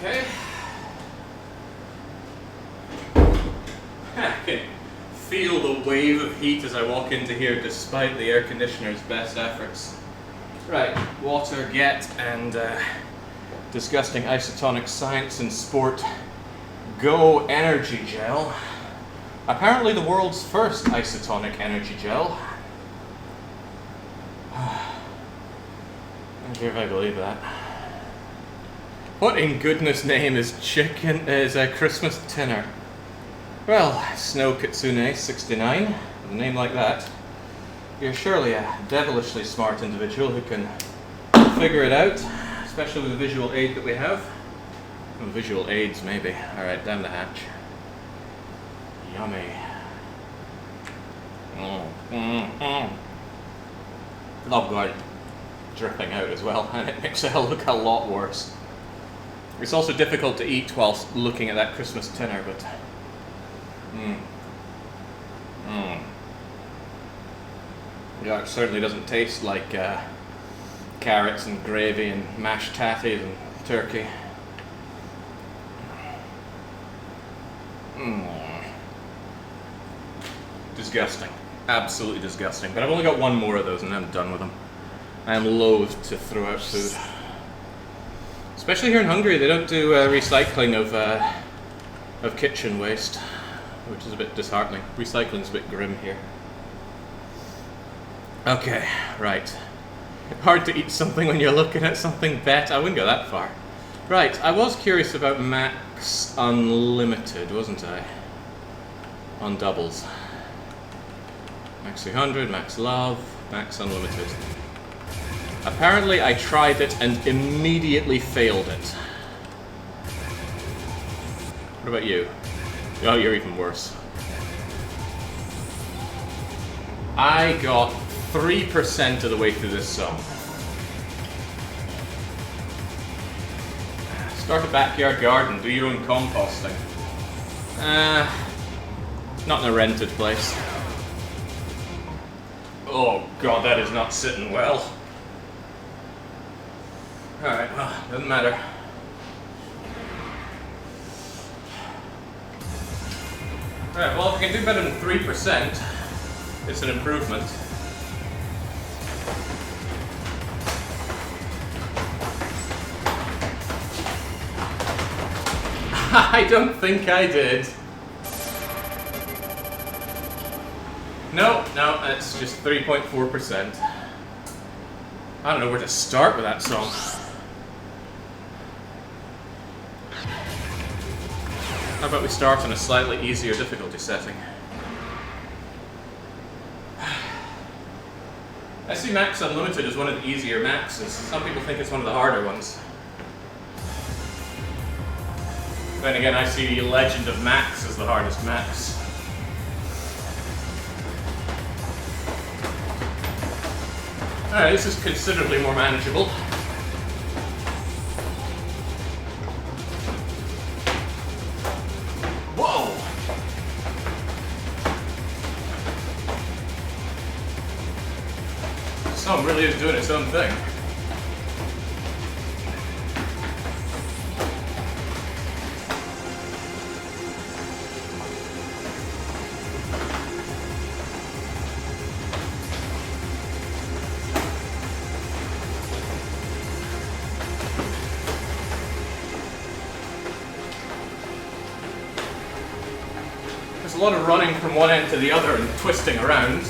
Okay. I can feel the wave of heat as I walk into here despite the air conditioner's best efforts. Right, water, get, and disgusting isotonic science and sport. Go energy gel. Apparently the world's first isotonic energy gel. I'm sure if I believe that. What in goodness name is a Christmas dinner? Well, Snow Kitsune 69, with a name like that. You're surely a devilishly smart individual who can figure it out, especially with the visual aid that we have. Oh, visual aids, maybe. Alright, down the hatch. Yummy. Oh god, dripping out as well, and it makes it look a lot worse. It's also difficult to eat whilst looking at that Christmas dinner, but... Yeah, it certainly doesn't taste like carrots and gravy and mashed tatties and turkey. Disgusting. Absolutely disgusting. But I've only got one more of those and I'm done with them. I am loath to throw out food. Especially here in Hungary, they don't do recycling of kitchen waste, which is a bit disheartening. Recycling's a bit grim here. Okay, right. Hard to eat something when you're looking at something better. I wouldn't go that far. Right, I was curious about Max Unlimited, wasn't I? On doubles. Max 300, Max Love, Max Unlimited. Apparently I tried it and immediately failed it. What about you? Oh, you're even worse. I got 3% of the way through this song. Start a backyard garden, do your own composting. Not in a rented place. Oh god, that is not sitting well. Alright, well, doesn't matter. Alright, well if we can do better than 3%, it's an improvement. I don't think I did. No, that's just 3.4%. I don't know where to start with that song. How about we start on a slightly easier difficulty setting? I see Max Unlimited as one of the easier maxes. Some people think it's one of the harder ones. Then again, I see Legend of Max as the hardest max. Alright, this is considerably more manageable. Whoa! This song really is doing its own thing. There's a lot of running from one end to the other and twisting around.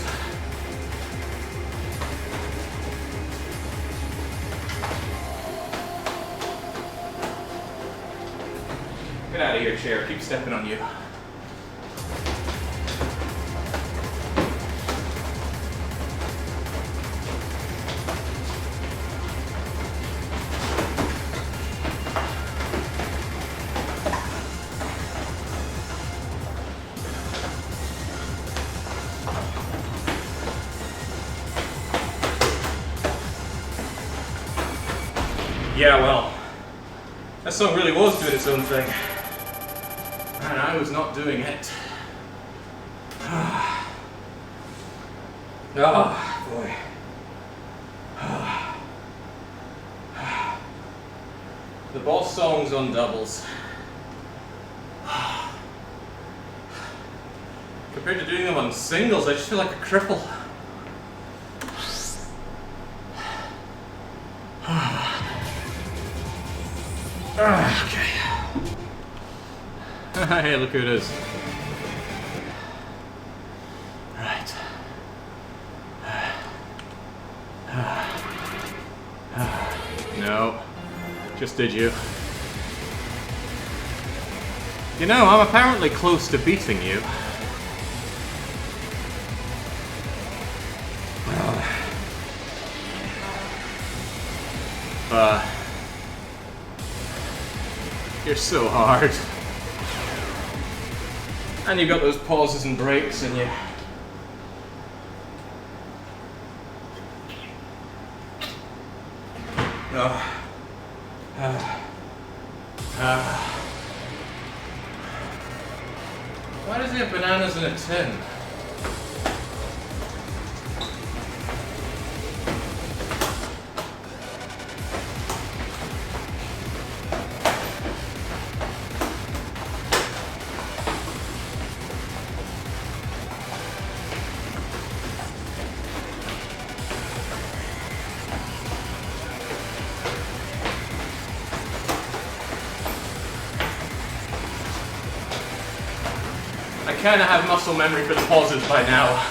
Get out of here, chair. Keep stepping on you. Yeah, well, that song really was doing its own thing. And I was not doing it. Oh, boy. The boss songs on doubles. Compared to doing them on singles, I just feel like a cripple. Okay. Hey, look who it is. Right. No. Just did you. You know, I'm apparently close to beating you. You're so hard. And you've got those pauses and breaks and you... Why does he have bananas in a tin? I kind of have muscle memory for the pauses by now.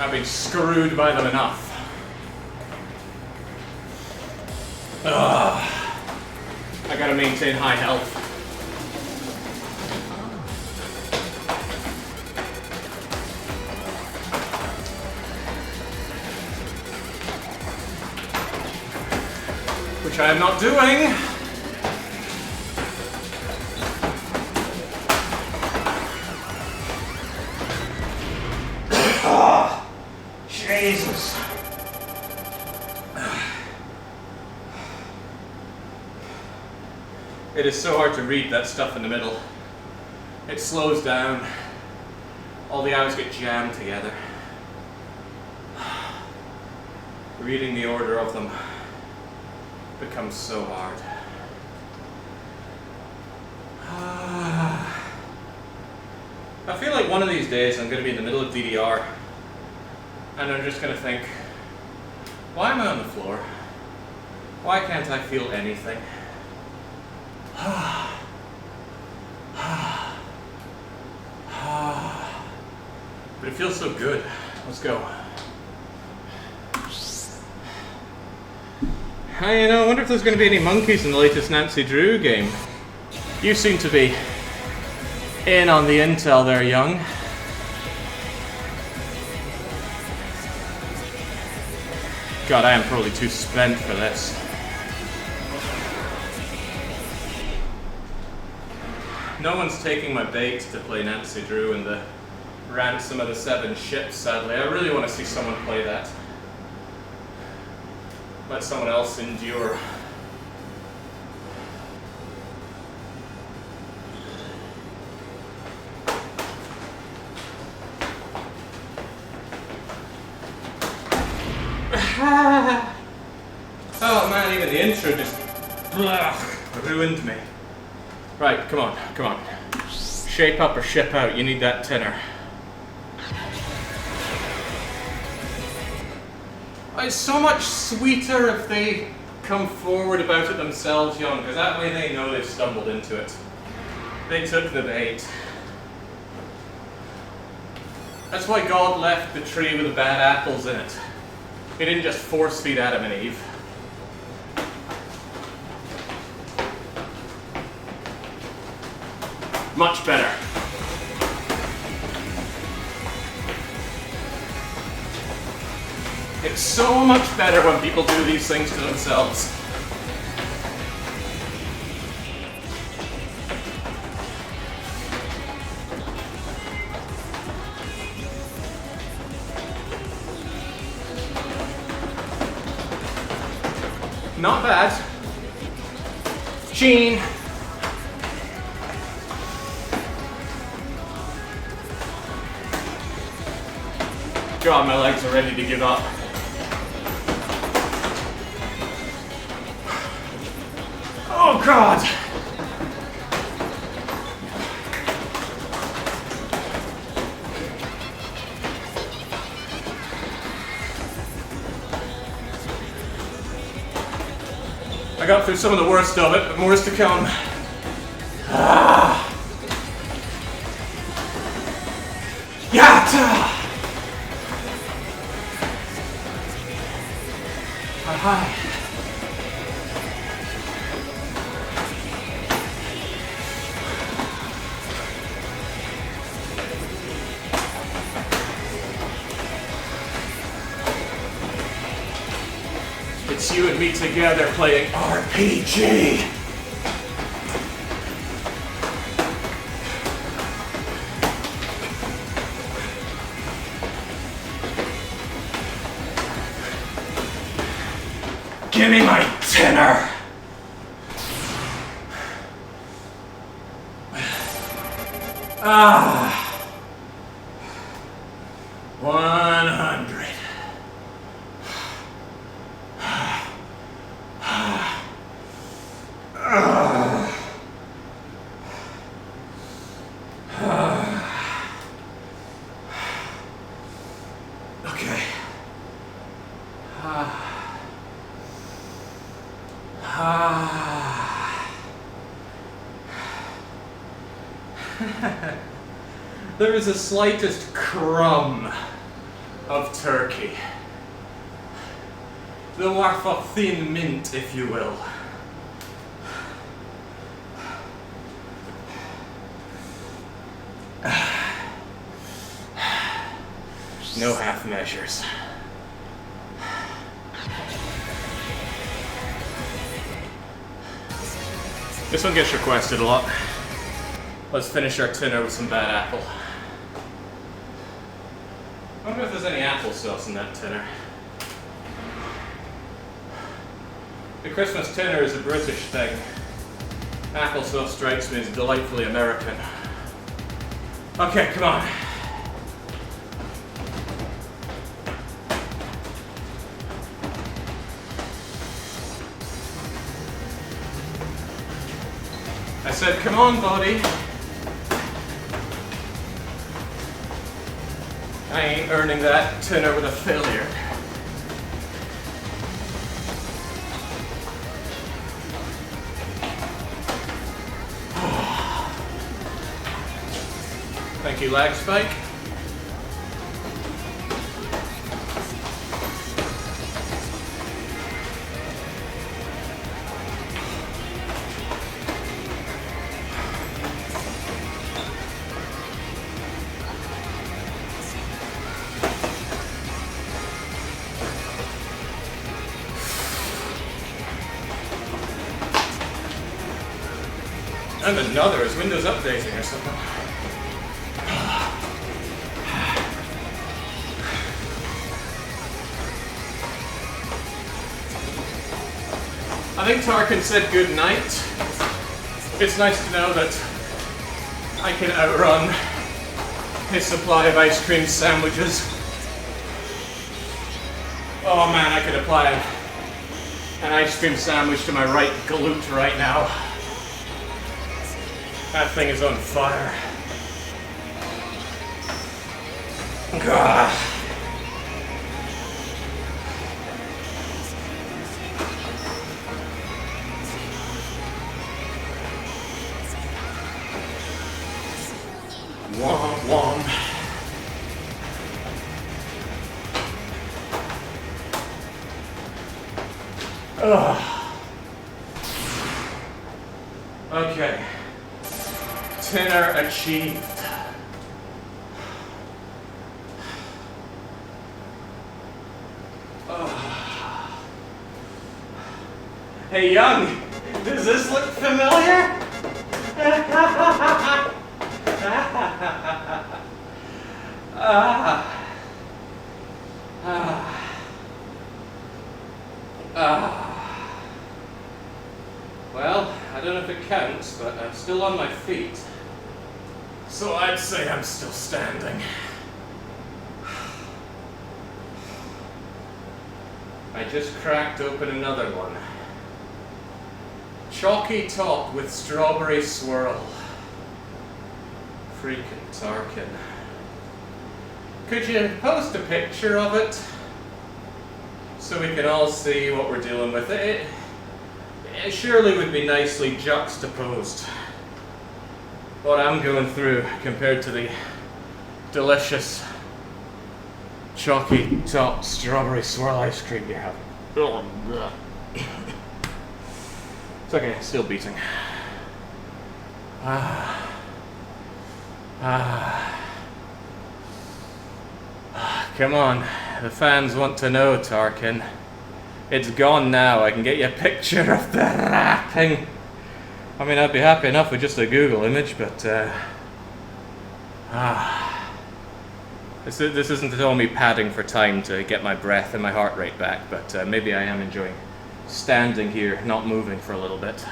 I've been screwed by them enough. I gotta maintain high health. Which I am not doing. Jesus. It is so hard to read that stuff in the middle. It slows down. All the hours get jammed together. Reading the order of them becomes so hard. I feel like one of these days I'm going to be in the middle of DDR and I'm just going to think, why am I on the floor? Why can't I feel anything? But it feels so good. Let's go. You know, I wonder if there's going to be any monkeys in the latest Nancy Drew game. You seem to be in on the intel there, young. God, I am probably too spent for this. No one's taking my bait to play Nancy Drew in the Ransom of the Seven Ships, sadly. I really want to see someone play that. Let someone else endure. Oh man, even the intro just ruined me. Right, come on, come on. Shape up or ship out, you need that tenor. It's so much sweeter if they come forward about it themselves, young, because that way they know they've stumbled into it. They took the bait. That's why God left the tree with the bad apples in it. He didn't just force feed Adam and Eve. Much better. It's so much better when people do these things to themselves. Not bad. Gene. God, my legs are ready to give up. Oh God! I got through some of the worst of it, but more is to come. Yatta! Hi. It's you and me together playing RPG. Give me my tenner! Ah. 100. Okay. There is the slightest crumb of turkey. The warp of thin mint, if you will. No half measures. This one gets requested a lot. Let's finish our dinner with some bad apple. I wonder if there's any applesauce in that dinner. The Christmas dinner is a British thing. Applesauce strikes me as delightfully American. Okay, come on. I said, come on, buddy. I ain't earning that dinner with a failure. Thank you, Lag Spike. And another is Windows updating or something. I think Tarkin said good night. It's nice to know that I can outrun his supply of ice cream sandwiches. Oh man, I could apply an ice cream sandwich to my right glute right now. That thing is on fire. God. Womp womp. Ugh. Okay. Dinner achieved. Hey, Young, does this look familiar? Well, I don't know if it counts, but I'm still on my feet. So I'd say I'm still standing. I just cracked open another one. Chalky top with strawberry swirl. Freaking Tarkin. Could you post a picture of it so we can all see what we're dealing with? It surely would be nicely juxtaposed what I'm going through compared to the delicious chalky top strawberry swirl ice cream you have. Oh, God. It's okay, still beating. Come on, the fans want to know, Tarkin. It's gone now, I can get you a picture of the wrapping. I mean, I'd be happy enough with just a Google image, but this isn't all me padding for time to get my breath and my heart rate back, but maybe I am enjoying standing here, not moving for a little bit.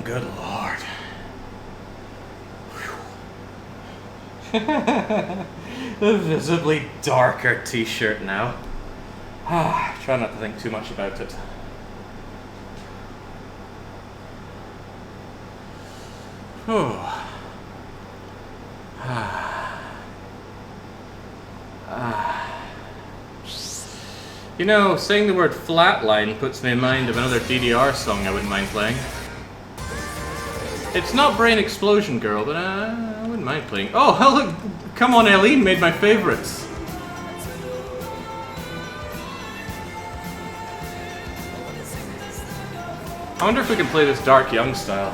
Good Lord. The visibly darker t-shirt now. Try not to think too much about it. You know, saying the word flatline puts me in mind of another DDR song I wouldn't mind playing. It's not Brain Explosion Girl, but I wouldn't mind playing. Oh, look! Come On Eileen made my favorites. I wonder if we can play this Dark Young style.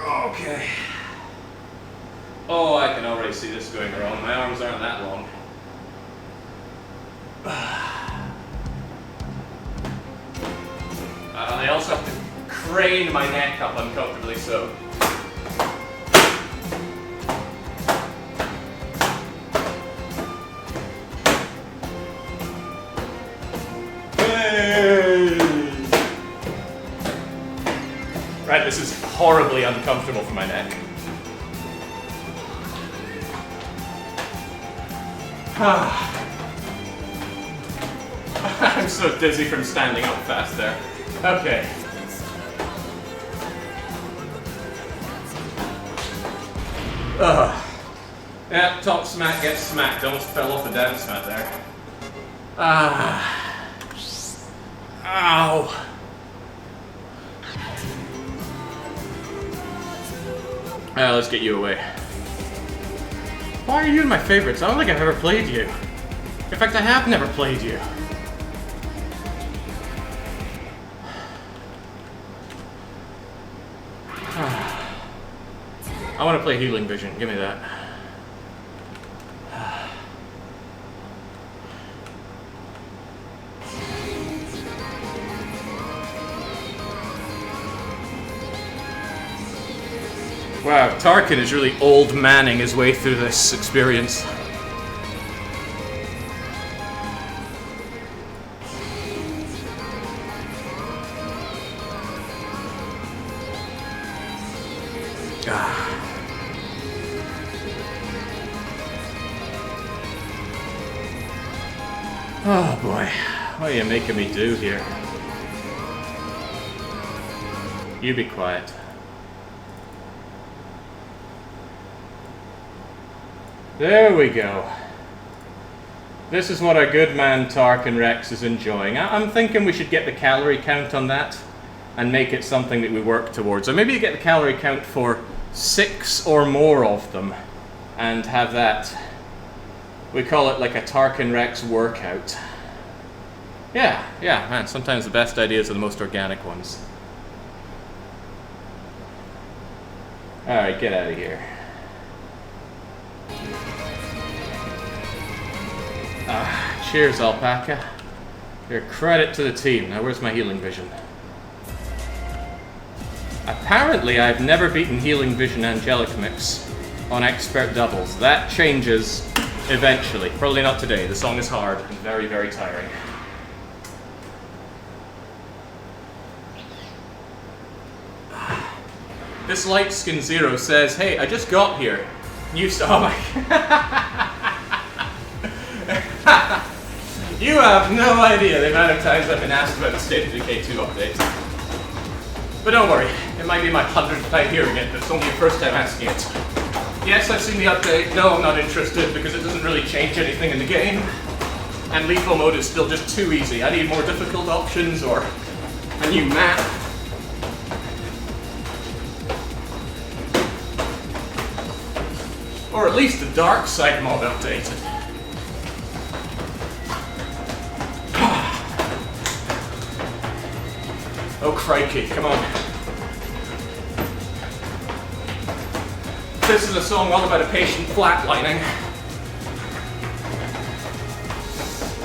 Okay. Oh, I can already see this going wrong. My arms aren't that long. I also have to crane my neck up uncomfortably so. Hey! Right, this is horribly uncomfortable for my neck. I'm so dizzy from standing up fast there. Okay. Yeah, top smack gets smacked. Almost fell off the dance mat there. Ow. Let's get you away. Why are you in my favorites? I don't think I've ever played you. In fact, I have never played you. I want to play Healing Vision. Give me that. Wow, Tarkin is really old manning his way through this experience. Oh boy, what are you making me do here? You be quiet. There we go. This is what our good man Tarkin Rex is enjoying. I'm thinking we should get the calorie count on that and make it something that we work towards. Or maybe get the calorie count for 6 or more of them and have that. We call it like a Tarkin Rex workout. Yeah, man, sometimes the best ideas are the most organic ones. Alright, get out of here. Cheers, Alpaca. You're a credit to the team. Now, where's my Healing Vision? Apparently, I've never beaten Healing Vision Angelic Mix on Expert Doubles. That changes eventually. Probably not today. The song is hard and very, very tiring. This Light Skin Zero says, hey, I just got here. Oh my... You have no idea the amount of times I've been asked about the State of Decay 2 update. But don't worry, it might be my 100th time hearing it, but it's only your first time asking it. Yes, I've seen the update. No, I'm not interested because it doesn't really change anything in the game. And lethal mode is still just too easy. I need more difficult options or a new map. Or at least the dark side mod updated. Oh crikey, come on. This is a song all about a patient flatlining.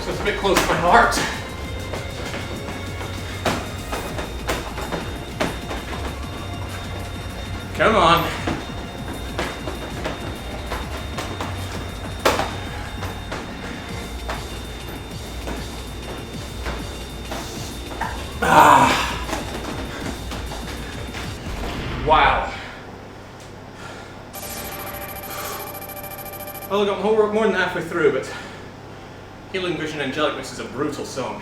So it's a bit close to my heart. Come on. Wow. Well, I got more than halfway through, but Healing Vision Angelic Mix is a brutal song.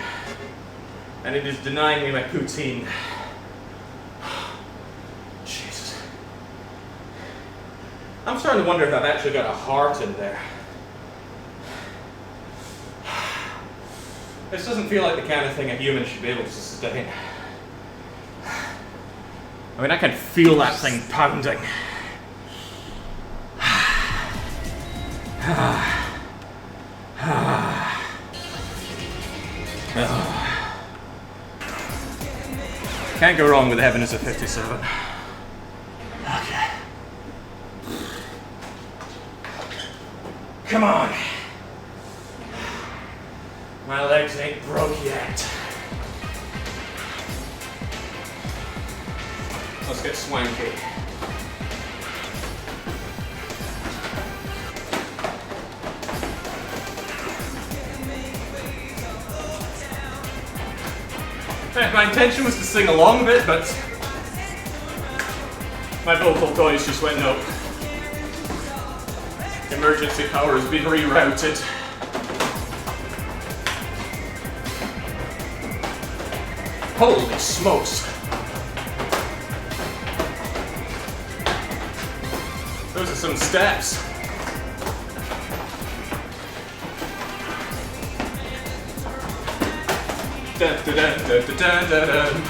And it is denying me my poutine. Jesus. I'm starting to wonder if I've actually got a heart in there. This doesn't feel like the kind of thing a human should be able to sustain. I mean, I can feel that thing pounding. Can't go wrong with Heaven is a 57. Okay. Come on. My legs ain't broke yet. Let's get swanky. My intention was to sing along a bit, but my vocal toys just went nope. Emergency power has been rerouted. Holy smokes! Those are some steps. Dun, dun, dun, dun, dun, dun, dun, dun.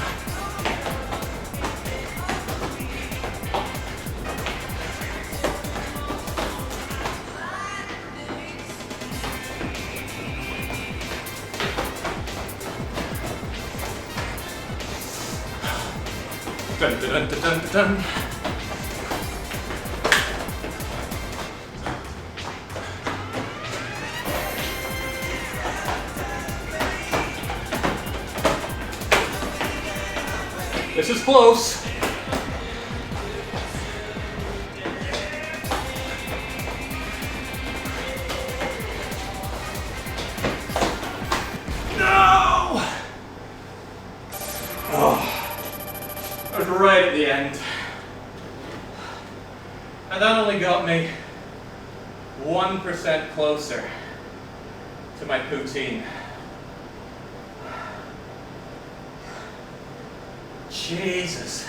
Dun, dun, dun, dun, dun, dun. This is close. No! Oh, I was right at the end. And that only got me 1% closer to my poutine. Jesus.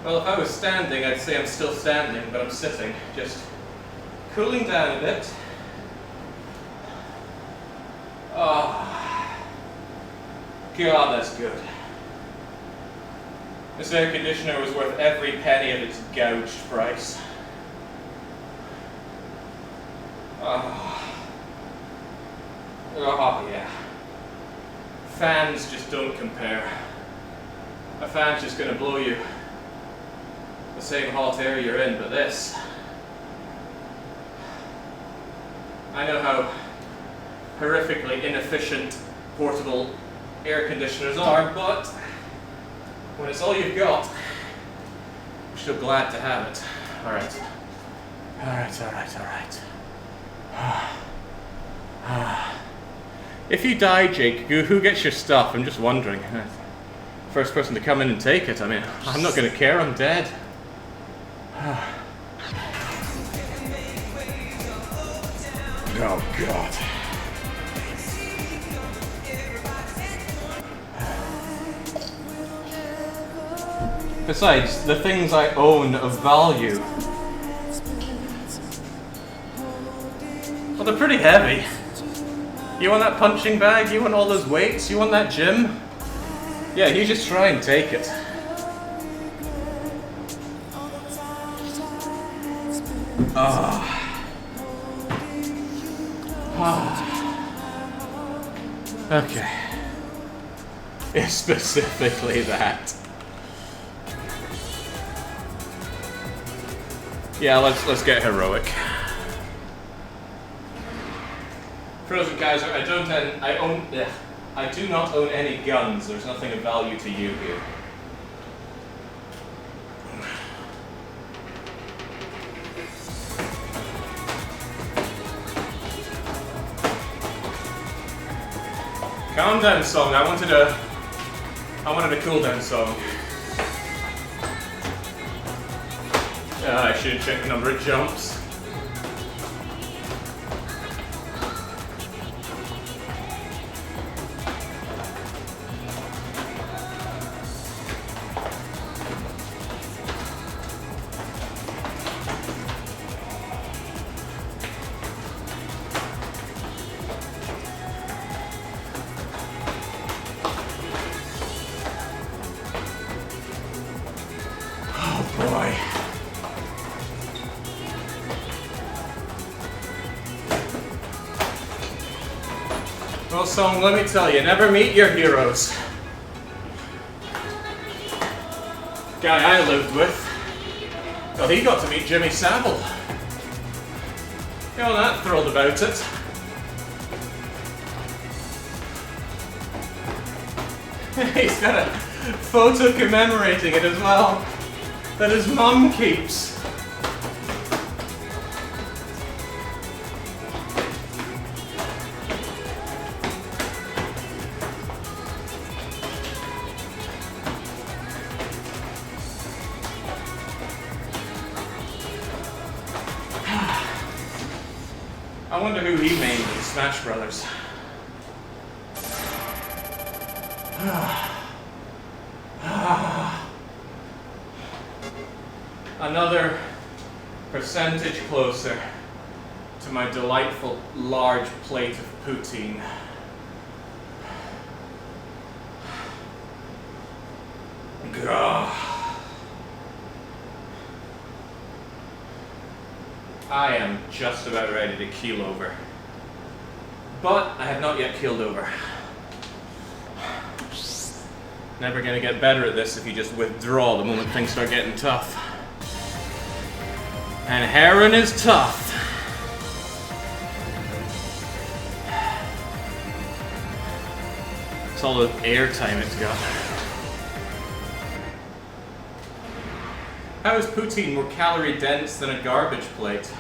Well, if I was standing, I'd say I'm still standing, but I'm sitting, just cooling down a bit. Oh, God, that's good. This air conditioner was worth every penny of its gouged price. Oh, yeah. Fans just don't compare. A fan's just going to blow you the same hot air you're in, but this... I know how horrifically inefficient portable air conditioners are, but when it's all you've got, I'm still glad to have it. Alright. Alright. If you die, Jake, who gets your stuff? I'm just wondering. First person to come in and take it. I mean, I'm not going to care, I'm dead. Oh, God. Besides, the things I own of value, well, they're pretty heavy. You want that punching bag? You want all those weights? You want that gym? Yeah, you just try and take it. Okay. It's specifically that. Yeah, let's get heroic. Frozen Kaiser, I do not own any guns. There's nothing of value to you here. Calm down song. I wanted a cool down song. I should have checked the number of jumps. Well, Song, let me tell you, never meet your heroes. Guy I lived with, well, he got to meet Jimmy Savile. You know, not thrilled about it. He's got a photo commemorating it as well, that his mum keeps. I wonder who he made in Smash Brothers. Another percentage closer to my delightful large plate of poutine. Gah. I am just about ready to keel over. But I have not yet keeled over. Never gonna get better at this if you just withdraw the moment things start getting tough. And heroin is tough. It's all the airtime it's got. How is poutine more calorie dense than a garbage plate?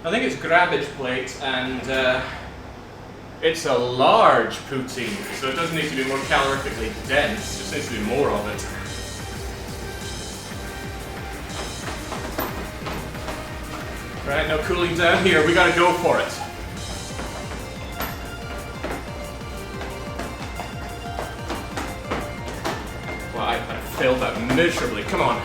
I think it's grabbage plate, and it's a large poutine, so it doesn't need to be more calorically dense, it just needs to be more of it. Right, no cooling down here, we gotta go for it. Well, I failed that miserably, come on.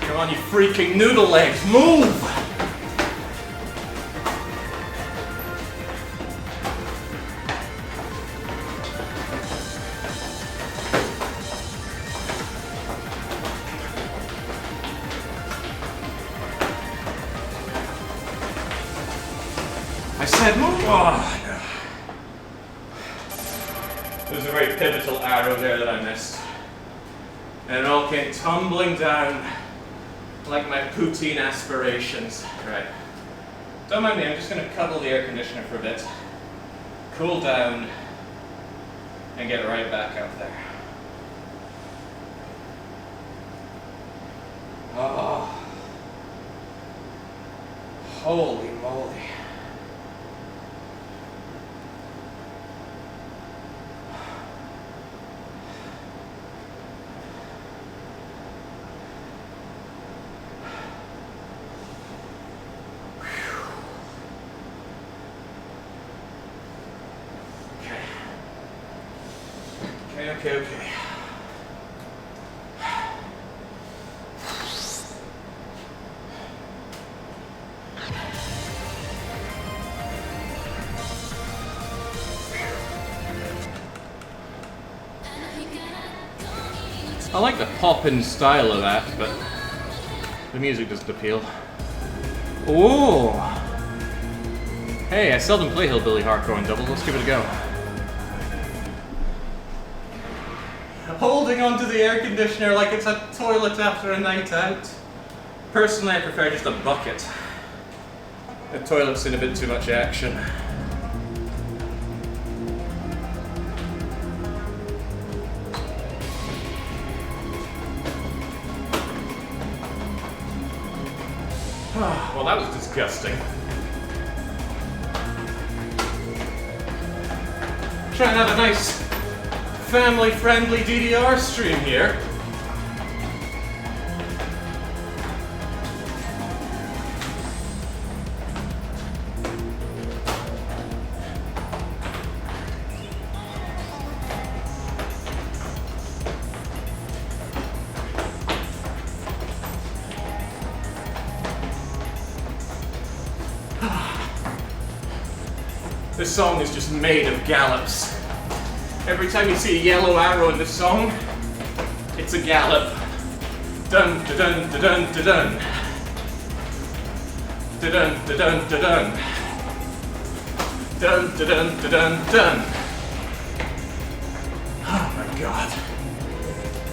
Come on, you freaking noodle legs, move! I said move! Oh, no. There was a very pivotal arrow there that I missed. And it all came tumbling down like my poutine aspirations. Right. Don't mind me, I'm just going to cuddle the air conditioner for a bit. cool down, and get right back out there. Oh, holy moly. Okay. I like the pop-in style of that, but the music doesn't appeal. Oh! Hey, I seldom play Hillbilly Hardcore in doubles, let's give it a go. Holding onto the air conditioner like it's a toilet after a night out. Personally, I prefer just a bucket. The toilet's in a bit too much action. Well, that was disgusting. Try and have a nice family-friendly DDR stream here. This song is just made of gallops. Every time you see a yellow arrow in this song, it's a gallop. Dun da dun da dun da dun. Da dun da dun da dun. Dun da dun da dun dun. Oh my god.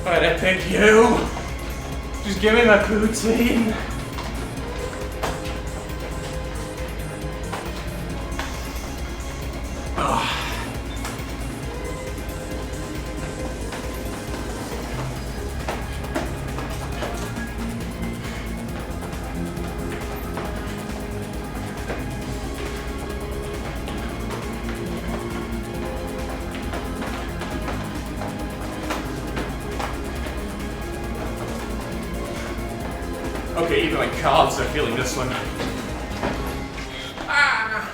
Why'd I pick you? Just give me my poutine. Okay, even my calves are feeling this one. Ah!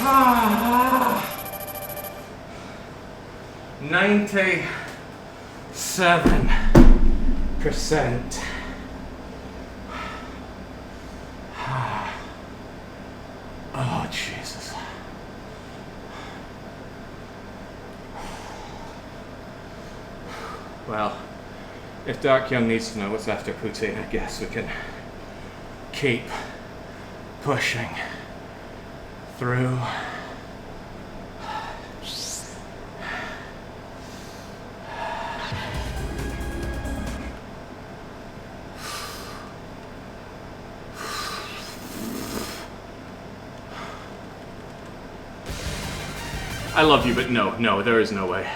Ah! 97%. Oh, Jesus. Well, if Dark Young needs to know what's after poutine, I guess we can keep pushing through. I love you, but no, there is no way.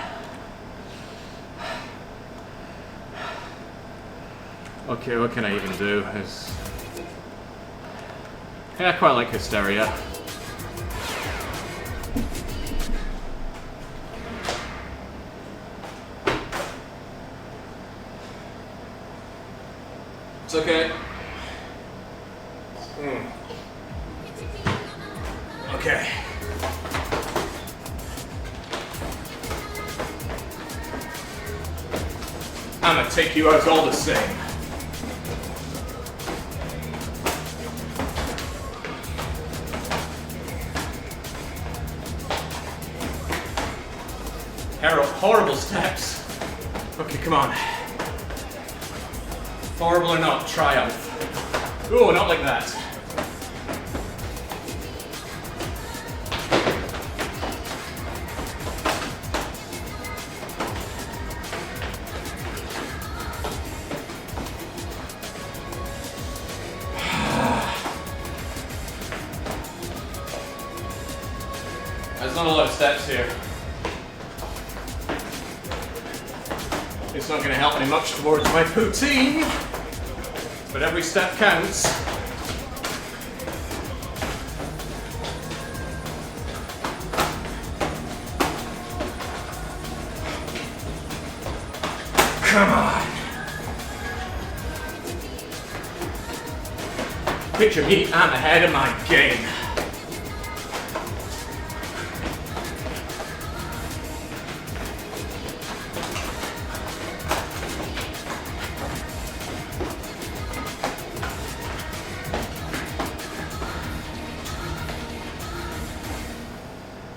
Okay, what can I even do? Yeah, I quite like Hysteria. It's okay. Okay. I'm gonna take you out all the same. Horrible steps. Okay, come on. Horrible or not, triumph. Ooh, not like that. There's not a lot of steps here. It's not going to help me much towards my poutine, but every step counts. Come on. Picture me, I'm ahead of my game.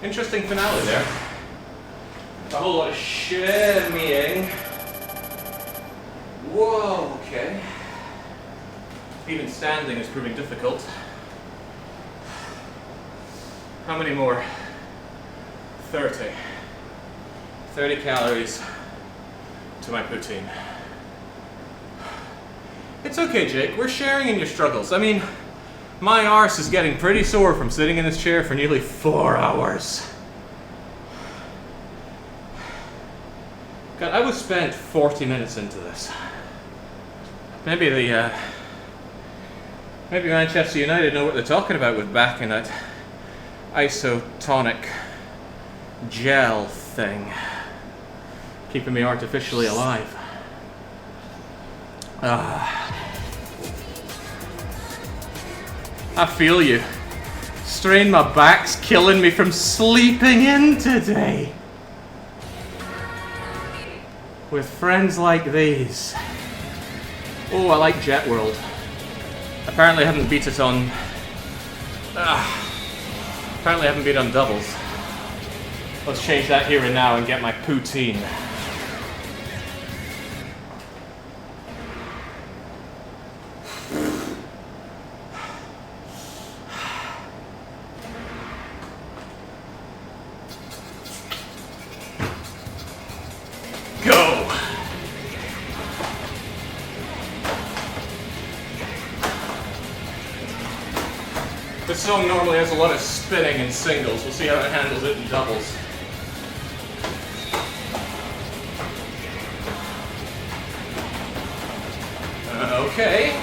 Interesting finale there. A whole lot of shimmying. Whoa, okay. Even standing is proving difficult. How many more? 30. 30 calories to my poutine. It's okay, Jake. We're sharing in your struggles. I mean, my arse is getting pretty sore from sitting in this chair for nearly 4 hours. God, I was spent 40 minutes into this. Maybe maybe Manchester United know what they're talking about with backing that isotonic gel thing, keeping me artificially alive. I feel you. Strain, my back's killing me from sleeping in today. With friends like these. Oh, I like Jet World. Apparently I haven't beat it on... apparently I haven't beat it on doubles. Let's change that here and now and get my poutine. Go! This song normally has a lot of spinning in singles. We'll see how it handles it in doubles. Okay.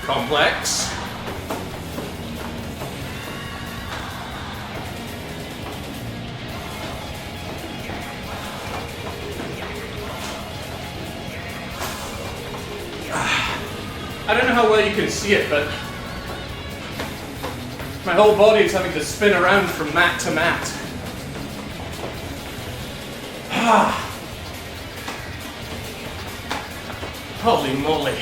Complex. I don't know how well you can see it, but my whole body is having to spin around from mat to mat. Holy moly.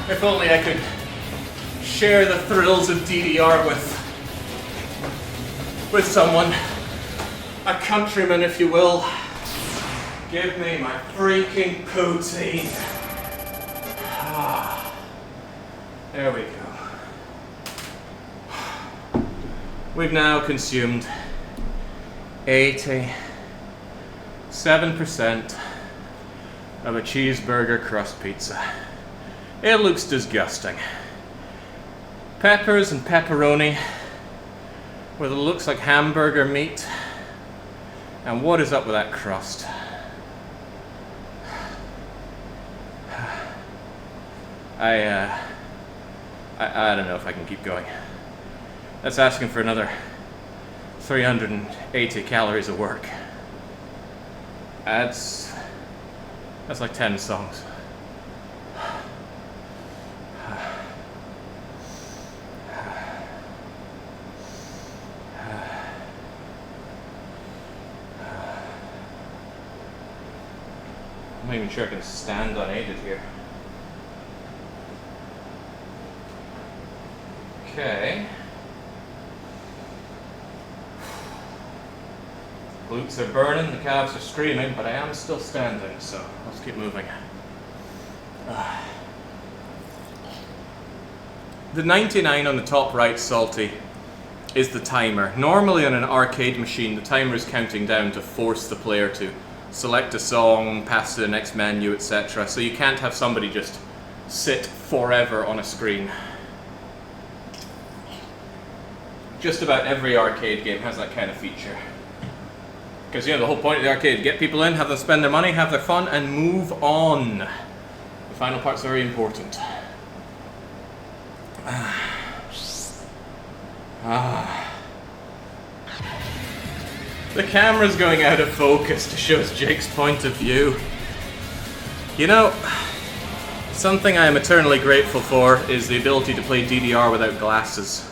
If only I could share the thrills of DDR with someone, a countryman, if you will. Give me my freaking poutine. There we go. We've now consumed 87% of a cheeseburger crust pizza. It looks disgusting. Peppers and pepperoni with what looks like hamburger meat. And what is up with that crust? I don't know if I can keep going. That's asking for another 380 calories of work. That's like 10 songs. I'm not even sure I can stand unaided here. Okay. Glutes are burning, the calves are screaming, but I am still standing, so let's keep moving. The 99 on the top right, Salty, is the timer. Normally on an arcade machine, the timer is counting down to force the player to select a song, pass to the next menu, etc. So you can't have somebody just sit forever on a screen. Just about every arcade game has that kind of feature. Because, you know, the whole point of the arcade, get people in, have them spend their money, have their fun, and move on. The final part's very important. The camera's going out of focus to show us Jake's point of view. You know, something I am eternally grateful for is the ability to play DDR without glasses.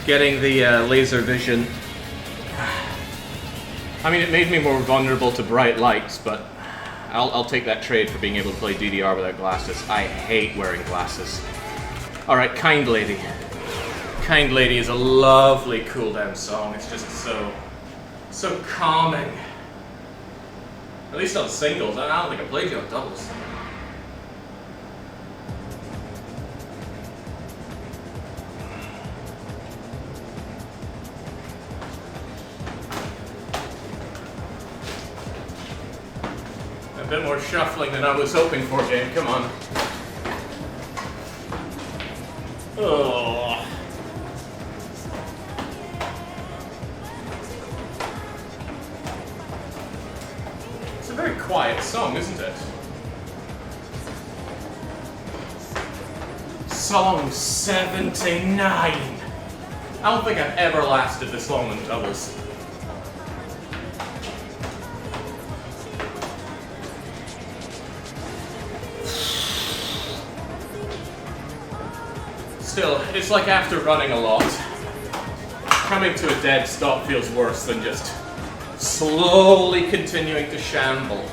Getting the laser vision. I mean, it made me more vulnerable to bright lights, but I'll take that trade for being able to play DDR without glasses. I hate wearing glasses. Alright, Kind Lady. Kind Lady is a lovely cool-down song. It's just so calming. At least on singles. I don't think I played you on doubles. A bit more shuffling than I was hoping for, Jane. Come on. Oh. It's a very quiet song, isn't it? Song 79. I don't think I've ever lasted this long in doubles. Still, it's like after running a lot, coming to a dead stop feels worse than just slowly continuing to shamble.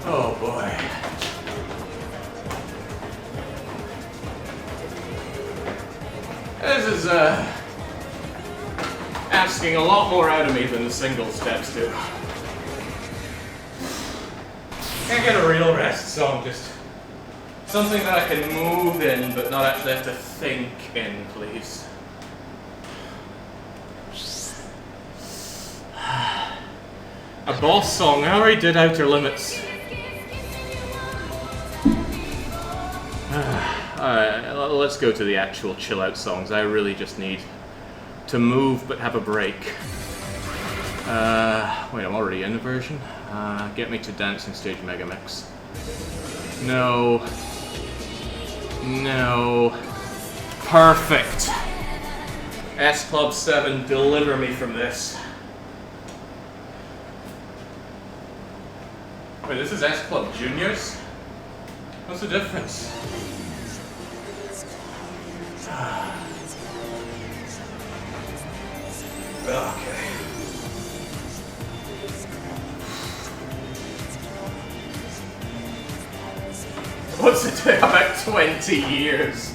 Oh boy. This is asking a lot more out of me than the single steps do. Can't get a real rest song, just something that I can move in but not actually have to think in, please. A boss song. I already did Outer Limits. Let's go to the actual chill out songs. I really just need to move but have a break. Wait, I'm already in the version? Get me to Dancing Stage Megamix. No. No. Perfect. S Club 7, deliver me from this. Wait, this is S Club Juniors? What's the difference? Okay. What's it take? About 20 years.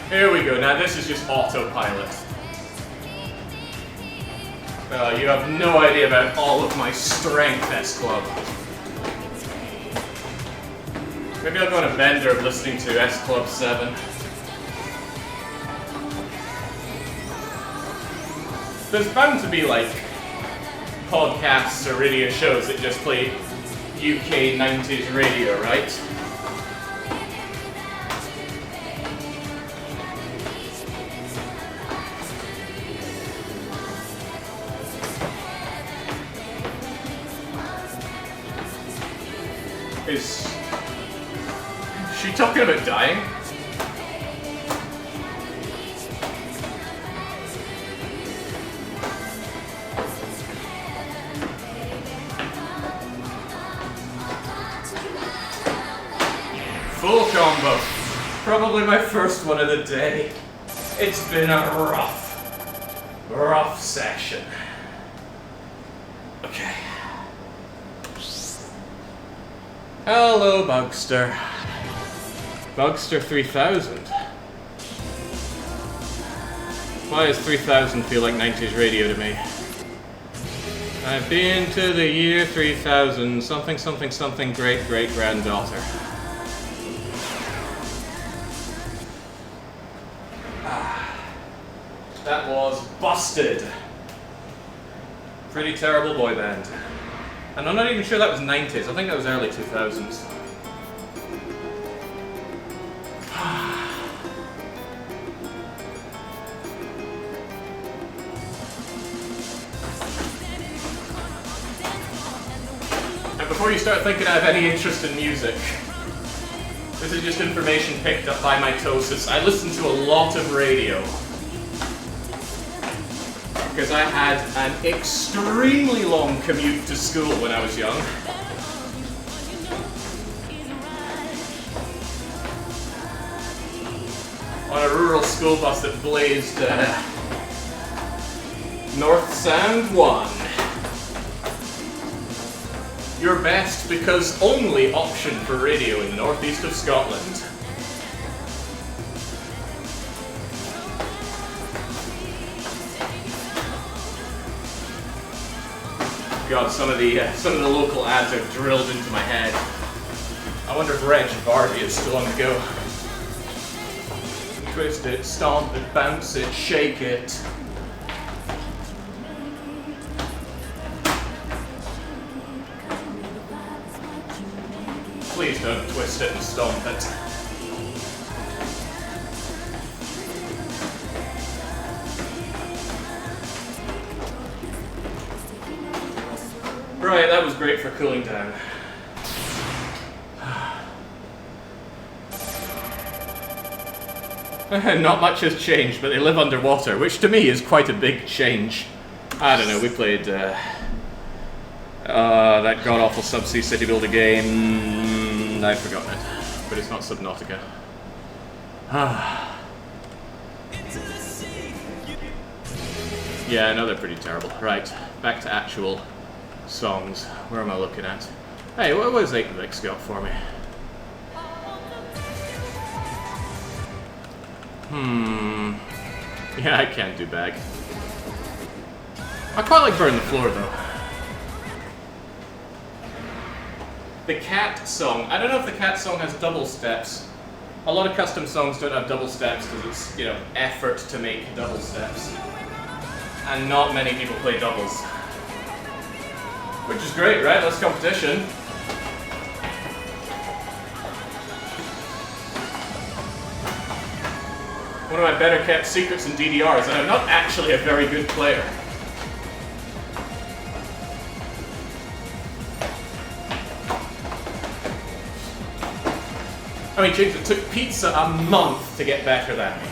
Here we go. Now this is just autopilot. You have no idea about all of my strength, S Club. Maybe I'll go on a bender of listening to S Club 7. There's bound to be like podcasts or radio shows that just play UK 90s radio, right? Is she talking about dying? Full combo. Pro probably my first one of the day. It's been a rough session. Okay. Hello, Bugster. Bugster 3000. Why does 3000 feel like 90s radio to me? I've been to the year 3000, something, something, something, great-great-granddaughter. That was Busted. Pretty terrible boy band. And I'm not even sure that was 90s, I think that was early 2000s. And before you start thinking I have any interest in music, this is just information picked up by mitosis. I listen to a lot of radio. Because I had an extremely long commute to school when I was young. On a rural school bus that blazed North Sound 1. Your best because only option for radio in the northeast of Scotland. God, some of the local ads are drilled into my head. I wonder if Reg Barbie is still on the go. Twist it, stomp it, bounce it, shake it. Please don't twist it and stomp it. Right, that was great for cooling down. Not much has changed, but they live underwater, which to me is quite a big change. I don't know, we played that god-awful Subsea City Builder game. I've forgotten it, but it's not Subnautica. Yeah, no, they're pretty terrible. Right, back to actual songs. Where am I looking at? Hey, what was 8mix got for me? Yeah, I can't do bag. I quite like Burn the Floor, though. The Cat song. I don't know if the Cat song has double steps. A lot of custom songs don't have double steps because it's, you know, effort to make double steps. And not many people play doubles. Which is great, right? Less competition. One of my better kept secrets in DDR is that I'm not actually a very good player. I mean, James, it took pizza a month to get better than me.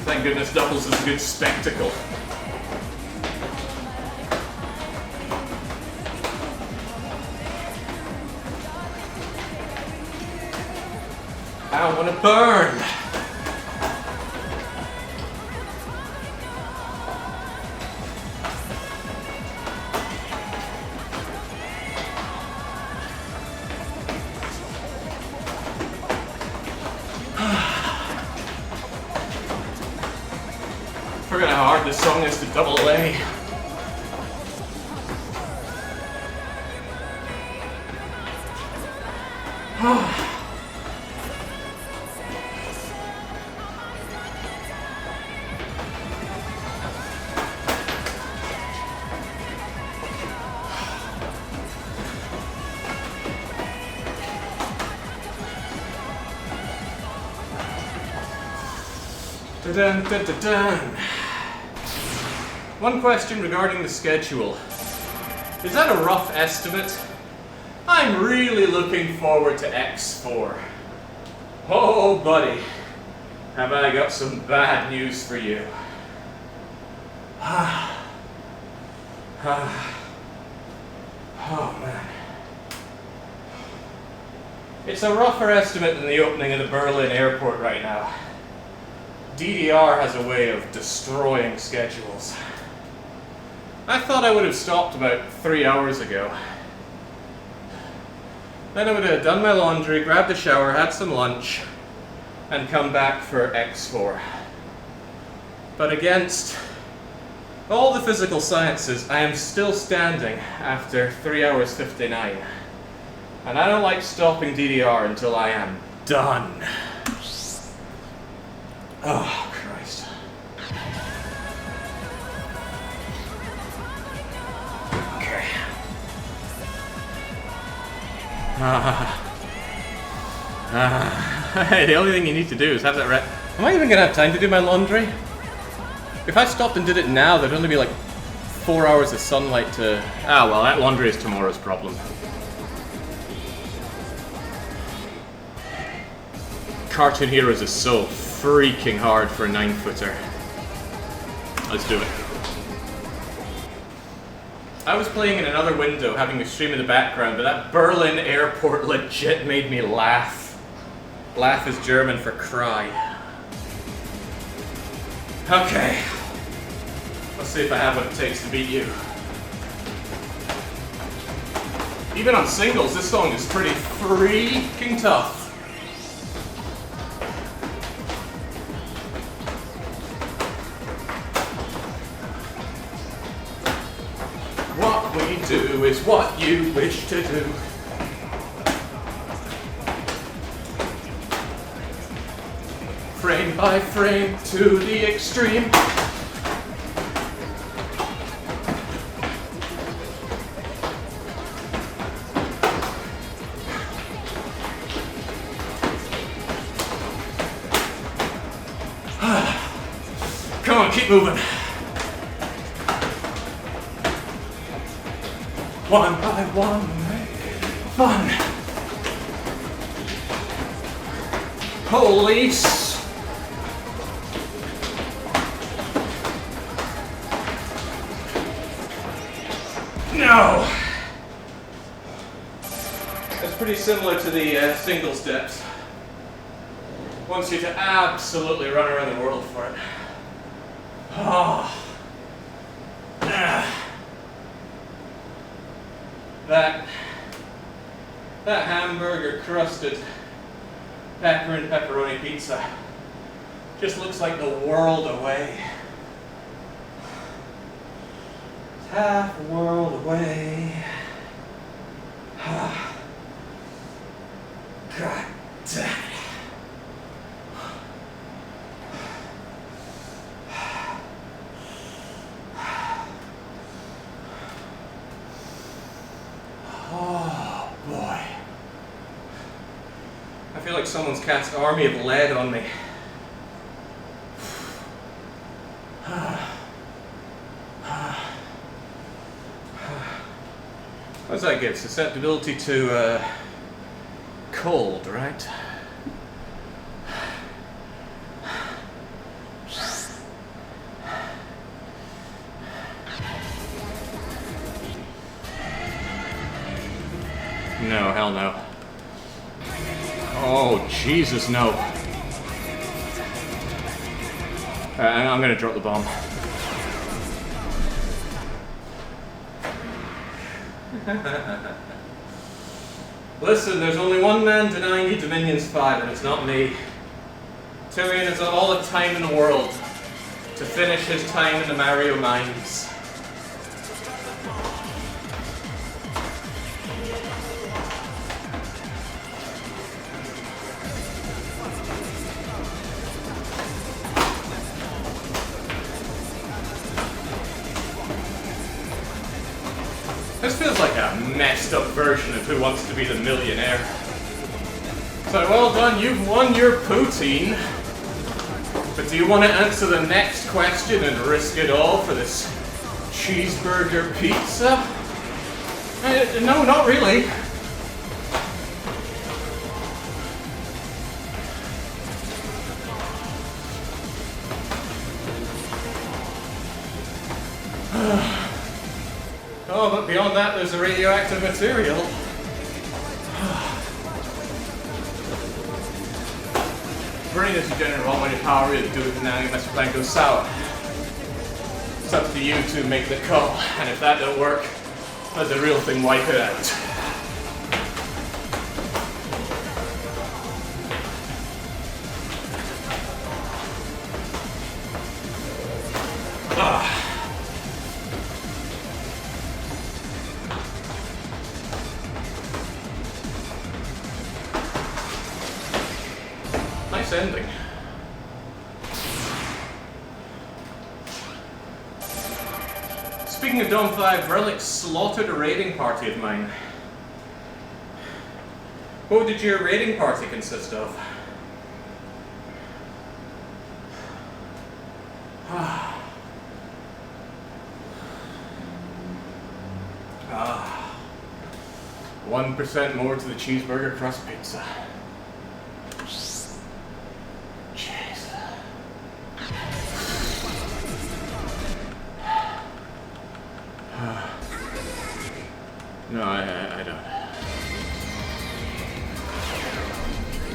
Thank goodness doubles is a good spectacle. I want to burn! Forget how hard this song is to double A. Dun, dun, dun, dun. One question regarding the schedule. Is that a rough estimate? I'm really looking forward to X4. Oh, buddy, have I got some bad news for you. Oh man. It's a rougher estimate than the opening of the Berlin airport right now. DDR has a way of destroying schedules. I thought I would have stopped about 3 hours ago. Then I would have done my laundry, grabbed a shower, had some lunch, and come back for X4. But against all the physical sciences, I am still standing after 3 hours 59. And I don't like stopping DDR until I am done. Oh, Christ. Okay. The only thing you need to do is have that right. Am I even gonna have time to do my laundry? If I stopped and did it now, there'd only be like 4 hours of sunlight to... Ah, well, that laundry is tomorrow's problem. Cartoon Heroes is so freaking hard for a 9-footer. Let's do it. I was playing in another window, having the stream in the background, but that Berlin airport legit made me laugh. Laugh is German for cry. Okay. Let's see if I have what it takes to beat you. Even on singles, this song is pretty freaking tough. What we do is what you wish to do. Frame by frame to the extreme. Come on, keep moving. One by one, fun. Police. No. It's pretty similar to the single steps. Wants you to absolutely run around the world for it. Oh. That hamburger crusted pepper and pepperoni pizza just looks like the world away. It's half a world away. God damn it. Oh boy. I feel like someone's cast an army of lead on me. What's that give? Susceptibility to cold, right? No, hell no. Oh, Jesus, no. I'm gonna drop the bomb. Listen, there's only one man denying you Dominion's 5, and it's not me. Tyrion has got all the time in the world to finish his time in the Mario mines. This feels like a messed up version of Who Wants to Be the Millionaire. So well done, you've won your poutine. But do you want to answer the next question and risk it all for this cheeseburger pizza? No, not really. beyond that, there's the radioactive material. Marina's you generate all my power to do it, and now your master plan goes sour. It's up to you to make the call, and if that don't work, let the real thing wipe it out. Nice ending. Speaking of Dawn 5, Relic slaughtered a raiding party of mine. What did your raiding party consist of? Ah. 1% more to the cheeseburger crust pizza. Jeez. No, I don't.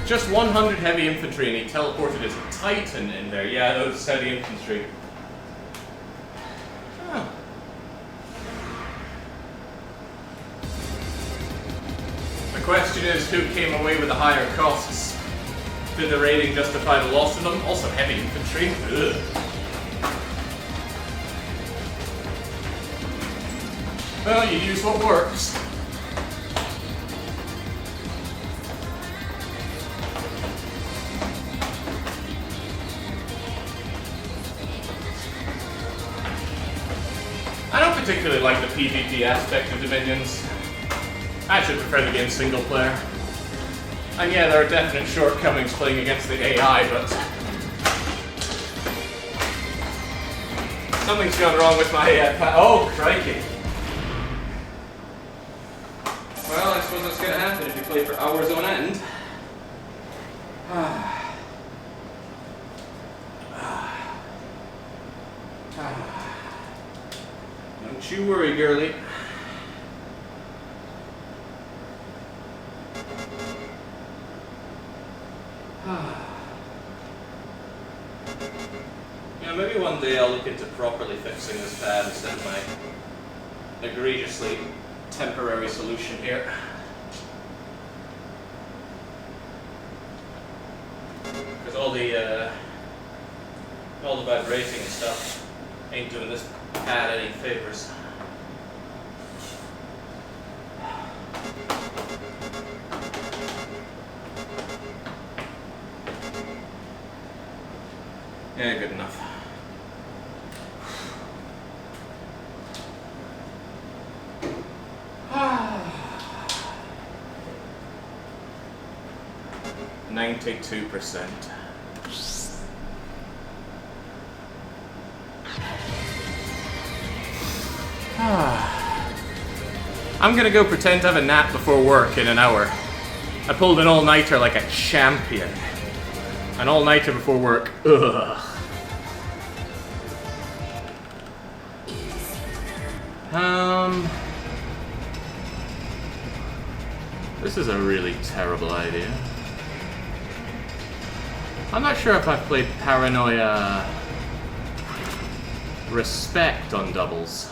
Just 100 heavy infantry and he teleported his Titan in there. Yeah, those heavy infantry. Oh. The question is, who came away with the higher costs? Did the raiding justify the loss of them? Also heavy infantry. Ugh. Well, you use what works. I don't particularly like the PvP aspect of Dominions. I should prefer the game single player. And yeah, there are definite shortcomings playing against the AI, but something's gone wrong with my oh, crikey. Well, I suppose that's gonna happen if you play for hours on end. Don't you worry, girlie. Yeah, maybe one day I'll look into properly fixing this pad instead of my egregiously temporary solution here. Because all the vibrating and stuff ain't doing this pad any favors. Yeah, good enough. %. I'm gonna go pretend to have a nap before work in an hour. I pulled an all-nighter like a champion. An all-nighter before work. Ugh. This is a really terrible idea. I'm not sure if I've played Paranoia Respect on doubles.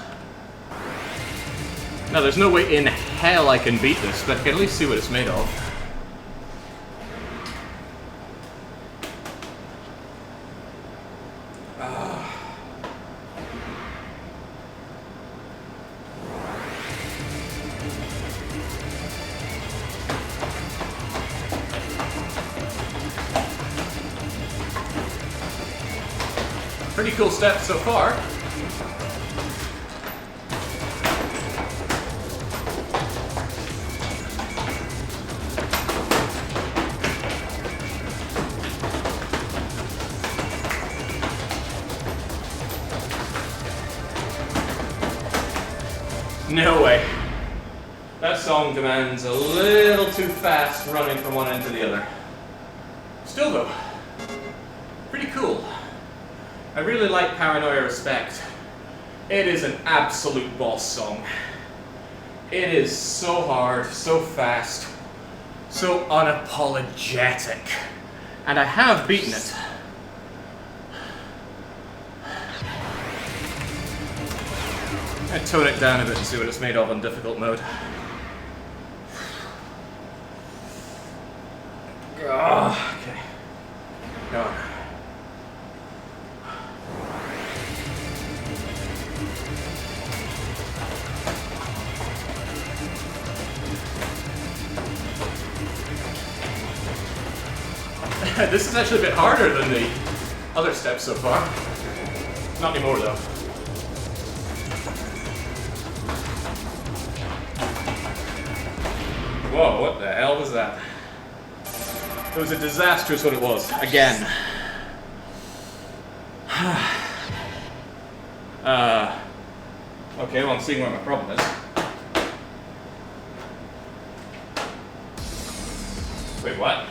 Now, there's no way in hell I can beat this, but I can at least see what it's made of. Pretty cool step so far. No way. That song demands a little too fast running from one end to the other. Still though, pretty cool. I really like Paranoia Respect. It is an absolute boss song. It is so hard, so fast, so unapologetic. And I have beaten it. I tone it down a bit and see what it's made of on difficult mode. Oh, okay. Go on. This is actually a bit harder than the other steps so far. Not anymore though. Whoa, what the hell was that? It was a disastrous what it was. Again. Okay, well I'm seeing what my problem is. Wait, what?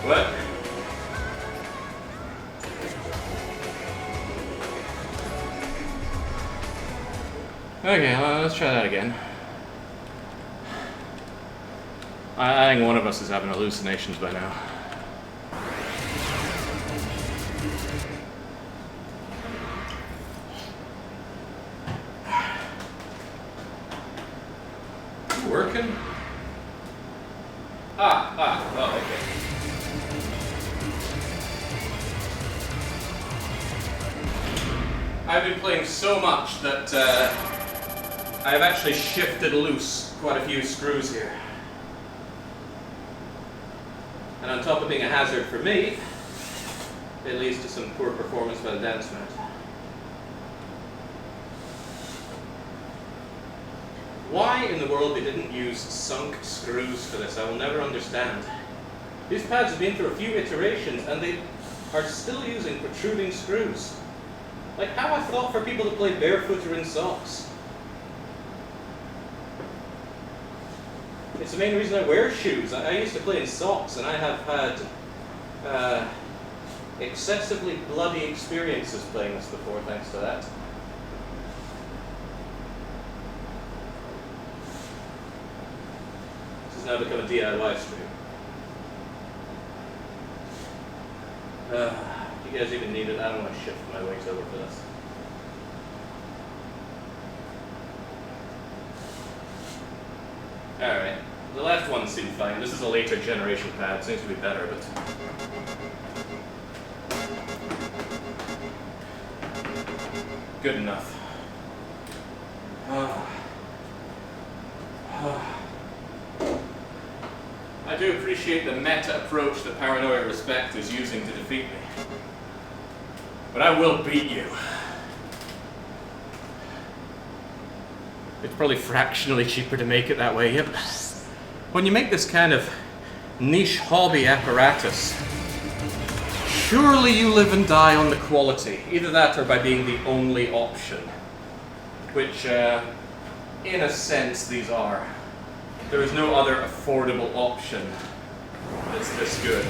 What? Okay, well, let's try that again. I think one of us is having hallucinations by now. Working? Oh, okay. I've been playing so much that I've actually shifted loose quite a few screws here. And on top of being a hazard for me, it leads to some poor performance by the dance mat. Why in the world they didn't use sunk screws for this, I will never understand. These pads have been through a few iterations and they are still using protruding screws. Like how I thought for people to play barefoot or in socks. It's the main reason I wear shoes. I used to play in socks and I have had excessively bloody experiences playing this before thanks to that. This has now become a DIY stream. If you guys even need it, I don't want to shift my weight over for this. Alright, the left one seemed fine. This is a later generation pad, seems to be better, but... good enough. I do appreciate the meta approach that Paranoia Respect is using to defeat me. But I will beat you. It's probably fractionally cheaper to make it that way, yep. When you make this kind of niche hobby apparatus, surely you live and die on the quality. Either that or by being the only option. Which, in a sense, these are. There is no other affordable option that's this good.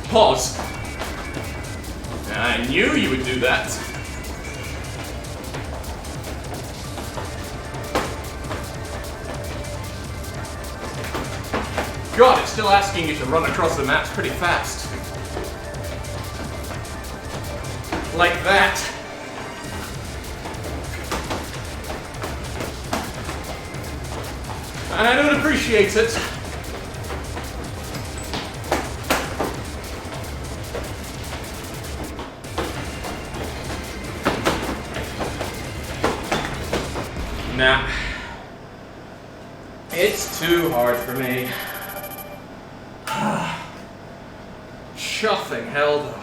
Pause. I knew you would do that. God, it's still asking you to run across the maps pretty fast. Like that. And I don't appreciate it. Nah. It's too hard for me. Chuffing hell though.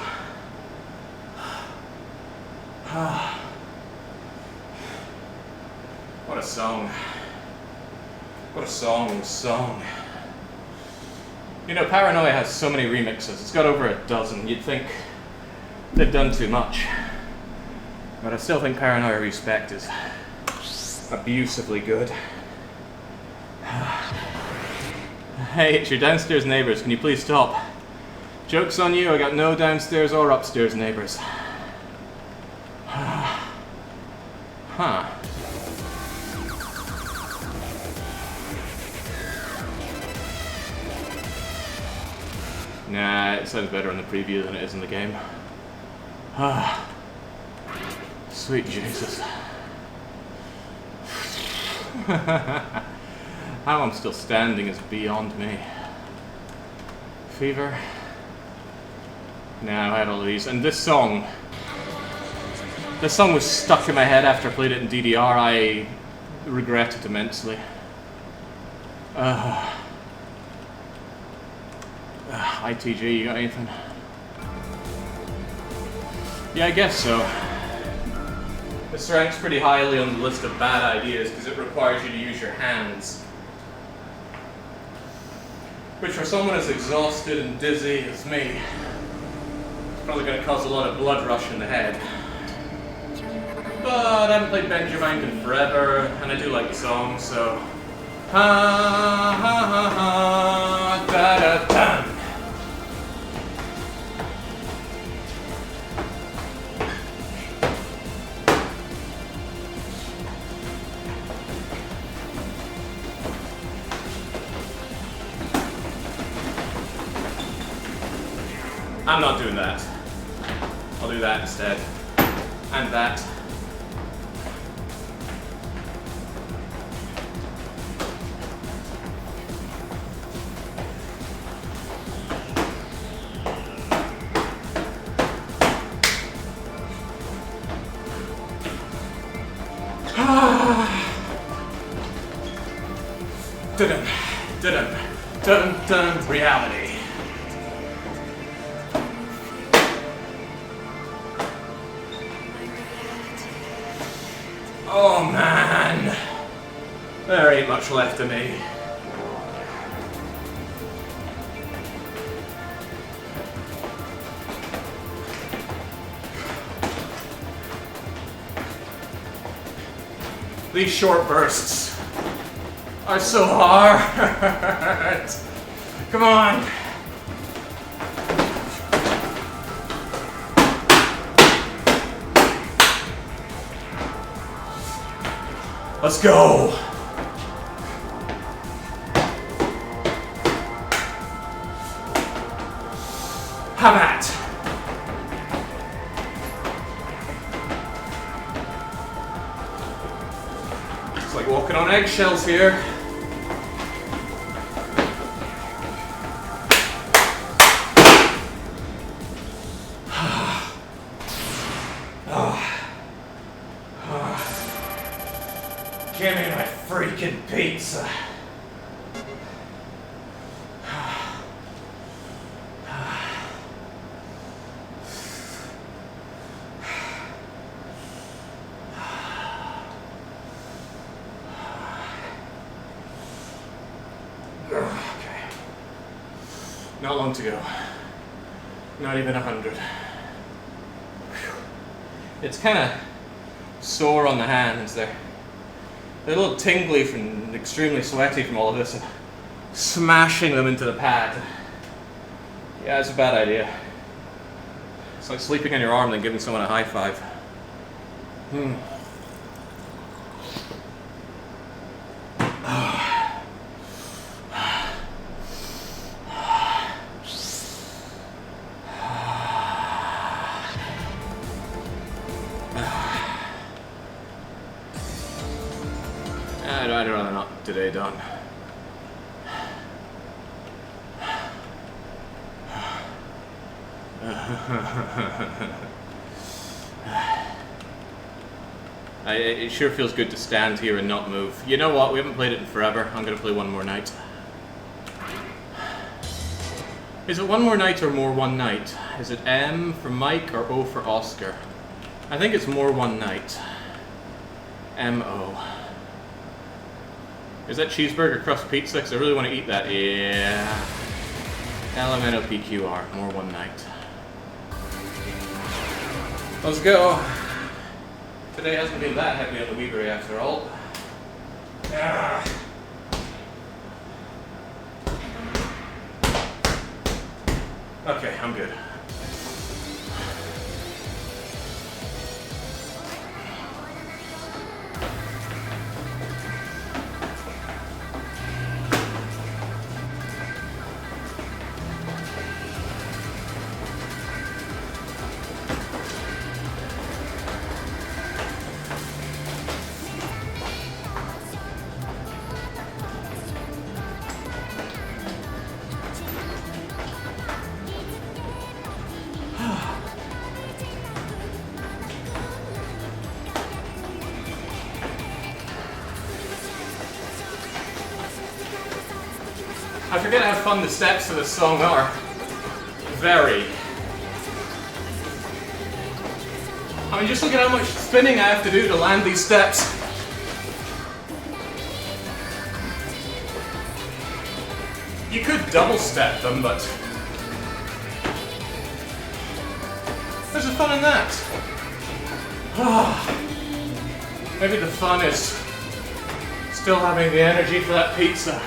What a song. What a song. You know, Paranoia has so many remixes. It's got over a dozen. You'd think they've done too much. But I still think Paranoia Respect is abusively good. Hey, it's your downstairs neighbours. Can you please stop? Joke's on you, I got no downstairs or upstairs neighbours. Huh. Nah, it sounds better in the preview than it is in the game. Sweet Jesus. How I'm still standing is beyond me. Fever. Now I had all of these, and this song was stuck in my head after I played it in DDR. I regret it immensely. ITG, you got anything? Yeah, I guess so. This ranks pretty highly on the list of bad ideas because it requires you to use your hands. Which for someone as exhausted and dizzy as me, is probably going to cause a lot of blood rush in the head. But I haven't played Benjamin in forever, and I do like the song, so... Ha ha ha ha da da da. I'm not doing that. I'll do that instead. And that. Dun, reality. Oh man, there ain't much left of me. These short bursts are so hard. Come on. Let's go. Have at. It's like walking on eggshells here. Give me my freaking pizza. Okay. Not long to go. Not even 100. It's kind of sore on the hands there. They're a little tingly and extremely sweaty from all of this and smashing them into the pad. Yeah, it's a bad idea. It's like sleeping on your arm and then giving someone a high five. I'd rather not today, Don. It sure feels good to stand here and not move. You know what? We haven't played it in forever. I'm going to play one more night. Is it one more night or more one night? Is it M for Mike or O for Oscar? I think it's more one night. M-O. Is that cheeseburger crust pizza? Because I really want to eat that. Yeah. Elemento PQR. More one night. Let's go. Today hasn't been that heavy on the Weebury after all. Ah. Okay, I'm good. I forget how fun the steps of this song are. Very. I mean, just look at how much spinning I have to do to land these steps. You could double step them, but there's a fun in that. Maybe the fun is still having the energy for that pizza.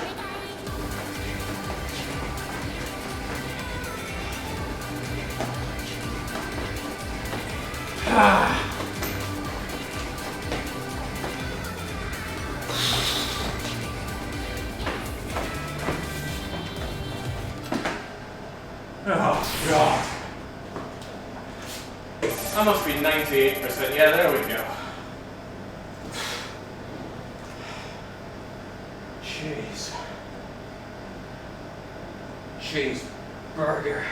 Oh, God. That must be 98%. Yeah, there we go. Jeez. Cheeseburger.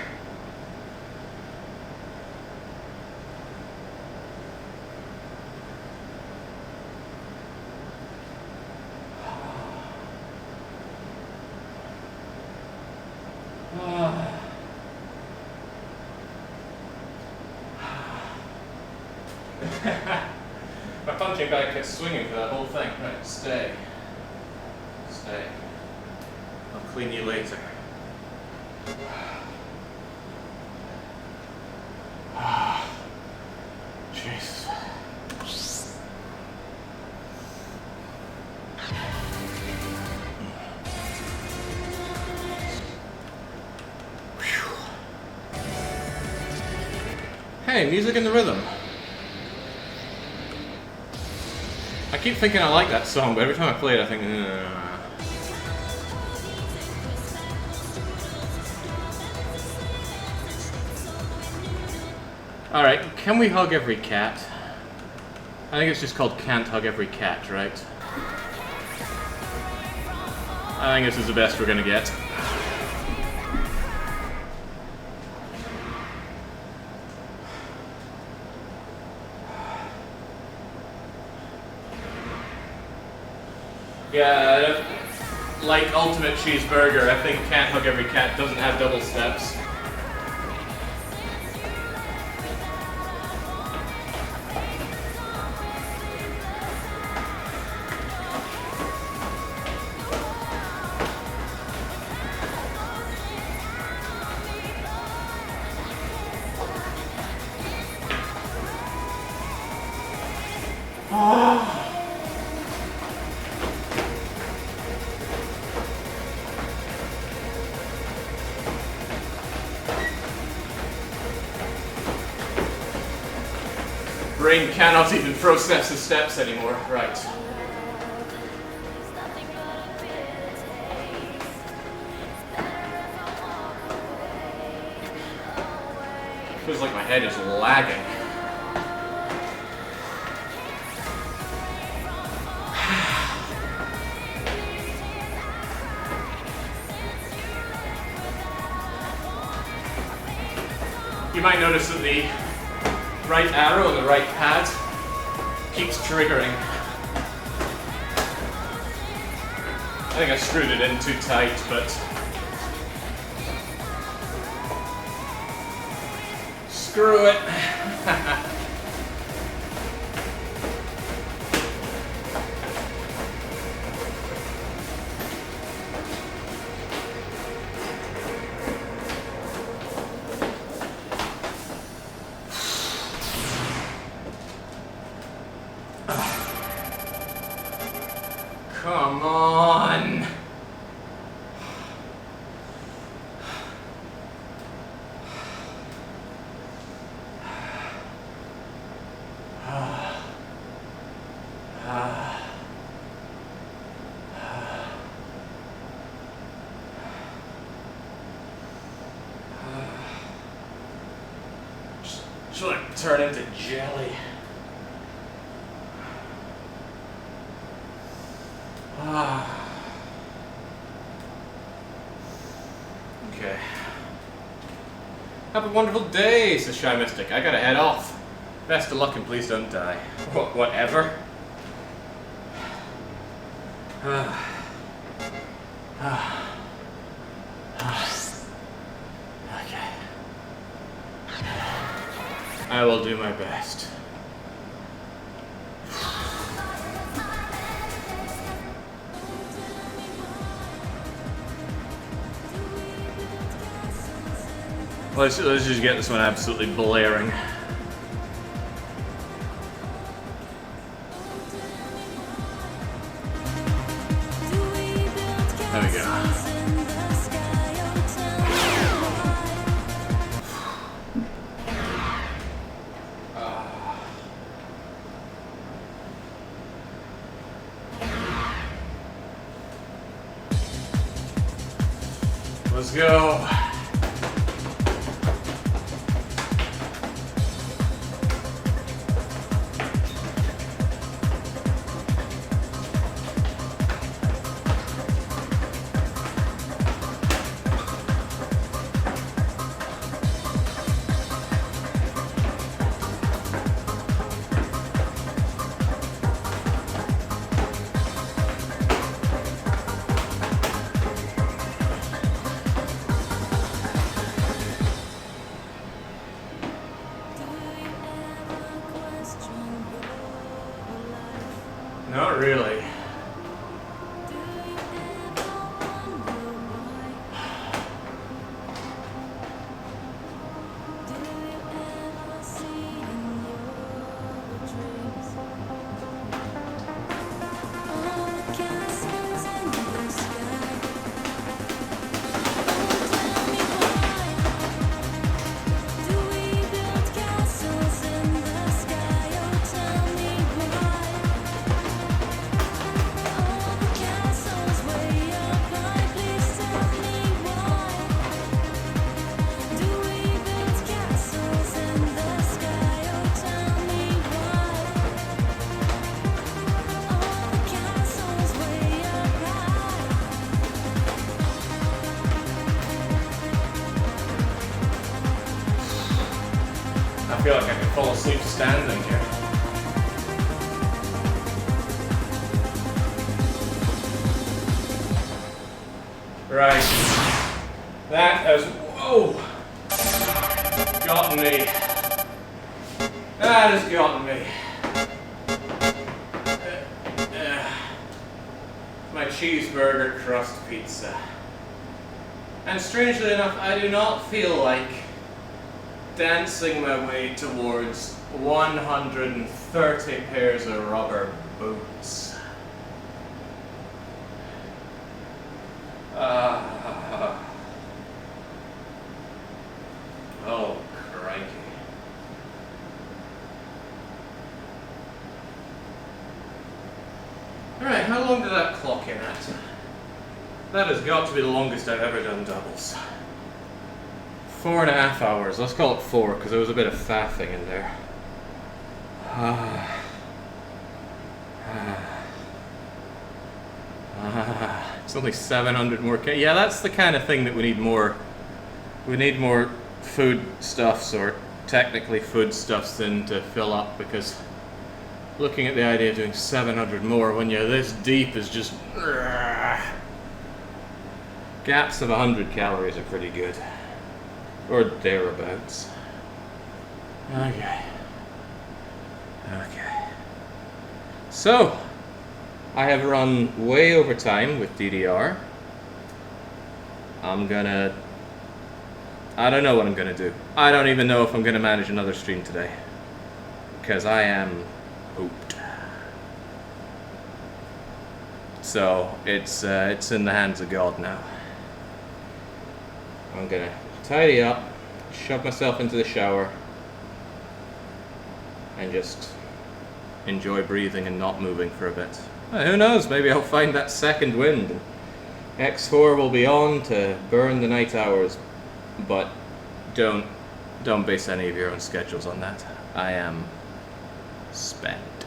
My punching bag kept swinging for that whole thing. Right, stay. Stay. I'll clean you later. Jesus. Hey, music in the rhythm. I keep thinking I like that song, but every time I play it I think, Alright, can we hug every cat? I think it's just called Can't Hug Every Cat, right? I think this is the best we're gonna get. Yeah, like Ultimate Cheeseburger, I think Can't Hug Every Cat doesn't have double steps. Brain cannot even process the steps anymore. Right. Feels like my head is lagging. You might notice that the right arrow and the right pad keeps triggering. I think I screwed it in too tight, but screw it. Till I turn into jelly. Okay. Have a wonderful day, says Shy Mystic. I gotta head off. Best of luck and please don't die. Whatever. Okay. I will do my best. Let's just get this one absolutely blaring. There we go. Let's go. Not really. I feel like I could fall asleep standing here. Right. That has, whoa, gotten me. That has gotten me. My cheeseburger crust pizza. And strangely enough, I do not feel like dancing my way towards 130 pairs of rubber boots. Oh, crikey. Alright, how long did that clock in at? That has got to be the longest I've ever done doubles. 4.5 hours. Let's call it 4 because there was a bit of faffing in there. It's only 700 more K. Yeah, that's the kind of thing that we need more. We need more foodstuffs, or technically foodstuffs, in to fill up, because looking at the idea of doing 700 more when you're this deep is just... Gaps of 100 calories are pretty good. Or thereabouts. Okay. So, I have run way over time with DDR. I don't know what I'm gonna do. I don't even know if I'm gonna manage another stream today. Because I am pooped. So, it's in the hands of God now. I'm gonna tidy up, shove myself into the shower, and just enjoy breathing and not moving for a bit. Who knows, maybe I'll find that second wind. X4 will be on to burn the night hours, but don't Don't base any of your own schedules on that. I am spent.